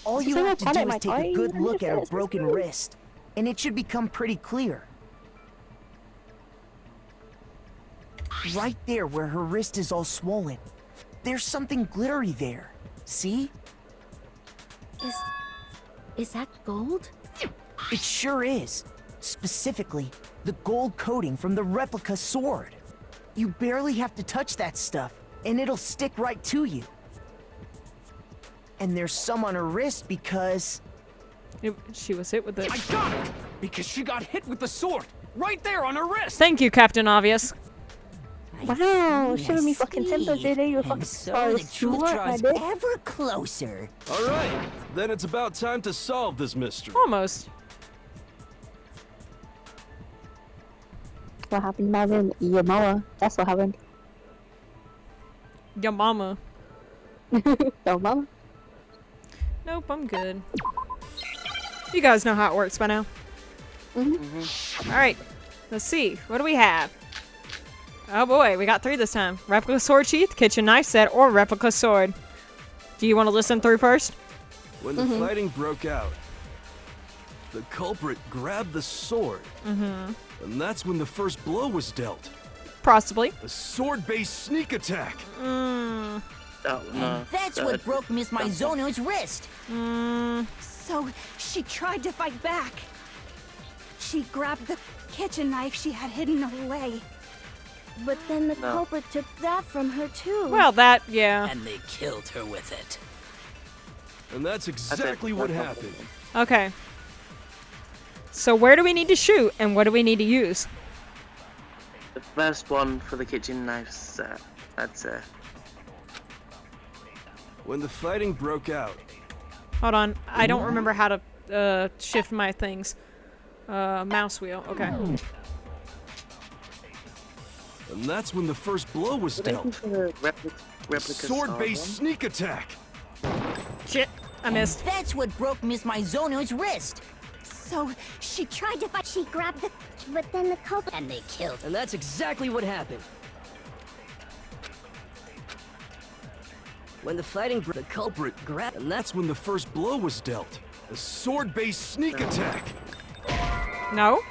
All you have to do is take a good look at her broken wrist, and it should become pretty clear. Right there where her wrist is all swollen. There's something glittery there. See? Is that gold? It sure is. Specifically, the gold coating from the replica sword. You barely have to touch that stuff, and it'll stick right to you. And there's some on her wrist because... she was hit with it. I got it! Because she got hit with the sword! Right there on her wrist! Thank you, Captain Obvious. Wow, showing me fucking sympathy there, you fucking So the truth draws ever closer. All right, then it's about time to solve this mystery. Almost. What happened, Marvin? Your mama. That's what happened. Your mama. Your mama? Nope, I'm good. You guys know how it works by now. Alright, let's see. What do we have? Oh boy, we got 3 this time. Replica sword sheath, kitchen knife set, or replica sword. Do you want to listen through first? When the fighting broke out, the culprit grabbed the sword. And that's when the first blow was dealt. Possibly. A sword-based sneak attack. And that's what broke Miss Mizono's wrist. So she tried to fight back. She grabbed the kitchen knife she had hidden away. But then the culprit took that from her too. Well, that, yeah. And they killed her with it. And that's exactly what happened. Okay. So where do we need to shoot, and what do we need to use? The first one for the kitchen knife set, I'd say. When the fighting broke out. Hold on, I don't remember how to shift my things. Mouse wheel, okay. And that's when the first blow was dealt. Sword-based sneak attack. Shit, I missed. That's what broke Miss Mizono's wrist. So she tried to fight. She grabbed the... But then the culprit... And they killed her. And that's exactly what happened. When the fighting the culprit grabbed... And that's when the first blow was dealt. A sword-based sneak attack. No?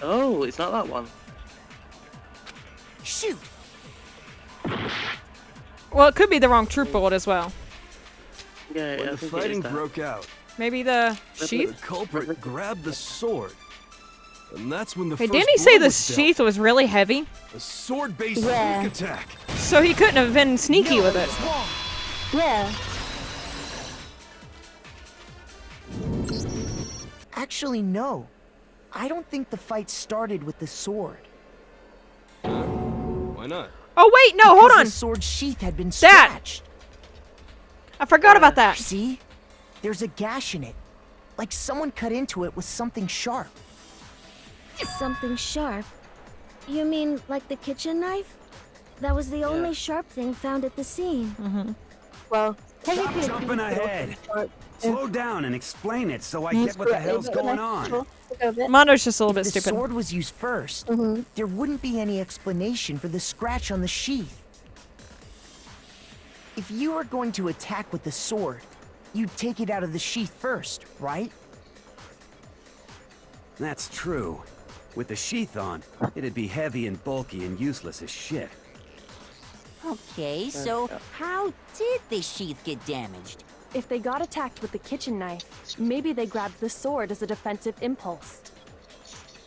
Oh, it's not that one. Shoot! Well, it could be the wrong troop bullet as well. Yeah, when I the think fighting it is that. broke out, Maybe the the sheath? culprit grabbed the sword. And that's when the Hey, first didn't he say blow the was dealt. sheath was really heavy? A sword-based Yeah. sneak attack. So he couldn't have been sneaky with it. Yeah. Actually, no. I don't think the fight started with the sword. Why not? Oh wait, no, hold Because on. the sword sheath had been That- scratched. I forgot about that. See? There's a gash in it. Like someone cut into it with something sharp. Something sharp? You mean like the kitchen knife? That was the only sharp thing found at the scene. Well, Stop technically... jumping ahead. Slow down and explain it so I get what the hell's going on. Mondo's just a little If bit the stupid. sword was used 1st, there wouldn't be any explanation for the scratch on the sheath. If you were going to attack with the sword, you'd take it out of the sheath first, right? That's true. With the sheath on, it'd be heavy and bulky and useless as shit. Okay, so how did the sheath get damaged? If they got attacked with the kitchen knife, maybe they grabbed the sword as a defensive impulse.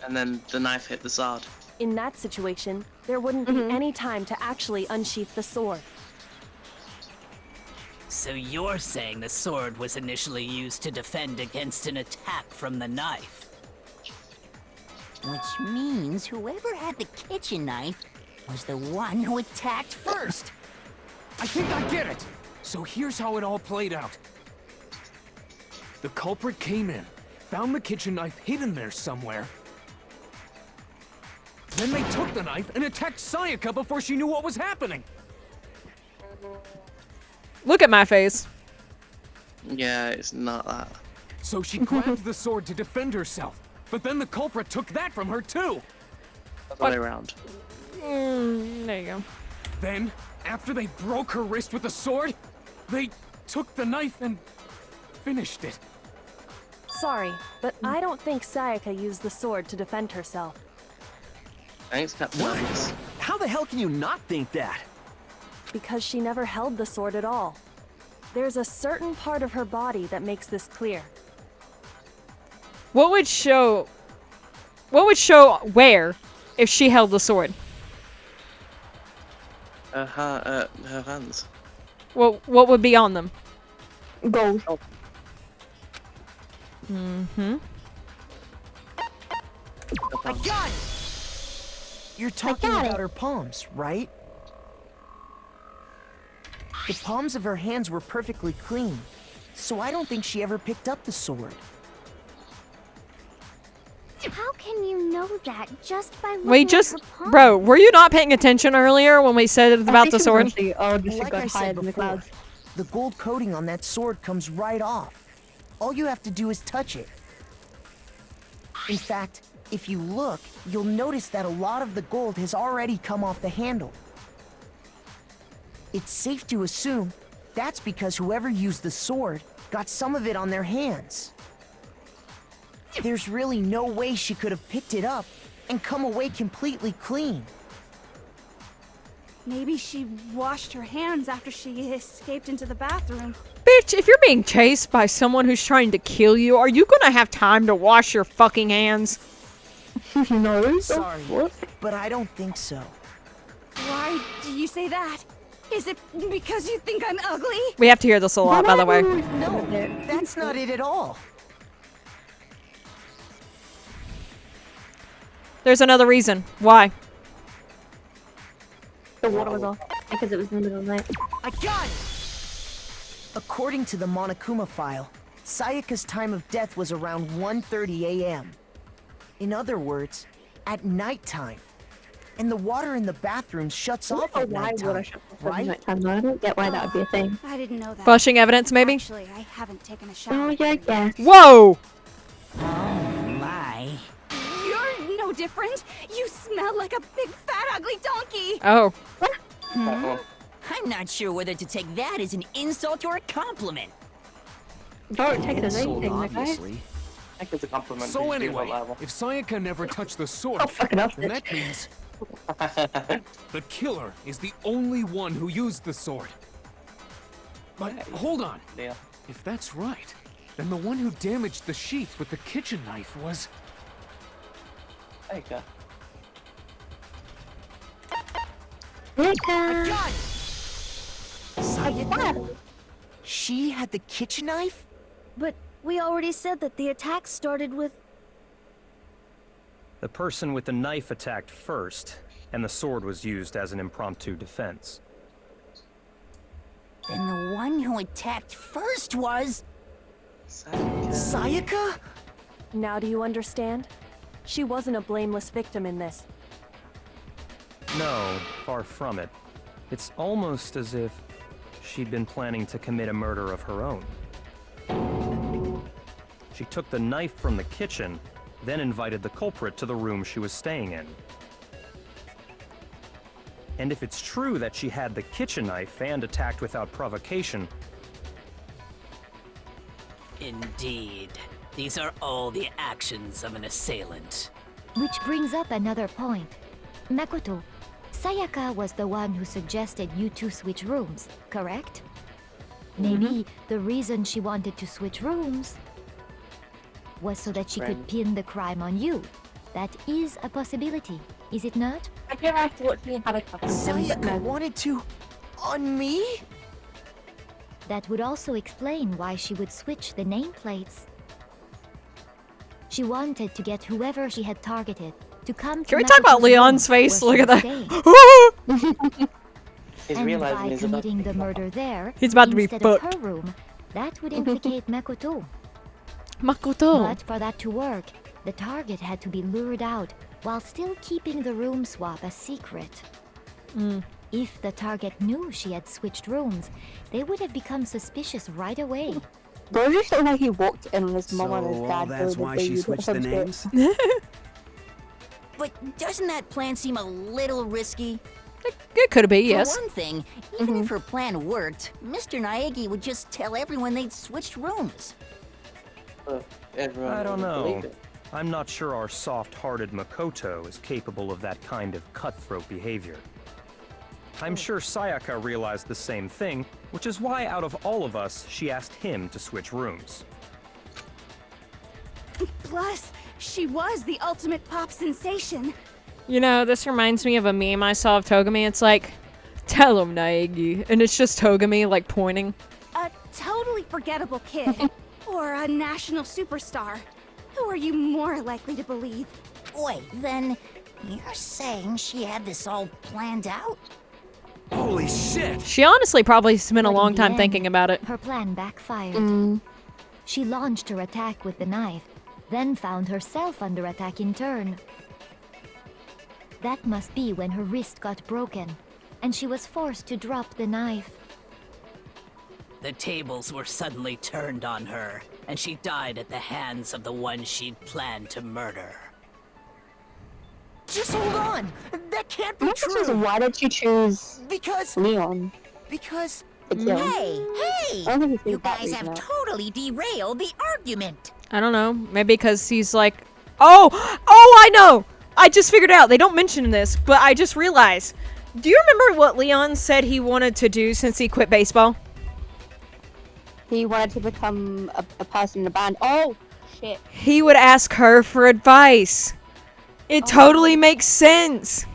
And then the knife hit the sword. In that situation, there wouldn't be any time to actually unsheath the sword. So you're saying the sword was initially used to defend against an attack from the knife? Which means whoever had the kitchen knife was the one who attacked first. I think I get it. So here's how it all played out. The culprit came in, found the kitchen knife hidden there somewhere. Then they took the knife and attacked Sayaka before she knew what was happening. Look at my face. Yeah, it's not that. So she grabbed the sword to defend herself, but then the culprit took that from her too. Other way around. There you go. Then, after they broke her wrist with the sword, they took the knife and finished it. Sorry, but I don't think Sayaka used the sword to defend herself. Thanks, Captain Ice. How the hell can you not think that? Because she never held the sword at all. There's a certain part of her body that makes this clear. What would show where if she held the sword? Her hands. What would be on them? Gold. Mm-hmm. I got it! You're talking about her palms, right? The palms of her hands were perfectly clean, so I don't think she ever picked up the sword. How can you know that just by looking Wait, at her palms? bro, were you not paying attention earlier when we said about the sword? Like I said before, the gold coating on that sword comes right off. All you have to do is touch it. In fact, if you look, you'll notice that a lot of the gold has already come off the handle. It's safe to assume that's because whoever used the sword got some of it on their hands. There's really no way she could have picked it up and come away completely clean. Maybe she washed her hands after she escaped into the bathroom. Bitch, if you're being chased by someone who's trying to kill you, are you gonna have time to wash your fucking hands? No. Sorry, but I don't think so. Why do you say that? Is it because you think I'm ugly? We have to hear this a lot, by the way. No, that's not it at all. There's another reason. Why? The water was off because it was in the middle of the night. I got it! According to the Monokuma file, Sayaka's time of death was around 1:30 a.m. In other words, at nighttime. And the water in the bathroom shuts off at nighttime, right? I don't get why that would be a thing. I didn't know that. Flushing evidence, maybe? Actually, I haven't taken a shower. Oh, yeah. Whoa! Oh my. You're no different. You smell like a big fat ugly donkey. Oh. I'm not sure whether to take that as an insult or a compliment. Don't take it as Insult, anything, like obviously. I think it's a compliment. So anyway, if Sayaka never touched the sword, then that means the killer is the only one who used the sword. But hold on. Yeah. If that's right, then the one who damaged the sheath with the kitchen knife was... Sayaka. I got it! Sayaka? She had the kitchen knife? But we already said that the attack started with... The person with the knife attacked first, and the sword was used as an impromptu defense. Then the one who attacked first was... Sayaka? Now do you understand? She wasn't a blameless victim in this. No, far from it. It's almost as if she'd been planning to commit a murder of her own. She took the knife from the kitchen, then invited the culprit to the room she was staying in. And if it's true that she had the kitchen knife and attacked without provocation... Indeed. These are all the actions of an assailant. Which brings up another point. Makoto, Sayaka was the one who suggested you two switch rooms, correct? Maybe the reason she wanted to switch rooms was so that she could pin the crime on you. That is a possibility, is it not? I never actually watched me have a couple of them, but Sayaka no. wanted to... on me? That would also explain why she would switch the nameplates. She wanted to get whoever she had targeted to come to Can we talk about Makoto's Leon's room face? where Look she at was that. staying. He's And realizing by he's about committing the murder there, He's about to be instead of fucked. her room, that would implicate Makoto. Makoto. But for that to work, the target had to be lured out while still keeping the room swap a secret. If the target knew she had switched rooms, they would have become suspicious right away. Bro just looked like he walked in on his mom and his So dad. that's why she switched the names? But doesn't that plan seem a little risky? It could be, yes. For one thing, even if her plan worked, Mr. Naegi would just tell everyone they'd switched rooms. I don't know. I'm not sure our soft-hearted Makoto is capable of that kind of cutthroat behavior. I'm sure Sayaka realized the same thing, which is why out of all of us, she asked him to switch rooms. Plus, she was the ultimate pop sensation. You know, this reminds me of a meme I saw of Togami. It's like, tell him, Naegi. And it's just Togami, like, pointing. A totally forgettable kid. Or a national superstar. Who are you more likely to believe? Wait, then you're saying she had this all planned out? Holy shit! She honestly probably spent a But in long the time end, thinking about it. Her plan backfired. She launched her attack with the knife, then found herself under attack in turn. That must be when her wrist got broken, and she was forced to drop the knife. The tables were suddenly turned on her, and she died at the hands of the one she'd planned to murder. Just hold on! That can't be true! Why did you choose Leon? Because... Hey! I don't think You guys have totally derailed the argument. I don't know. Maybe because he's like, oh, I know! I just figured out. They don't mention this, but I just realized. Do you remember what Leon said he wanted to do since he quit baseball? He wanted to become a person in a band. Oh, shit. He would ask her for advice. It totally makes sense.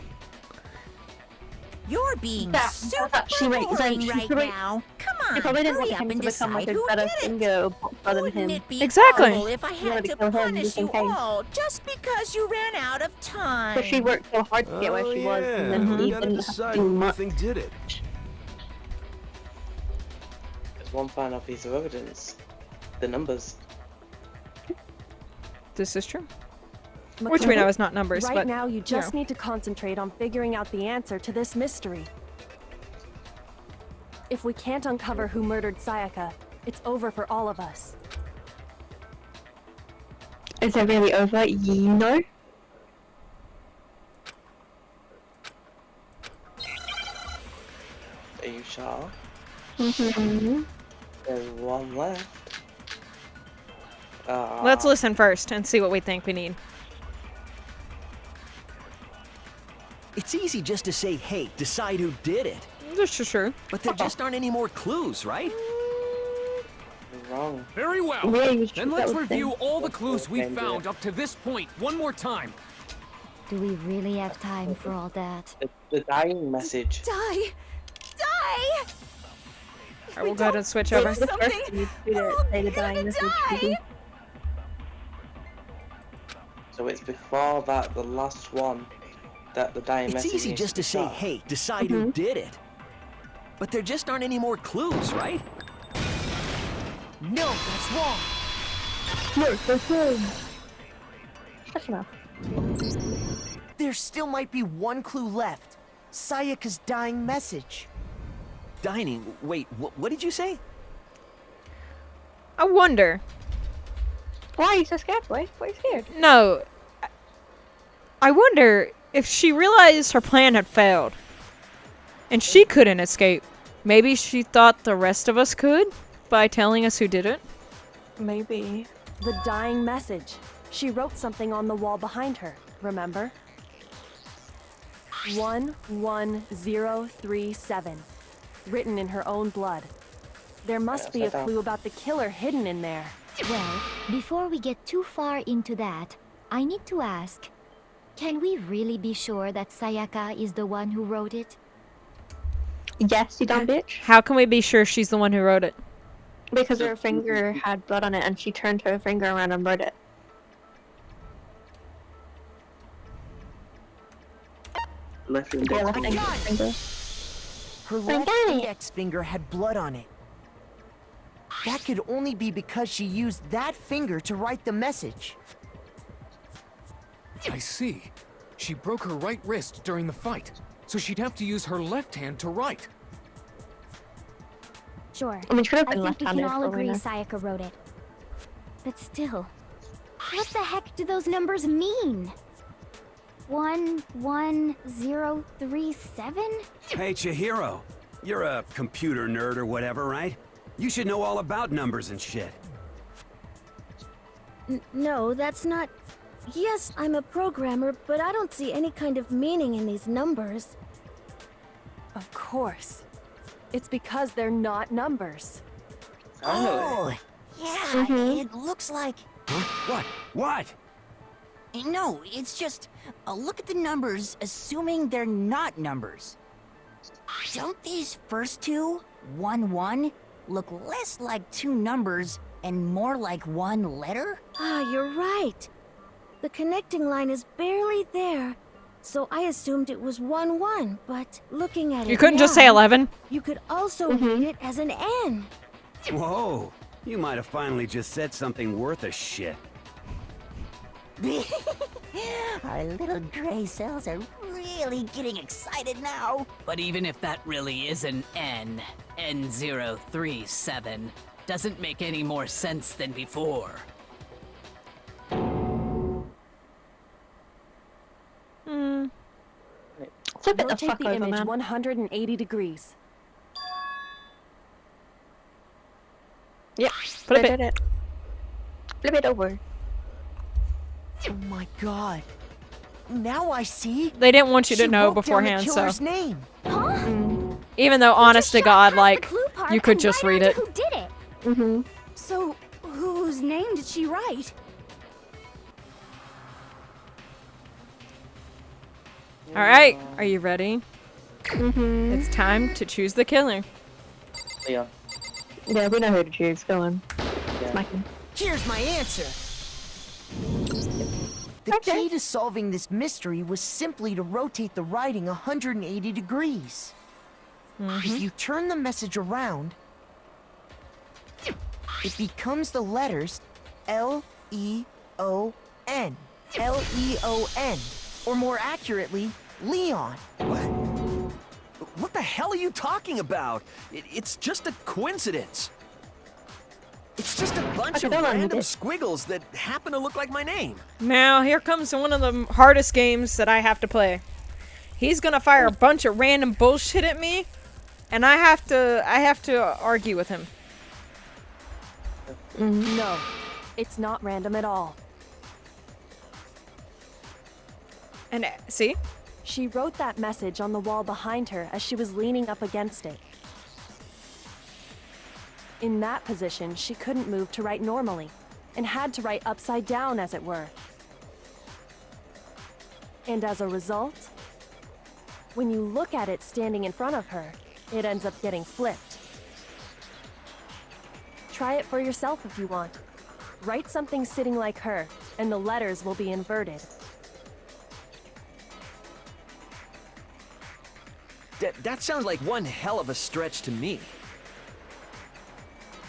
You're being super actually makes boring sense. right now. Come on, He probably didn't want hurry up him and to become like decide a who better did it. singer rather than him. Wouldn't it be Exactly. horrible if I had to punish you all just because you ran out of time? But she worked so hard to get where she was, and then he We gotta didn't have to decide do who we much. think did it. There's one final piece of evidence. The numbers. This is true. Which we know is not numbers, right but... now you just know. need to concentrate on figuring out the answer to this mystery. If we can't uncover who murdered Sayaka, it's over for all of us. Is it really over? You know? Are you sure? Mm-hmm. There's one left. Let's listen first and see what we think we need. It's easy just to say, hey, decide who did it. This is true. But there just aren't any more clues, right? Wrong. Very well. Yeah, you Then should- let's that was review them. all the clues we found up to this point one more time. Do we really have time for all that? The dying message. Die! Alright, we'll go ahead and switch over. The first thing you do to say the dying message. So it's before that, the last one, that the dying It's message easy needs just to say, start. hey, decide who did it. But there just aren't any more clues, right? No, that's wrong. No, that's wrong. That's enough. There still might be one clue left. Sayaka's dying message. Dining? Wait, what did you say? I wonder. Why are you so scared, boy? Why are you scared? No. I wonder if she realized her plan had failed. And she couldn't escape. Maybe she thought the rest of us could by telling us who did it. Maybe. The dying message. She wrote something on the wall behind her, remember? 11037. Written in her own blood. There must be a clue about the killer hidden in there. Well, before we get too far into that, I need to ask, can we really be sure that Sayaka is the one who wrote it? Yes, you dumb bitch. How can we be sure she's the one who wrote it? Because her finger had blood on it and she turned her finger around and wrote it. Left Yeah, index left finger. finger. Her left index finger had blood on it. That could only be because she used that finger to write the message. I see. She broke her right wrist during the fight, so she'd have to use her left hand to write. Sure. I mean, she could have I been think we can left-handed all for all we agree know. Sayaka wrote it. But still, what the heck do those numbers mean? 11037? Hey, Chihiro. You're a computer nerd or whatever, right? You should know all about numbers and shit. No, that's not... Yes, I'm a programmer, but I don't see any kind of meaning in these numbers. Of course. It's because they're not numbers. Oh, yeah, it looks like... Huh? What? No, it's just, look at the numbers, assuming they're not numbers. Don't these first two, 1-1, look less like two numbers and more like one letter? Ah, you're right. The connecting line is barely there, so I assumed it was 1-1, but looking at it You couldn't just now, say 11? You could also read it as an N. Whoa. You might have finally just said something worth a shit. Our little gray cells are really getting excited now. But even if that really is an N, N037, doesn't make any more sense than before. Rotate the image 180 degrees. Yep. Flip I did it. Flip it over. Oh my god. Now I see. They didn't want you to She know wrote down the beforehand, so. killer's name. Even though, honest to God, like, you could just read it. Who did it? So, whose name did she write? Alright, are you ready? It's time to choose the killer. Yeah, we know who to choose. Go on. Smack him. Here's my answer. The key to solving this mystery was simply to rotate the writing 180 degrees. If you turn the message around, it becomes the letters L-E-O-N. L-E-O-N. Or more accurately, Leon. What the hell are you talking about? It's just a coincidence. It's just a bunch of random squiggles that happen to look like my name. Now, here comes one of the hardest games that I have to play. He's gonna fire a bunch of random bullshit at me, and I have to argue with him. No, it's not random at all. And see? She wrote that message on the wall behind her as she was leaning up against it. In that position, she couldn't move to write normally, and had to write upside down, as it were. And as a result, when you look at it standing in front of her, it ends up getting flipped. Try it for yourself if you want. Write something sitting like her, and the letters will be inverted. That sounds like one hell of a stretch to me.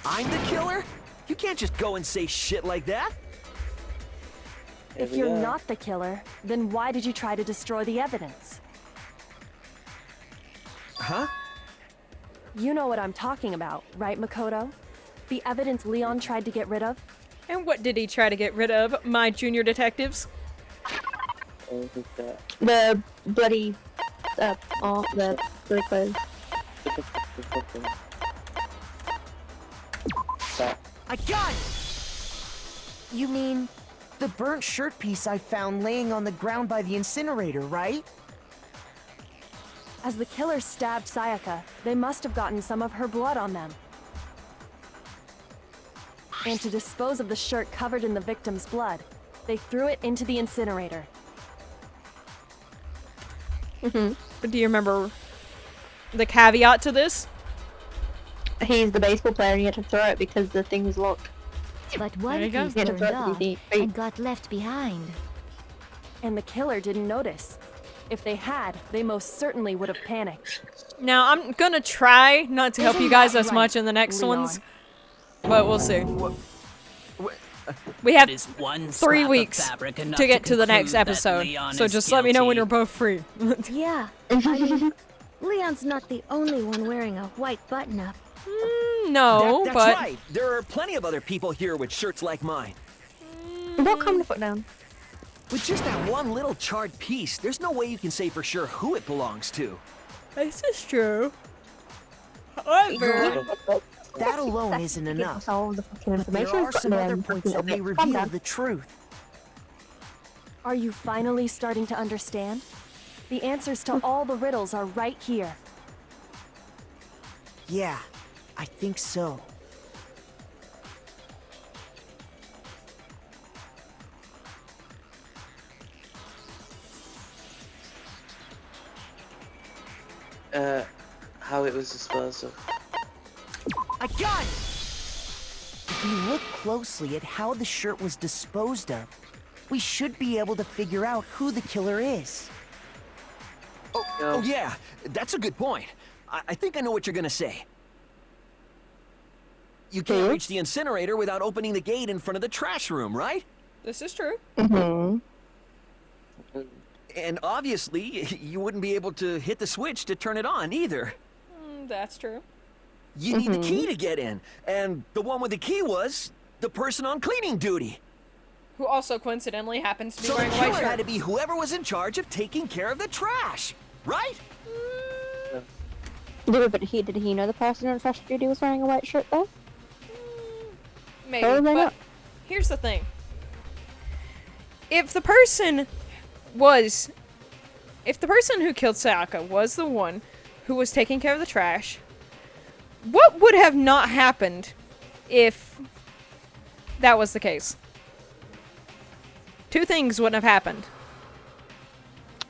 I'm the killer? You can't just go and say shit like that. If you're not the killer, then why did you try to destroy the evidence? Huh? You know what I'm talking about, right, Makoto? The evidence Leon tried to get rid of? And what did he try to get rid of, my junior detectives? The bloody, the bloody clothes. I got it! You mean the burnt shirt piece I found laying on the ground by the incinerator, right? As the killer stabbed Sayaka, they must have gotten some of her blood on them. And to dispose of the shirt covered in the victim's blood, they threw it into the incinerator. But do you remember the caveat to this? He's the baseball player and he had to throw it because the thing was locked. But one you go. piece Yeah, turned that's off right. and got left behind. And the killer didn't notice. If they had, they most certainly would have panicked. Now, I'm gonna try not to help you guys as right, much in the next Leon? ones, but we'll see. We have Is one 3 scrap of weeks fabric enough to get to the conclude next that episode, Leon so is just let me know when guilty? you're both free. Yeah, I mean, Leon's not the only one wearing a white button-up. No, That's but right. There are plenty of other people here with shirts like mine. What come to put down? With just that one little charred piece, there's no way you can say for sure who it belongs to. This is true. However, that alone isn't enough. But there are some other points that may reveal the truth. Are you finally starting to understand? The answers to all the riddles are right here. Yeah, I think so. How it was disposed of. I got it! If we look closely at how the shirt was disposed of, we should be able to figure out who the killer is. Oh yeah, that's a good point. I think I know what you're gonna say. You can't reach the incinerator without opening the gate in front of the trash room, right? this is true. Mm-hmm. And obviously, you wouldn't be able to hit the switch to turn it on either. That's true. You need the key to get in, and the one with the key was the person on cleaning duty. Who also coincidentally happens to be So the wearing a white killer shirt. had to be whoever was in charge of taking care of the trash, right? But did he know the person on trash duty was wearing a white shirt though? Maybe, Probably but not. here's the thing. If the person who killed Sayaka was the one who was taking care of the trash, what would have not happened if that was the case? Two things wouldn't have happened.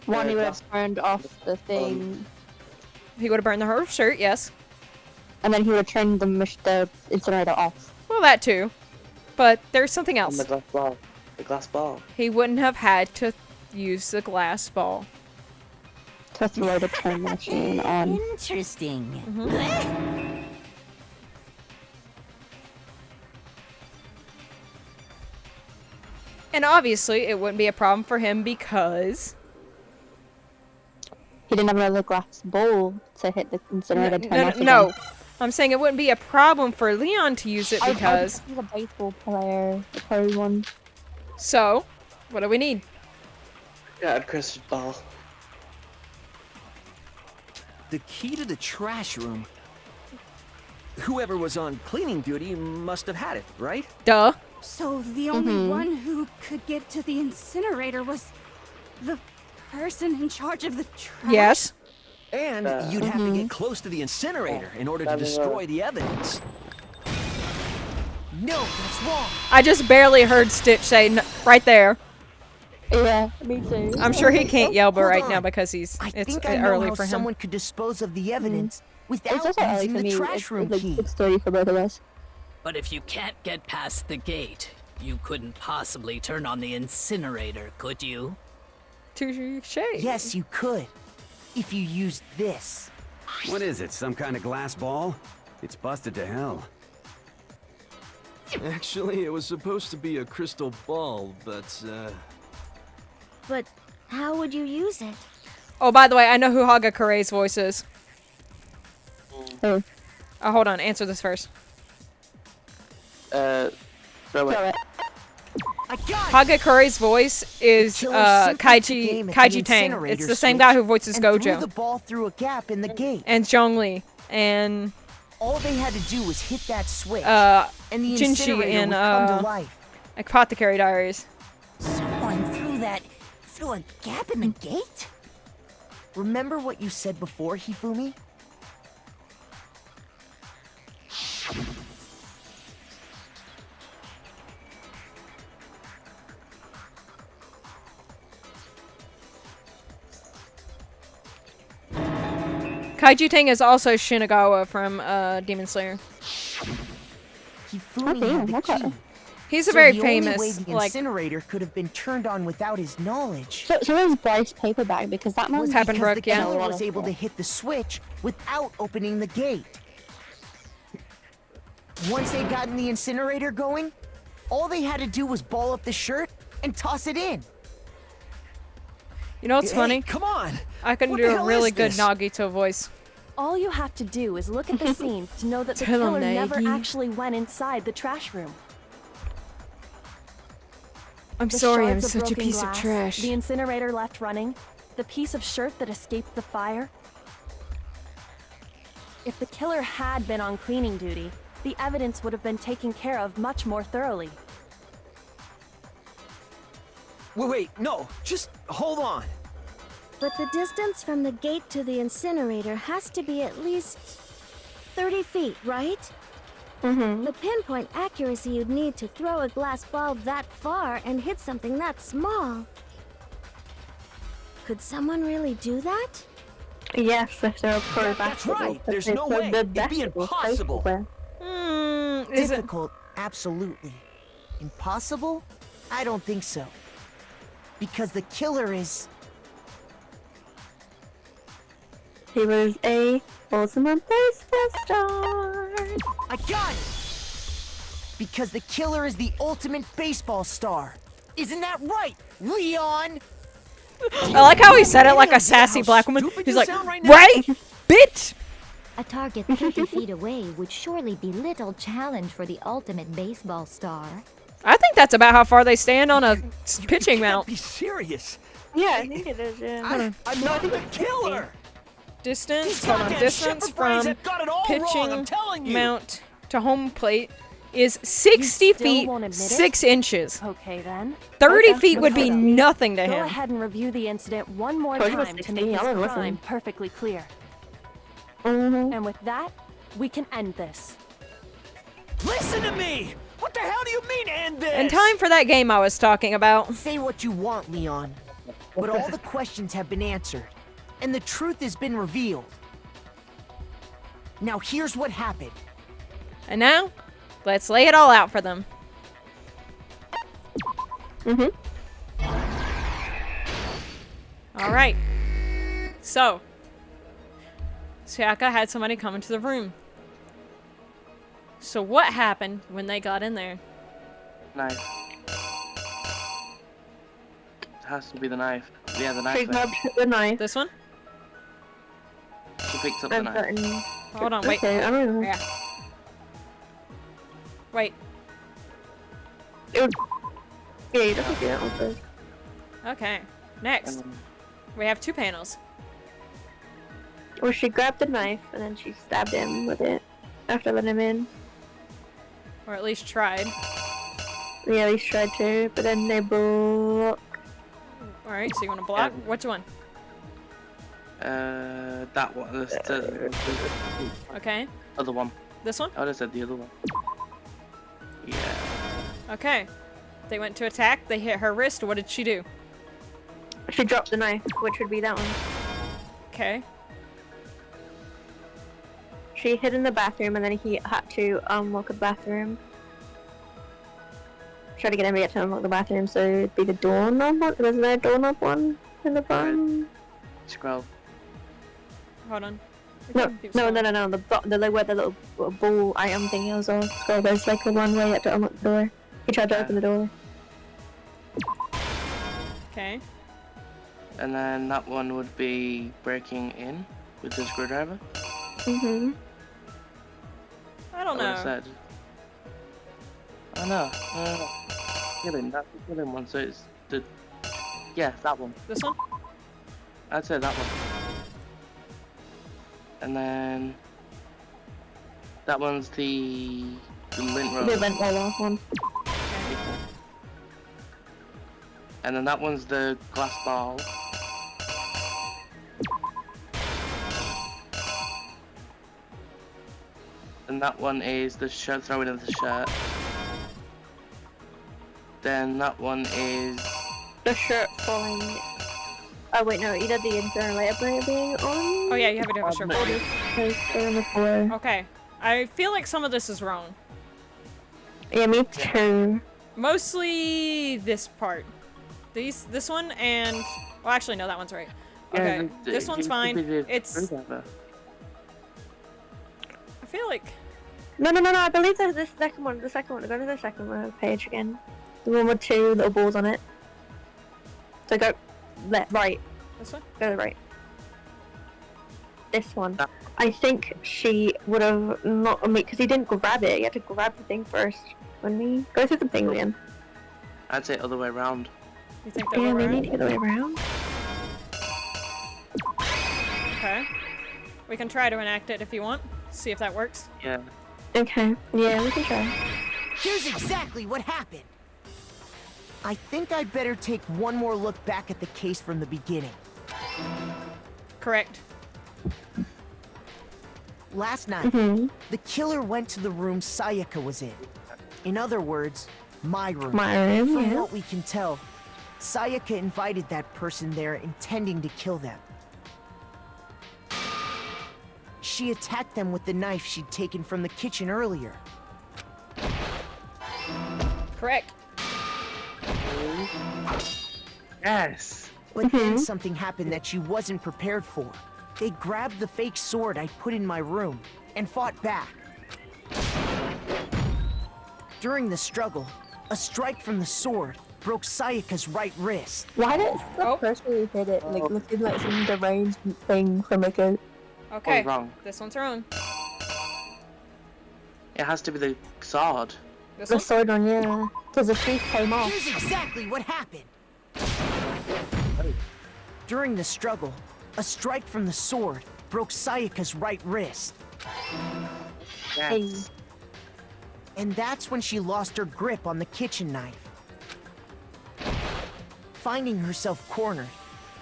One, he would have burned off the thing. He would have burned her shirt, yes. And then he would have turned the incinerator off. Well, that too. But there's something else. And the glass ball. The glass ball. He wouldn't have had to use the glass ball. To throw the turn machine on. Interesting. And obviously, it wouldn't be a problem for him because he didn't have another glass bowl to hit the incinerator turn off again. No. I'm saying it wouldn't be a problem for Leon to use it because... He's a baseball player, the pro one. So, what do we need? Yeah, a crystal ball. The key to the trash room. Whoever was on cleaning duty must have had it, right? Duh. So the only one who could get to the incinerator was the person in charge of the trash? Yes. And you'd have to get close to the incinerator in order to destroy the evidence. No, that's wrong. I just barely heard Stitch say right there. Yeah, me too. I'm sure he can't yell Hold right on. now because it's think I know early how for him. someone could dispose of the evidence without It's also early using for the me. trash room It's key. a good story for both of us. But if you can't get past the gate, you couldn't possibly turn on the incinerator, could you? Touche. Yes, you could. If you used this. What is it, some kind of glass ball? It's busted to hell. Actually, it was supposed to be a crystal ball, but, But how would you use it? Oh, by the way, I know who Hagakure's voice is. Who? Oh, hold on. Answer this first. Throw it. Hagakure's voice is Kaiji Tang. It's the same guy who voices Threw the Gojo. ball through a gap in the gate. And Zhongli. And All they had to do was hit that switch. and the Jinshi incinerator in would come to life. Apothecary Diaries. Someone threw a gap in the gate? Remember what you said before, Hifumi? Kaiji Tang is also Shinagawa from Demon Slayer. Hifumi had the key. He's a So very the only way famous, the like, incinerator could have been turned on without his knowledge. So is Bryce Paperback, because that man was Happen because Brook, the yeah. killer was able to hit the switch without opening the gate. Once they'd gotten the incinerator going, all they had to do was ball up the shirt and toss it in. You know what's Hey, funny? come on! I can What do the a hell really is good this? Nagito voice. All you have to do is look at the scene to know that the Tell 'em, killer never Nagi. actually went inside the trash room. I'm The sorry, I'm shards of such a broken piece of glass, trash. The incinerator left running, the piece of shirt that escaped the fire. If the killer had been on cleaning duty, the evidence would have been taken care of much more thoroughly. Wait, no, just hold on. But the distance from the gate to the incinerator has to be at least 30 feet, right? The pinpoint accuracy you'd need to throw a glass ball that far and hit something that small. Could someone really do that? Yes, if they're a pro That's basketball. right, there's no way. It'd be impossible. Difficult, absolutely. Impossible? I don't think so. Because the killer is... He was a ultimate baseball star. I got it! Because the killer is the ultimate baseball star. Isn't that right, Leon? I like how he said it like a sassy black woman. He's like, right, bitch! A target 30 feet away would surely be little challenge for the ultimate baseball star. I think that's about how far they stand on a pitching mount. Be serious. Yeah, I think it is, yeah. I'm not the killer. Distance, hold on, distance from pitching mount to home plate is 60 feet, 6 inches. Okay then. 30 feet would be nothing to Go him. ahead and review the incident one more Told you it was time to 16, make I this was crime listening. perfectly clear. Mm-hmm. And with that, we can end this. Listen to me! What the hell do you mean end this? And time for that game I was talking about. Say what you want, Leon. But all the questions have been answered. And the truth has been revealed. Now here's what happened. And now, let's lay it all out for them. Alright. So, Sayaka had somebody come into the room. So what happened when they got in there? Knife. It has to be the knife. Yeah, the knife. She grabbed the knife. This one? She picked up the knife. Hold on, wait. Okay, I don't know. Yeah. Wait. Yeah, you definitely do that one first. Okay. Next. We have 2 panels. Well, she grabbed the knife and then she stabbed him with it after letting him in. Or at least tried. Yeah, at least tried to, but then they block. Alright, so you want to block? Which one? That one. The Okay. other one. This one? I would have said the other one. Yeah. Okay. They went to attack, they hit her wrist, what did she do? She dropped the knife, which would be that one. Okay. She hid in the bathroom and then he had to unlock the bathroom. Try to get him to unlock the bathroom, so it'd be the doorknob one. Wasn't there a doorknob one in the front? Scroll. Hold on. No, the where the little ball item thing is on scroll. There's like the one way you have to unlock the door. He tried to open the door. Okay. And then that one would be breaking in with the screwdriver. Mm-hmm. I don't know. Said. I know. Killing. That's the killing one. So it's the. Yeah, that one. This one? I'd say that one. And then that one's the lint roller. The lint roller one. And then that one's the glass ball. And that one is the shirt, throwing of the shirt. Then that one is the shirt falling. Oh wait, no, either the incinerator being on. Oh yeah, you have a different shirt. Okay. I feel like some of this is wrong. Yeah, me too. Mostly this part. This one and... Well, actually, no, that one's right. Okay, yeah, this one's fine. It's... I feel like... No, I believe there's this second one. The second one. Go to the second one page again. The one with 2 little balls on it. So go right. This one? Go to the right. This one. I think she would have not... because he didn't grab it. He had to grab the thing first. When we go through the thing again. I'd say other way around. You think Yeah, maybe the other way around. Okay. We can try to enact it if you want. See if that works. Yeah. Okay. Yeah, we can try. Here's exactly what happened. I think I'd better take one more look back at the case from the beginning. Correct. Last night, the killer went to the room Sayaka was in. In other words, my room. My room, From yeah. what we can tell, Sayaka invited that person there intending to kill them. She attacked them with the knife she'd taken from the kitchen earlier. Correct. Yes. But then something happened that she wasn't prepared for. They grabbed the fake sword I put in my room and fought back. During the struggle, a strike from the sword broke Sayaka's right wrist. Why did the person who hit it looking like some deranged thing from like a... Okay. wrong? This one's wrong. It has to be the sword. The sword one, yeah. Because the sheath came off. Here's exactly what happened. During the struggle, a strike from the sword broke Sayaka's right wrist. Yes. And that's when she lost her grip on the kitchen knife. Finding herself cornered,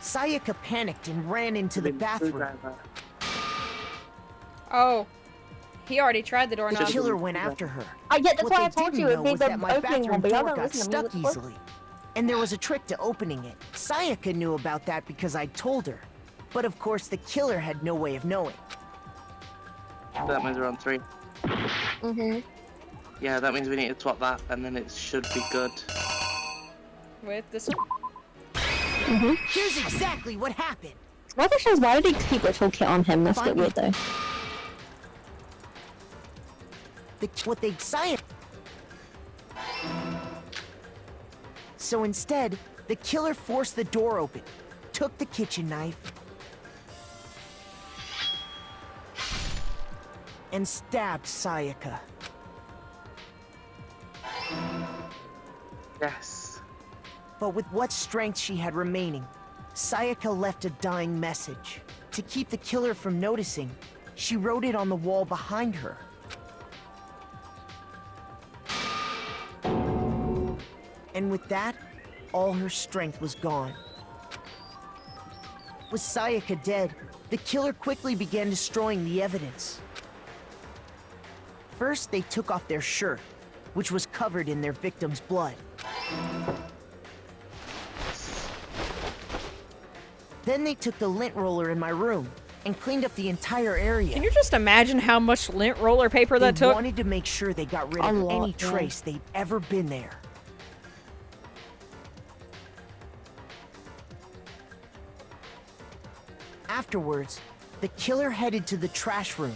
Sayaka panicked and ran into the bathroom. Oh. He already tried the The doorknob. killer went after her. Yeah, that's What why they I told didn't you it'd know be was the that my opening bathroom one, but y'all door don't got listen to me. stuck easily. And there was a trick to opening it. Sayaka knew about that because I told her. But of course, the killer had no way of knowing. That means we're on 3. Yeah, that means we need to swap that, and then it should be good. With this one? Here's exactly what happened. My question is, why did he keep the toolkit on him? That's a bit weird, though. What they science. So instead, the killer forced the door open, took the kitchen knife, and stabbed Sayaka. Yes. But with what strength she had remaining, Sayaka left a dying message. To keep the killer from noticing, she wrote it on the wall behind her. And with that, all her strength was gone. With Sayaka dead, the killer quickly began destroying the evidence. First, they took off their shirt, which was covered in their victim's blood. Then they took the lint roller in my room and cleaned up the entire area. Can you just imagine how much lint roller paper that They took? wanted to make sure they got rid of any trace they'd ever been there. Afterwards, the killer headed to the trash room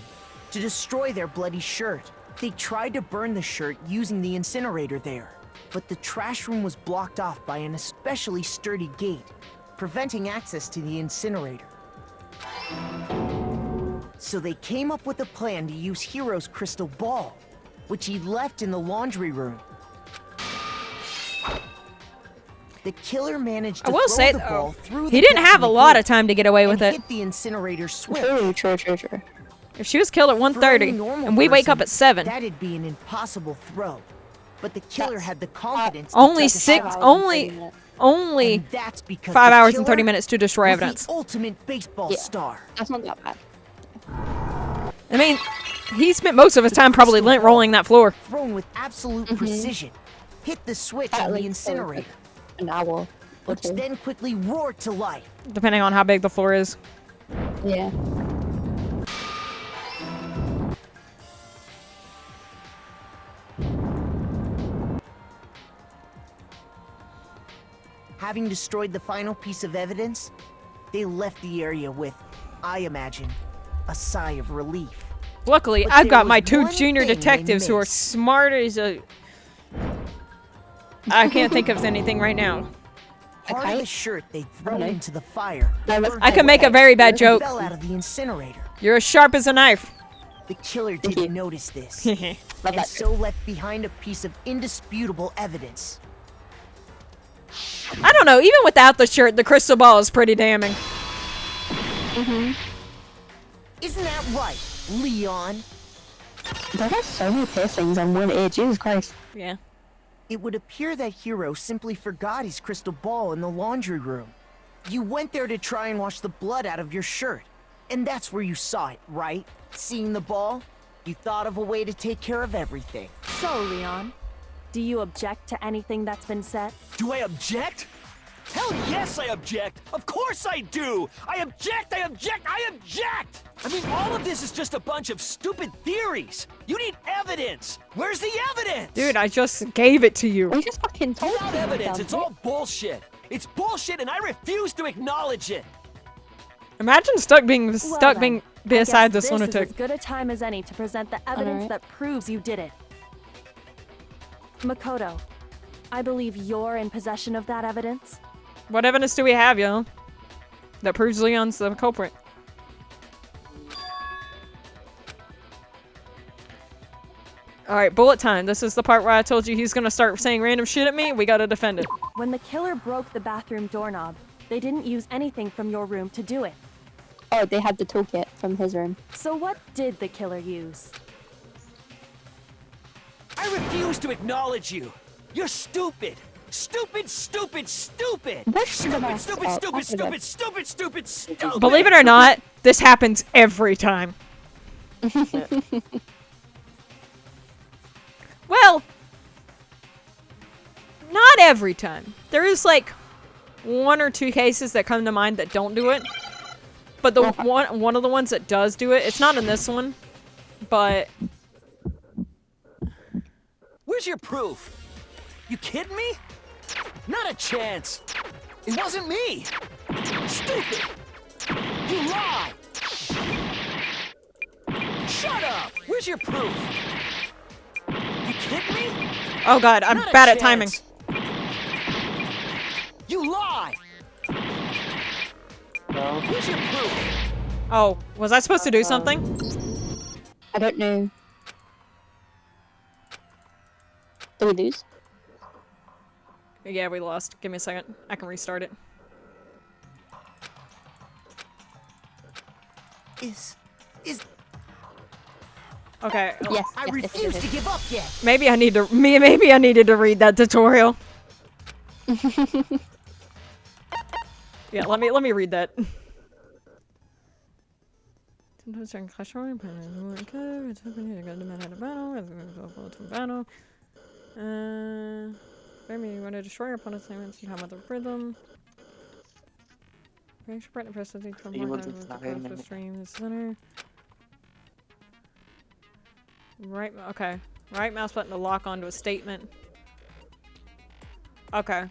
to destroy their bloody shirt. They tried to burn the shirt using the incinerator there, but the trash room was blocked off by an especially sturdy gate, preventing access to the incinerator. So they came up with a plan to use Hero's crystal ball, which he'd left in the laundry room. The killer managed to I will throw say, the ball through he the didn't gap have in a the lot gate of time to get away with and it. hit the incinerator switch. True. If she was killed at 1:30 and we wake up at 7, That'd be an impossible throw. But the killer had the confidence only to take a shot. only And that's because 5 the hours and killer 30 minutes to destroy was evidence. The ultimate baseball star. That's not that bad. I mean, he spent most of his time probably lint rolling that floor. Thrown with absolute precision, hit the switch on the incinerator. An hour. Which then quickly roared to life. Depending on how big the floor is. Yeah. Having destroyed the final piece of evidence, they left the area with, I imagine, a sigh of relief. Luckily, But I've there got my was 2 one junior thing they detectives who are missed. smart as a... I can't think of anything right now. Part of the shirt they'd thrown into the fire. I can make a very bad joke. Fell out of the incinerator. You're as sharp as a knife. The killer didn't notice this, and so left behind a piece of indisputable evidence. I don't know, even without the shirt, the crystal ball is pretty damning. Isn't that right, Leon? There are so many piercings on one ear, Jesus Christ. Yeah. It would appear that Hero simply forgot his crystal ball in the laundry room. You went there to try and wash the blood out of your shirt. And that's where you saw it, right? Seeing the ball? You thought of a way to take care of everything. So, Leon, do you object to anything that's been said? Do I object? Hell yes, I object! Of course I do! I object! I object! I object! I mean, all of this is just a bunch of stupid theories! You need evidence! Where's the evidence? Dude, I just gave it to you. We just fucking told you. Without evidence, it's all bullshit! It's bullshit and I refuse to acknowledge it! Imagine being beside this This lunatic. is as good a time as any to present the evidence that proves you did it. Makoto, I believe you're in possession of that evidence. What evidence do we have, yo? That proves Leon's the culprit. Alright, bullet time. This is the part where I told you he's gonna start saying random shit at me. We gotta defend it. When the killer broke the bathroom doorknob, they didn't use anything from your room to do it. Oh, they had the toolkit from his room. So what did the killer use? I refuse to acknowledge you! You're stupid! Stupid, stupid, stupid! Stupid, stupid, stupid, stupid, stupid, stupid! Believe it or not, this happens every time. Well, not every time. There is like 1 or 2 cases that come to mind that don't do it. But the one of the ones that does do it, it's not in this one, but where's your proof? You kidding me? Not a chance. It wasn't me. Stupid. You lie. Shut up. Where's your proof? You kidding me? oh god, I'm Not a bad at timing. chance. You lie. Where's your proof? Oh, was I supposed to do something? I don't know. Did we lose? Yeah, we lost. Give me a second. I can restart it. Is... Okay. Yes. I refuse to give up yet. Maybe I need to. Maybe I needed to read that tutorial. Yeah, let me read that. Sometimes during Clash Royale, it's hoping to go to battle. Maybe you want to destroy your opponent's segments and time with the rhythm. Make sure to press the thing from one side of the stream in the center. Right, okay. Right mouse button to lock onto a statement. Okay.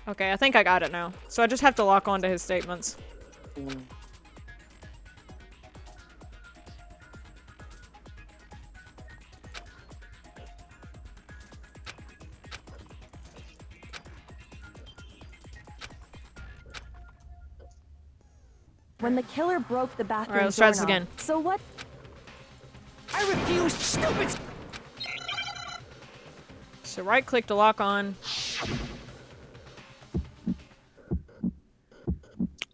Okay, I think I got it now. So I just have to lock onto his statements. When the killer broke the bathroom Alright, let's try this doorknob, again. So what? I refuse, stupid. So right click to lock on.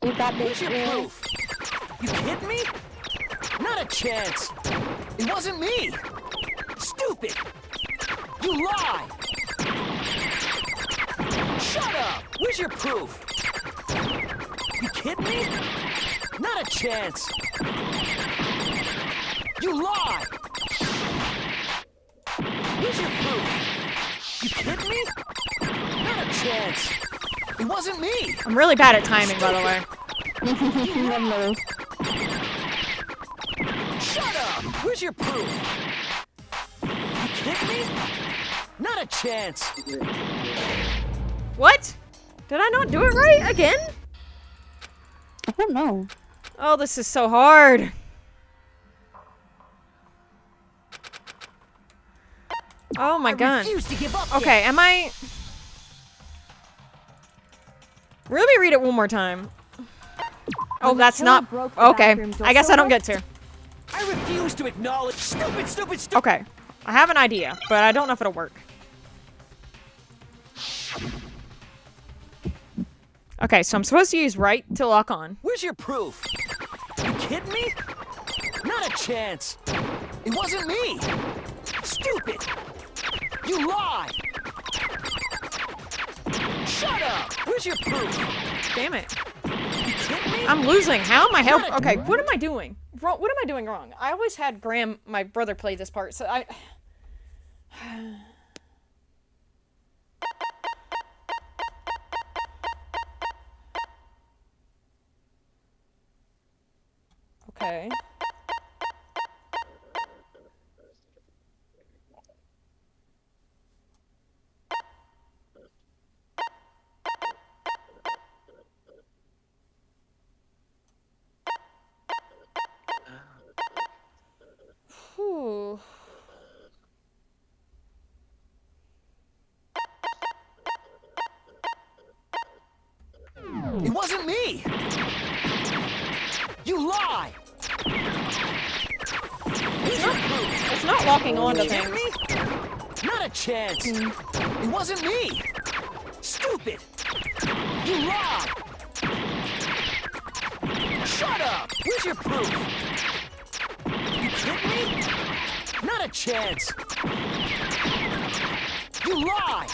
You got Where's this. your proof? You kidding me? Not a chance. It wasn't me. Stupid. You lie. Shut up. Where's your proof? You kidding me? Not a chance. You lie. Where's your proof? You kidding me? Not a chance. It wasn't me. I'm really bad at timing, by the way. Shut up. Where's your proof? You kidding me? Not a chance. What? Did I not do it right again? I don't know. Oh, this is so hard. Oh my god. refuse to give up Okay, yet. am I... Let me read it one more time. Oh, When the that's killer not... broke the Okay, bathroom door- I guess So I don't what- get to. I refuse to acknowledge stupid. Okay, I have an idea, but I don't know if it'll work. Okay, so I'm supposed to use right to lock on. Where's your proof? You kidding me? Not a chance. It wasn't me. Stupid. You lie. Shut up. Where's your proof? Damn it. You kidding me? I'm losing. How am I helping? Okay, what am I doing? What am I doing wrong? I always had Graham, my brother, play this part, so I... Okay. Whew. It wasn't me. You lie. It's not locking on to things. Me? Not a chance. It wasn't me. Stupid. You lie. Shut up. Where's your proof? You kidding me? Not a chance. You lie.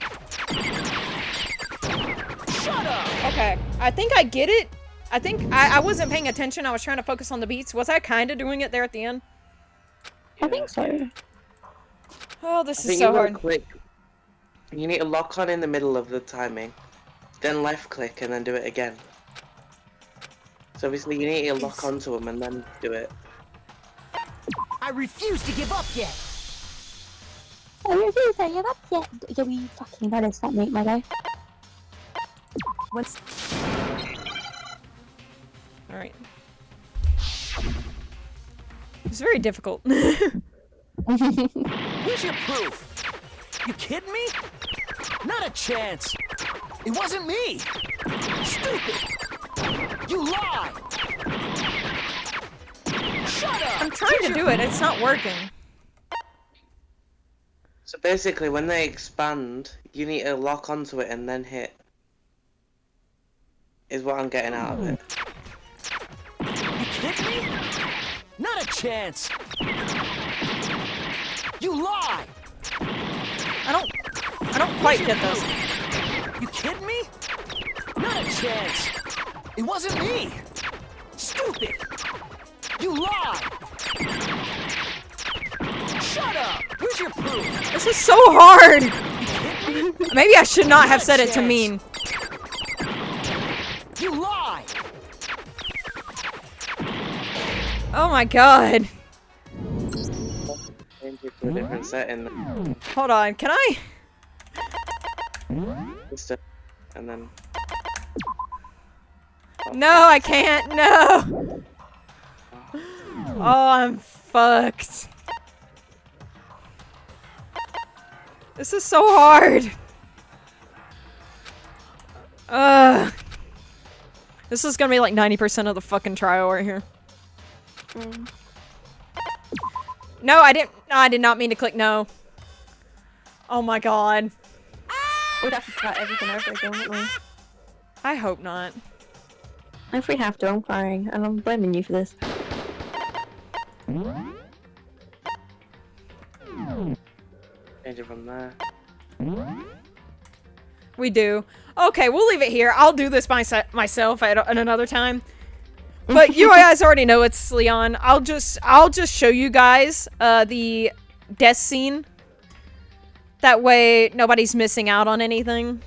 Shut up. Okay, I think I get it. I think I wasn't paying attention. I was trying to focus on the beats. Was I kind of doing it there at the end? I think so. Oh, this I is think so you gotta hard. click. You need to lock on in the middle of the timing, then left click and then do it again. So obviously you need to lock onto them and then do it. I refuse to give up yet. I refuse to give up yet. Yeah, we fucking gotta stop, mate, my guy. What's... Alright. It's very difficult. Where's your proof? You kidding me? Not a chance. It wasn't me. Stupid. You lie. Shut up. I'm trying to do it. It's not working. So basically when they expand, you need to lock onto it and then hit. Is what I'm getting out of it. You kidding me? Not a chance. You lie. I don't quite get this. You kidding me? Not a chance. It wasn't me. Stupid. You lie. Shut up. Where's your proof? This is so hard. Maybe I should not have said it to mean. You lie. Oh my god. Change it to a different setting. Hold on, can I? Just and then. No, I can't. No. Oh, I'm fucked. This is so hard. This is gonna be like 90% of the fucking trial right here. No, I did not mean to click no. Oh my god. We'd have to start everything over again, wouldn't we? I hope not. If we have to, I'm crying, and I'm blaming you for this. Change it from there. We do. Okay, we'll leave it here. I'll do this myself at another time. But you guys already know it's Leon. I'll just show you guys the death scene. That way nobody's missing out on anything.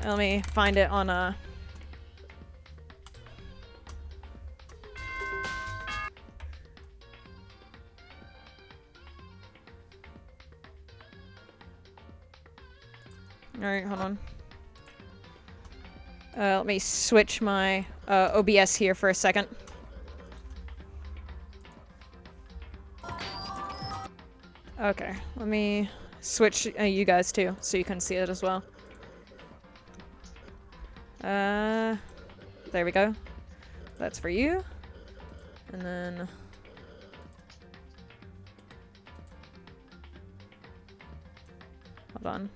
Let me find it on a... Alright, hold on. Let me switch my OBS here for a second. Okay, let me switch you guys too, so you can see it as well. There we go. That's for you. And then... Hold on.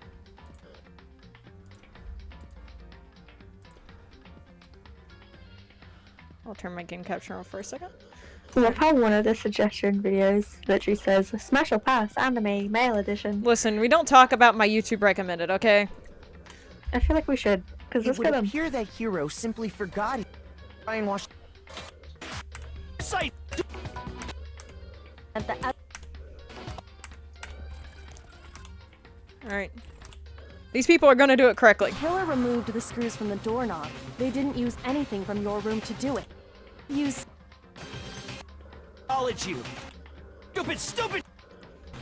I'll turn my game capture on for a second. I love how one of the suggestion videos literally says Smash or Pass Anime Male Edition. Listen, we don't talk about my YouTube recommended, okay? I feel like we should, because it would appear that hero simply forgot he and washed Sight. At the Alright. These people are gonna do it correctly. The killer removed the screws from the doorknob. They didn't use anything from your room to do it. Use... Acknowledge you. Stupid, stupid!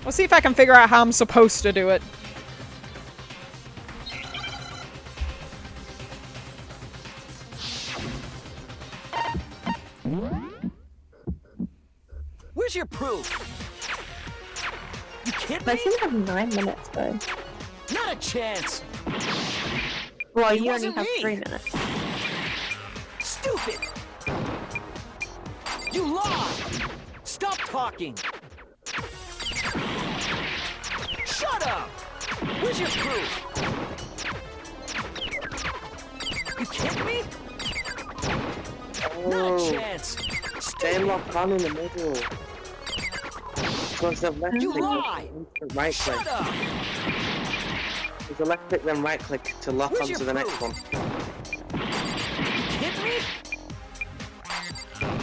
Let's see if I can figure out how I'm supposed to do it. Where's your proof? You kidding I me? seem to have 9 minutes though. Not a chance. Well, It you only wasn't have me. 3 minutes. Stupid! You lied! Stop talking! Shut up! Where's your proof? You kidding me? Not a chance! Stay locked on in the middle. Towards the left You click, lie! right click. Shut up! There's a left click, then right click to lock Where's onto your the next one. You kidding me?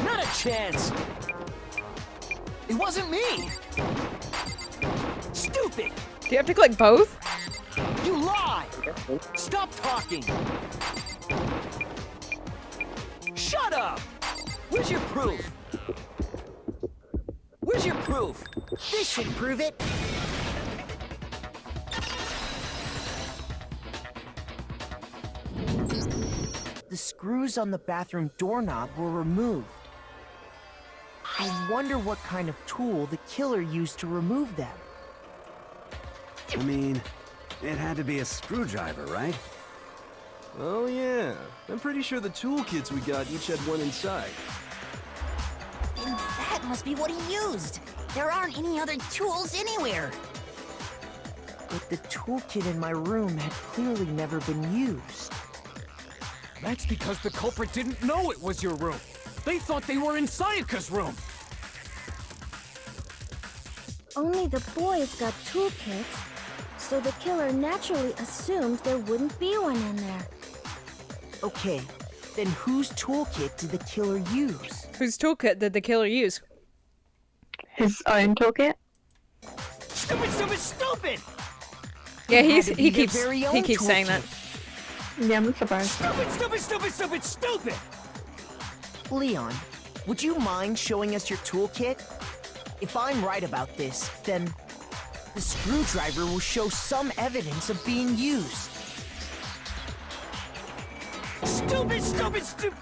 Not a chance! It wasn't me! Stupid! Do you have to click both? You lie! Stop talking! Shut up! Where's your proof? Where's your proof? This should prove it. The screws on the bathroom doorknob were removed. I wonder what kind of tool the killer used to remove them. I mean, it had to be a screwdriver, right? Oh yeah, I'm pretty sure the toolkits we got each had one inside. And that must be what he used. There aren't any other tools anywhere. But the toolkit in my room had clearly never been used. That's because the culprit didn't know it was your room. They thought they were in Sayaka's room. Only the boys got toolkits, so the killer naturally assumed there wouldn't be one in there. Okay, then whose toolkit did the killer use? Whose toolkit did the killer use? His own toolkit? Stupid, stupid, stupid! Yeah, It had to he be their keeps very own he keeps saying toolkit. that. Yeah, I'm surprised. Stupid, stupid, stupid, stupid, stupid! Leon, would you mind showing us your toolkit? If I'm right about this, then the screwdriver will show some evidence of being used. Stupid, stupid, stupid!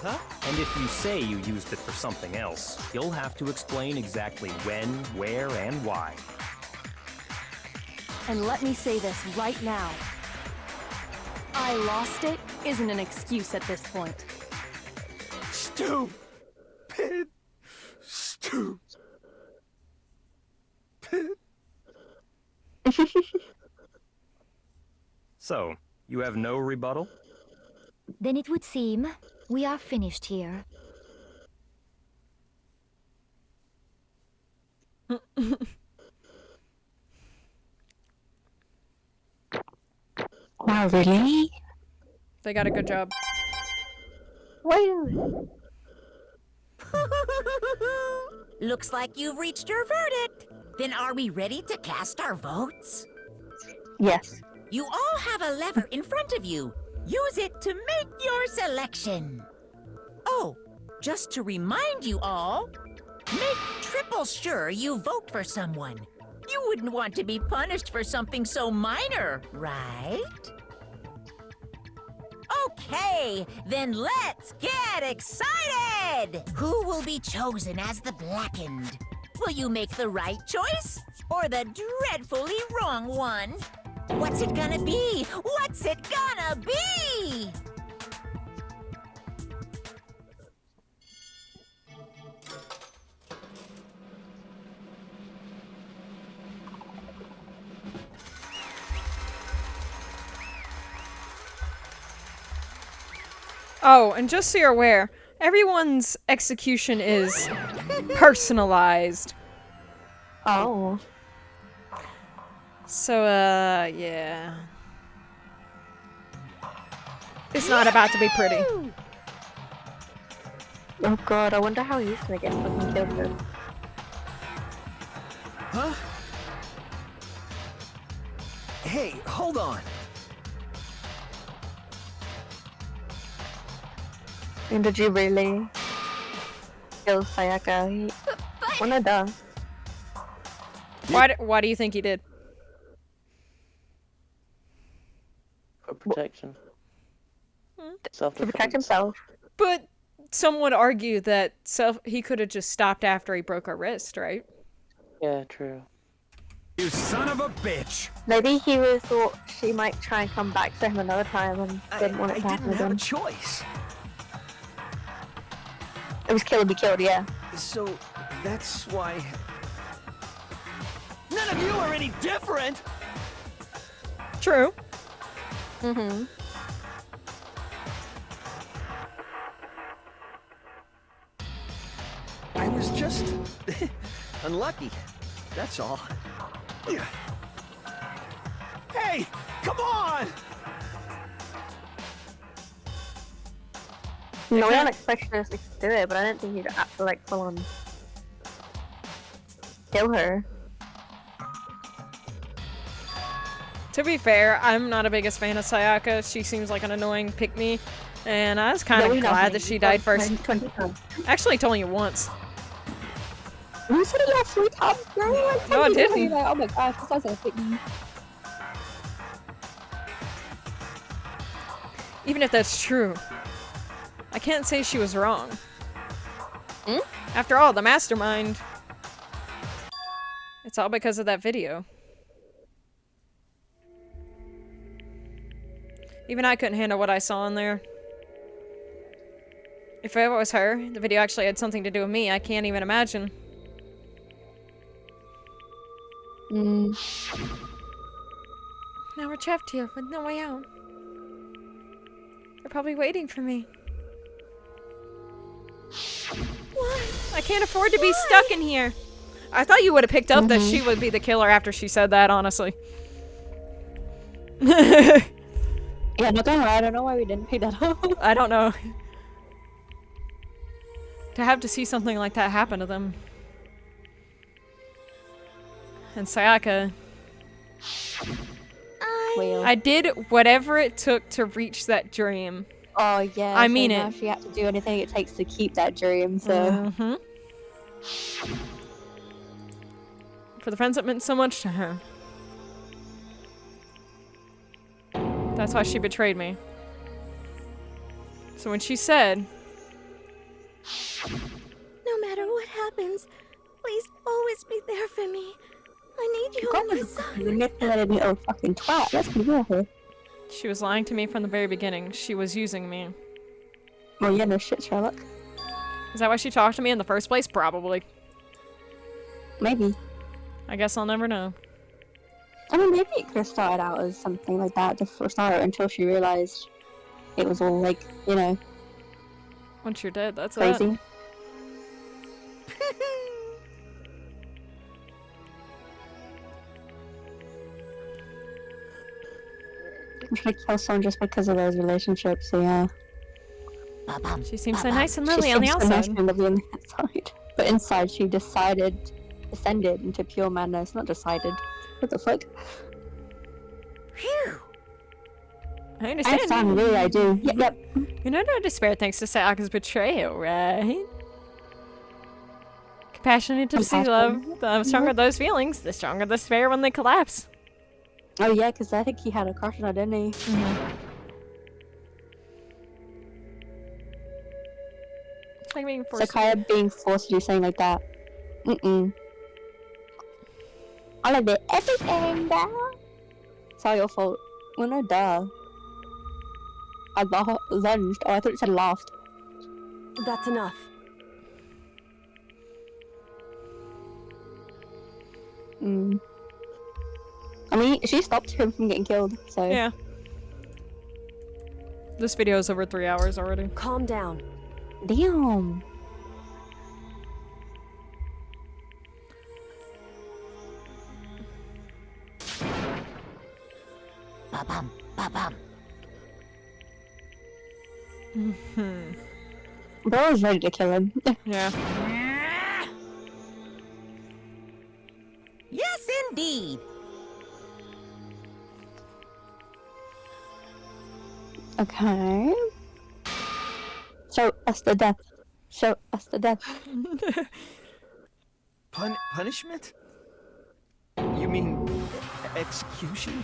Huh? And if you say you used it for something else, you'll have to explain exactly when, where, and why. And let me say this right now. I lost it isn't an excuse at this point. Stupid. Stupid. So, you have no rebuttal? Then it would seem we are finished here. Wow, really? They got a good job. Woo! Looks like you've reached your verdict. Then are we ready to cast our votes? Yes. You all have a lever in front of you. Use it to make your selection. Oh, just to remind you all, make triple sure you vote for someone. You wouldn't want to be punished for something so minor, right? Okay, then let's get excited! Who will be chosen as the Blackened? Will you make the right choice or the dreadfully wrong one? What's it gonna be? What's it gonna be? Oh, and just so you're aware, everyone's execution is personalized. Oh. So, yeah. It's not about to be pretty. Oh god, I wonder how he's gonna get fucking killed though. Huh? Hey, hold on. And did you really kill Sayaka? When I done. Why do you think he did? For protection. To protect himself. But some would argue that he could have just stopped after he broke her wrist, right? Yeah, true. You son of a bitch! Maybe he thought she might try and come back for him another time and didn't want it to happen I didn't have a again. choice. It was kill or be killed, yeah. So, that's why... None of you are any different! True. Mm-hmm. I was just... unlucky. That's all. Hey! Come on! No, we don't expect her to do it, but I didn't think he'd actually like full on kill her. To be fair, I'm not a biggest fan of Sayaka. She seems like an annoying pick-me, and I was kind of glad that she died first. 20 times. Actually, told you once. You said it like 3 times, girl. Like, No, I didn't. Like, oh my gosh, this guy's gonna pick me. Even if that's true, I can't say she was wrong. Hmm? After all, the mastermind. It's all because of that video. Even I couldn't handle what I saw in there. If it was her, the video actually had something to do with me. I can't even imagine. Mm. Now we're trapped here with no way out. They're probably waiting for me. I can't afford to be stuck in here. I thought you would have picked up that she would be the killer after she said that, honestly. Yeah, no, don't worry. I don't know why we didn't pick that up. I don't know. To have to see something like that happen to them. And Sayaka. I did whatever it took to reach that dream. Oh yeah. I mean now it. if she had to do anything it takes to keep that dream, so. For the friends that meant so much to her. That's why she betrayed me. So when she said, No matter what happens, please always be there for me. I need you on my side. You manipulated me, oh fucking twat. That's pretty good of her. she was lying to me from the very beginning. She was using me. Oh yeah, no shit, Sherlock. Is that why she talked to me in the first place? Probably. Maybe. I guess I'll never know. I mean, maybe it could have started out as something like that for start until she realized it was all like, you know. Once you're dead, that's crazy. it. I'm trying to kill someone just because of those relationships, so yeah. She seems so nice and lovely She on the seems so nice outside. and lovely on the outside. But inside she descended into pure madness. Not decided. What the fuck? I I understand. understand, really, I do. Yep. You're not in despair thanks to Sayaka's betrayal, right? Compassionate to see love. The stronger those feelings, the stronger the despair when they collapse. Oh yeah, because I think he had a crush on her, didn't he? It's like being forced. Sakaya being forced to do something like that. I'll admit everything, duh. It's all your fault. Well, no, duh. I lunged. Oh, I thought it said laughed. That's enough. I mean, she stopped him from getting killed, so. Yeah. This video is over 3 hours already. Calm down. Damn. Ba-bum, ba-bum. Bro was ready to kill him. Yeah. Yes, indeed. Okay. Show us the death. Show us the death. Punishment? You mean execution?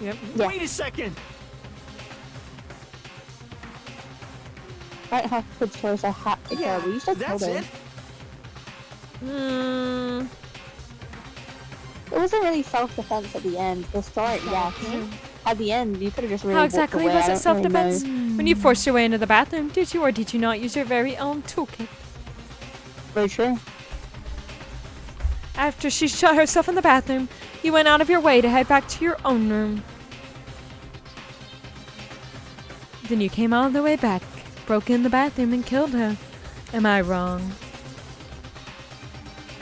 Yep. Yeah. Wait a second! Right half could shows a hat to kill. We used to kill That's them. it? It wasn't really self-defense at the end. The start, yes. At the end, you could have just really How walked exactly away. was I it don't self-defense? really know. When you forced your way into the bathroom, did you or did you not use your very own toolkit? Very true. After she shot herself in the bathroom, you went out of your way to head back to your own room. Then you came all the way back, broke in the bathroom and killed her. Am I wrong?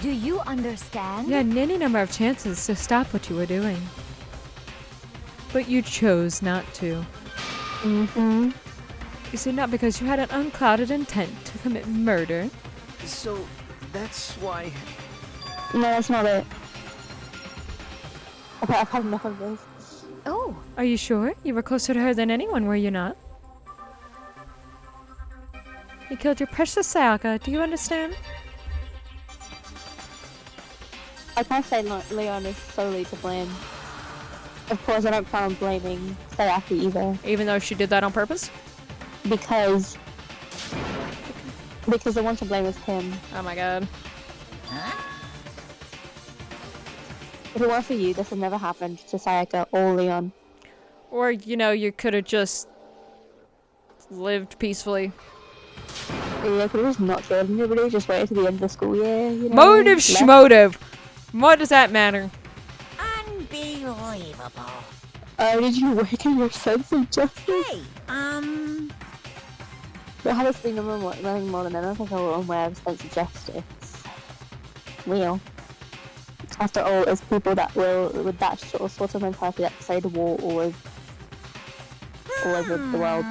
Do you understand? You had any number of chances to stop what you were doing. But you chose not to. Mm-hmm. Is it not because you had an unclouded intent to commit murder? So, that's why... No, that's not it. Okay, I've had enough of this. Oh. Are you sure? You were closer to her than anyone, were you not? You killed your precious Sayaka, do you understand? I can't say Leon is solely to blame. Of course, I don't plan on blaming Sayaka either. Even though she did that on purpose? Because the one to blame is him. Oh my god. If it weren't for you, this would never happened to Sayaka or Leon. Or, you know, you could have just lived peacefully. Yeah, could have just not killed anybody, just waited to the end of the school year, you know? Motive left. schmotive! What does that matter? Unbelievable. Did you awaken your sense of justice? Hey, But had this been nothing more than anything, I will aware of a sense of justice. Real. After all, it's people that will, with that sort of mentality that say the war all over the world.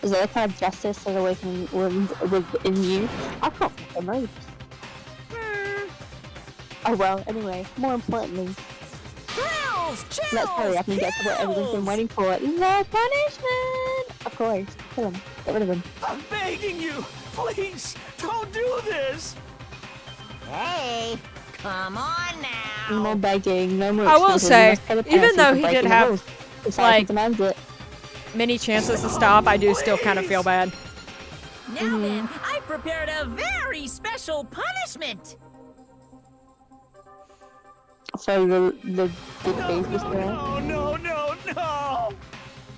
Is there a kind of justice that awakening within you? I can't fucking read. Oh well, anyway, more importantly, let's hurry up and get to what everyone's been waiting for. The punishment! Of course, kill him. Get rid of him. I'm begging you! Please, don't do this! Hey, come on now. No more begging, no more I will excuses. say, You must pay the even penalty though for he breaking did the have, rules. Society like, demands it. many chances to stop, I do still kind of feel bad. Now then, I prepared a very special punishment. So the base was there. No!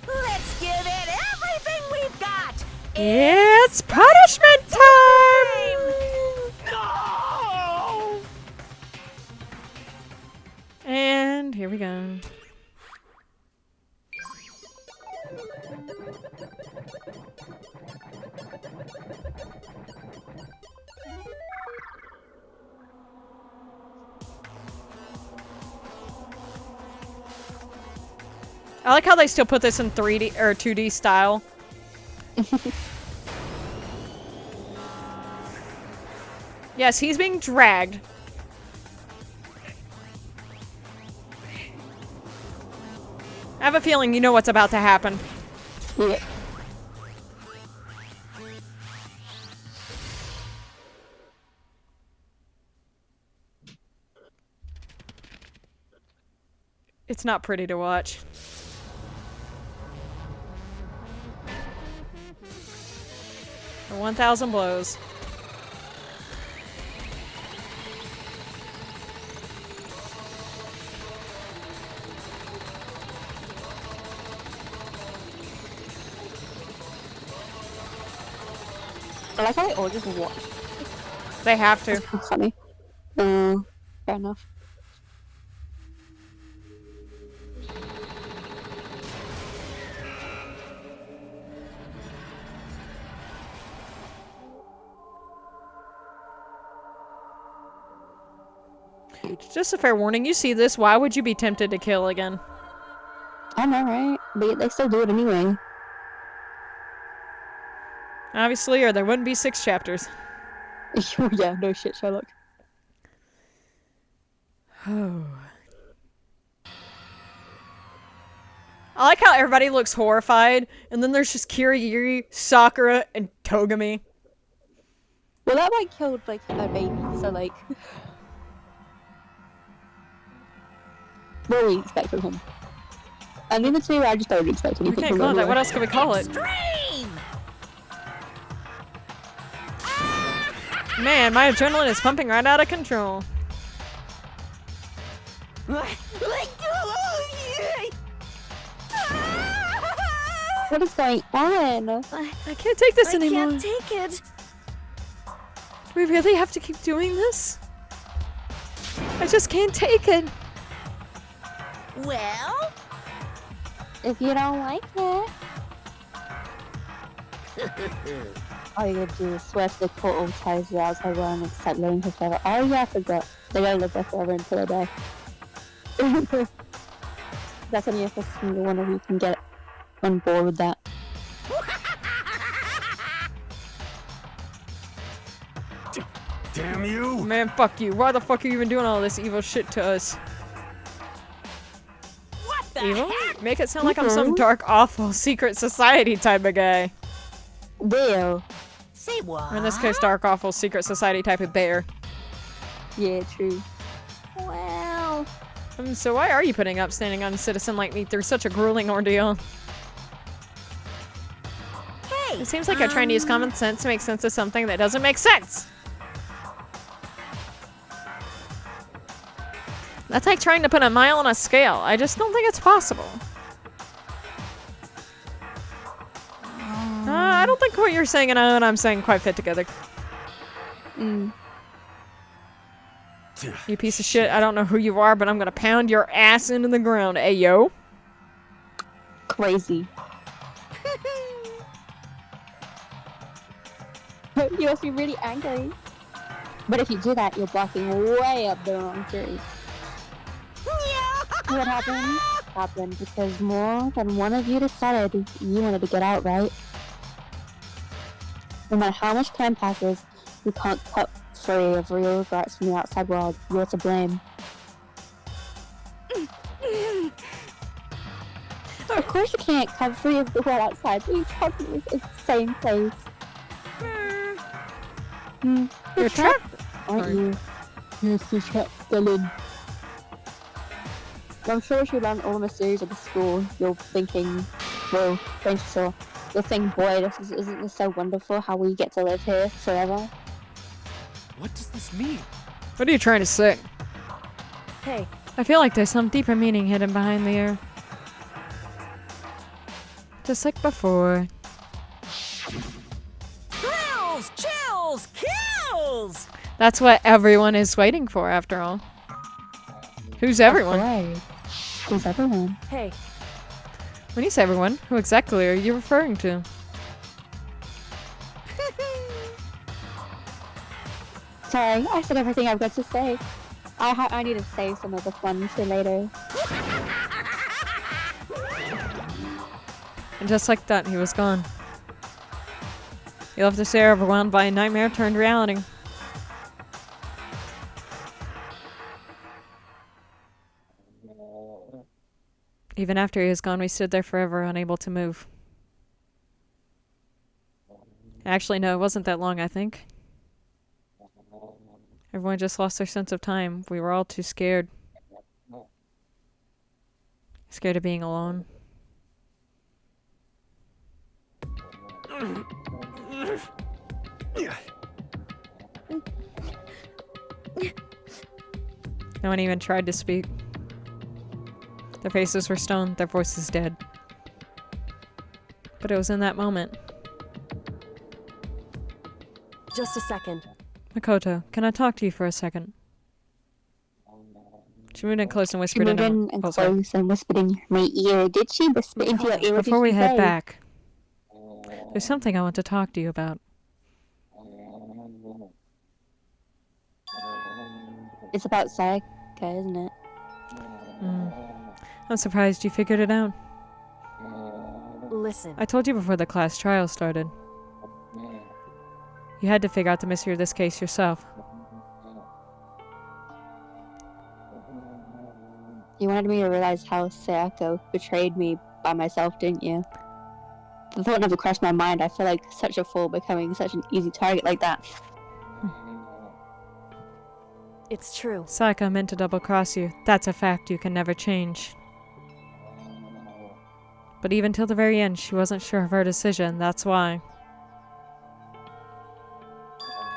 Let's give it everything we've got. It's punishment time! No! And here we go. I like how they still put this in 3D or 2D style. Yes, he's being dragged. I have a feeling you know what's about to happen. Yeah. It's not pretty to watch. For 1,000 blows. I like how they all just watch. They have to. That's funny. Fair enough. Just a fair warning, you see this, why would you be tempted to kill again? I know, right? But they still do it anyway. Obviously, or there wouldn't be 6 chapters. Yeah, no shit, Sherlock. Oh. I like how everybody looks horrified, and then there's just Kirigiri, Sakura, and Togami. Well, that one killed, like, a baby, so, like... What do we expect from him? I mean, the two, I just don't expect anything We can't from call it that. him. What else can we call it? Man, my adrenaline is pumping right out of control. What is going on? I can't take this anymore. I can't take it. Do we really have to keep doing this? I just can't take it. Well? If you don't like it... all you gotta do is swear to the portal ties the outside world and accept living here forever. Oh yeah, I forgot. They gotta live there forever until they die. That's only if a single one of you can get on board with that. Damn you! Man, fuck you. Why the fuck are you even doing all this evil shit to us? What the Evil? heck? Make it sound like I'm some dark, awful, secret society type of guy. Bear. Say what? Or in this case, dark, awful, secret society type of bear. Yeah, true. Well... So why are you putting up standing on a citizen like me through such a grueling ordeal? Hey! It seems like you're trying to use common sense to make sense of something that doesn't make sense! That's like trying to put a mile on a scale. I just don't think it's possible. I don't think what you're saying and what I'm saying quite fit together. You piece of shit, I don't know who you are, but I'm gonna pound your ass into the ground, ayo. Crazy. You must be really angry. But if you do that, you're blocking way up the wrong tree. What happened? Happened because more than one of you decided you wanted to get out, right? No matter how much time passes, you can't cut free of real regrets from the outside world. You're to blame. Of course you can't cut free of the world outside, but you trapped in this insane place. You're trapped, aren't you? You're so trapped, Dylan. I'm sure if you learn all the mysteries of the school, you're thinking, well, thanks for you'll think, boy, isn't this so wonderful how we get to live here forever? What does this mean? What are you trying to say? Hey. I feel like there's some deeper meaning hidden behind the air. Just like before. Thrills, chills, kills! That's what everyone is waiting for, after all. Who's everyone? Right. Who's everyone? Hey. When you say everyone, who exactly are you referring to? Sorry, I said everything I've got to say. I need to save some of the fun for later. And just like that, he was gone. He left us there overwhelmed by a nightmare turned reality. Even after he was gone, we stood there forever, unable to move. Actually, no, it wasn't that long, I think. Everyone just lost their sense of time. We were all too scared. Scared of being alone. No one even tried to speak. Their faces were stone, their voices dead. But it was in that moment. Just a second. Makoto, can I talk to you for a second? She moved in close and whispered She moved in and close and whispered in my ear. Did she whisper into your ear? Before we head back, there's something I want to talk to you about. It's about Sai. guy, isn't it? I'm surprised you figured it out. Listen. I told you before the class trial started. You had to figure out the mystery of this case yourself. You wanted me to realize how Sayaka betrayed me by myself, didn't you? The thought never crossed my mind. I feel like such a fool becoming such an easy target like that. It's true. Sayaka meant to double-cross you. That's a fact you can never change. But even till the very end, she wasn't sure of her decision. That's why.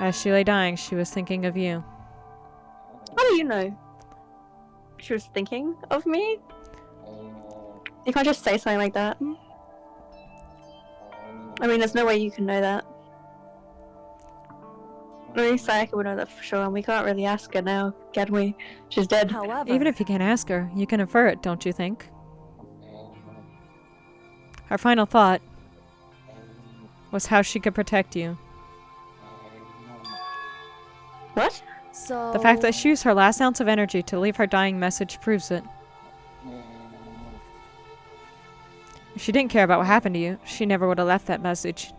As she lay dying, she was thinking of you. How do you know? She was thinking of me? You can't just say something like that. I mean, there's no way you can know that. Only Sayaka would know that for sure, and we can't really ask her now, can we? She's dead. However, Even if you can't ask her, you can infer it, don't you think? Her final thought was how she could protect you. What? So... The fact that she used her last ounce of energy to leave her dying message proves it. If she didn't care about what happened to you, she never would have left that message.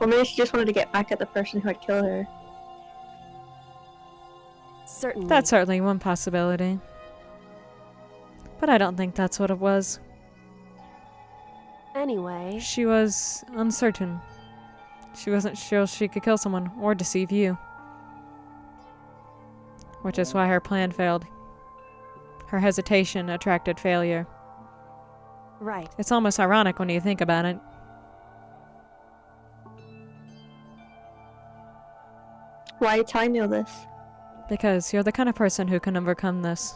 Or maybe she just wanted to get back at the person who had killed her. Certainly. That's certainly one possibility. But I don't think that's what it was. Anyway... She was uncertain. She wasn't sure she could kill someone or deceive you. Which is why her plan failed. Her hesitation attracted failure. Right. It's almost ironic when you think about it. Why are you telling me all this? Because you're the kind of person who can overcome this.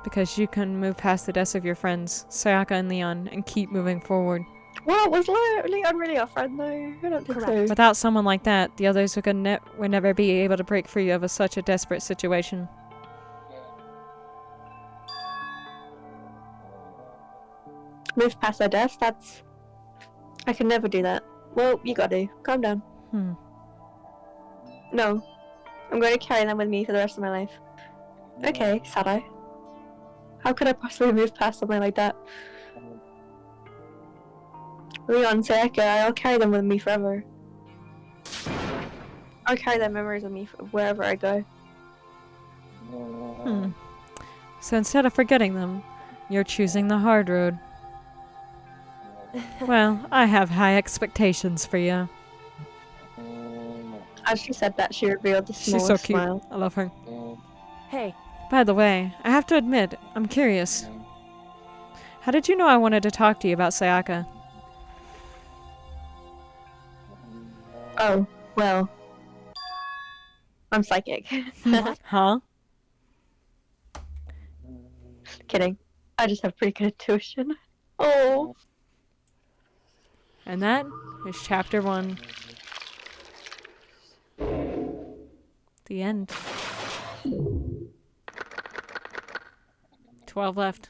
Because you can move past the deaths of your friends, Sayaka and Leon, and keep moving forward. Well, was Leon really our friend though? I don't think so. Without someone like that, the others would never be able to break free of such a desperate situation. Move past their deaths? That's... I can never do that. Well, you gotta. Calm down. No. I'm going to carry them with me for the rest of my life. Okay, Sarai. How could I possibly move past something like that? Leon, Sayaka, I'll carry them with me forever. I'll carry their memories with me wherever I go. So instead of forgetting them, you're choosing the hard road. Well, I have high expectations for you. As she said that, she revealed the She's smallest so cute. smile. I love her. Hey. By the way, I have to admit, I'm curious. How did you know I wanted to talk to you about Sayaka? Oh, well. I'm psychic. What? Huh? Kidding. I just have pretty good intuition. Oh. And that is chapter 1. The end. 12 left.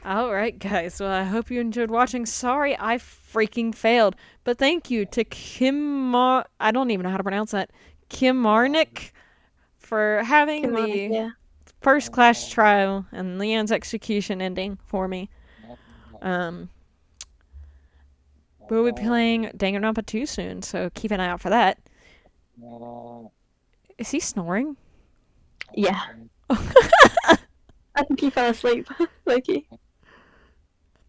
Alright guys, well I hope you enjoyed watching. Sorry I freaking failed. But thank you to I don't even know how to pronounce that. Kimarnik for having the first class trial and Leon's execution ending for me. We'll be playing Danganronpa 2 soon, so keep an eye out for that. Is he snoring? Yeah. I think he fell asleep. Loki.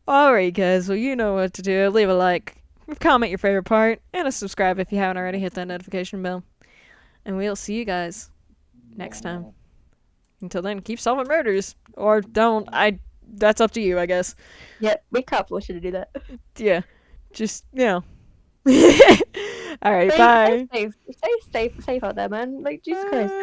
Alright guys, well you know what to do. Leave a like, comment your favorite part, and a subscribe if you haven't already. Hit that notification bell. And we'll see you guys next time. Until then, keep solving murders. Or don't. That's up to you, I guess. Yeah, we can't force you to do that. Yeah. Just, you know. Alright, bye. Stay safe out there, man. Like, Jesus Christ.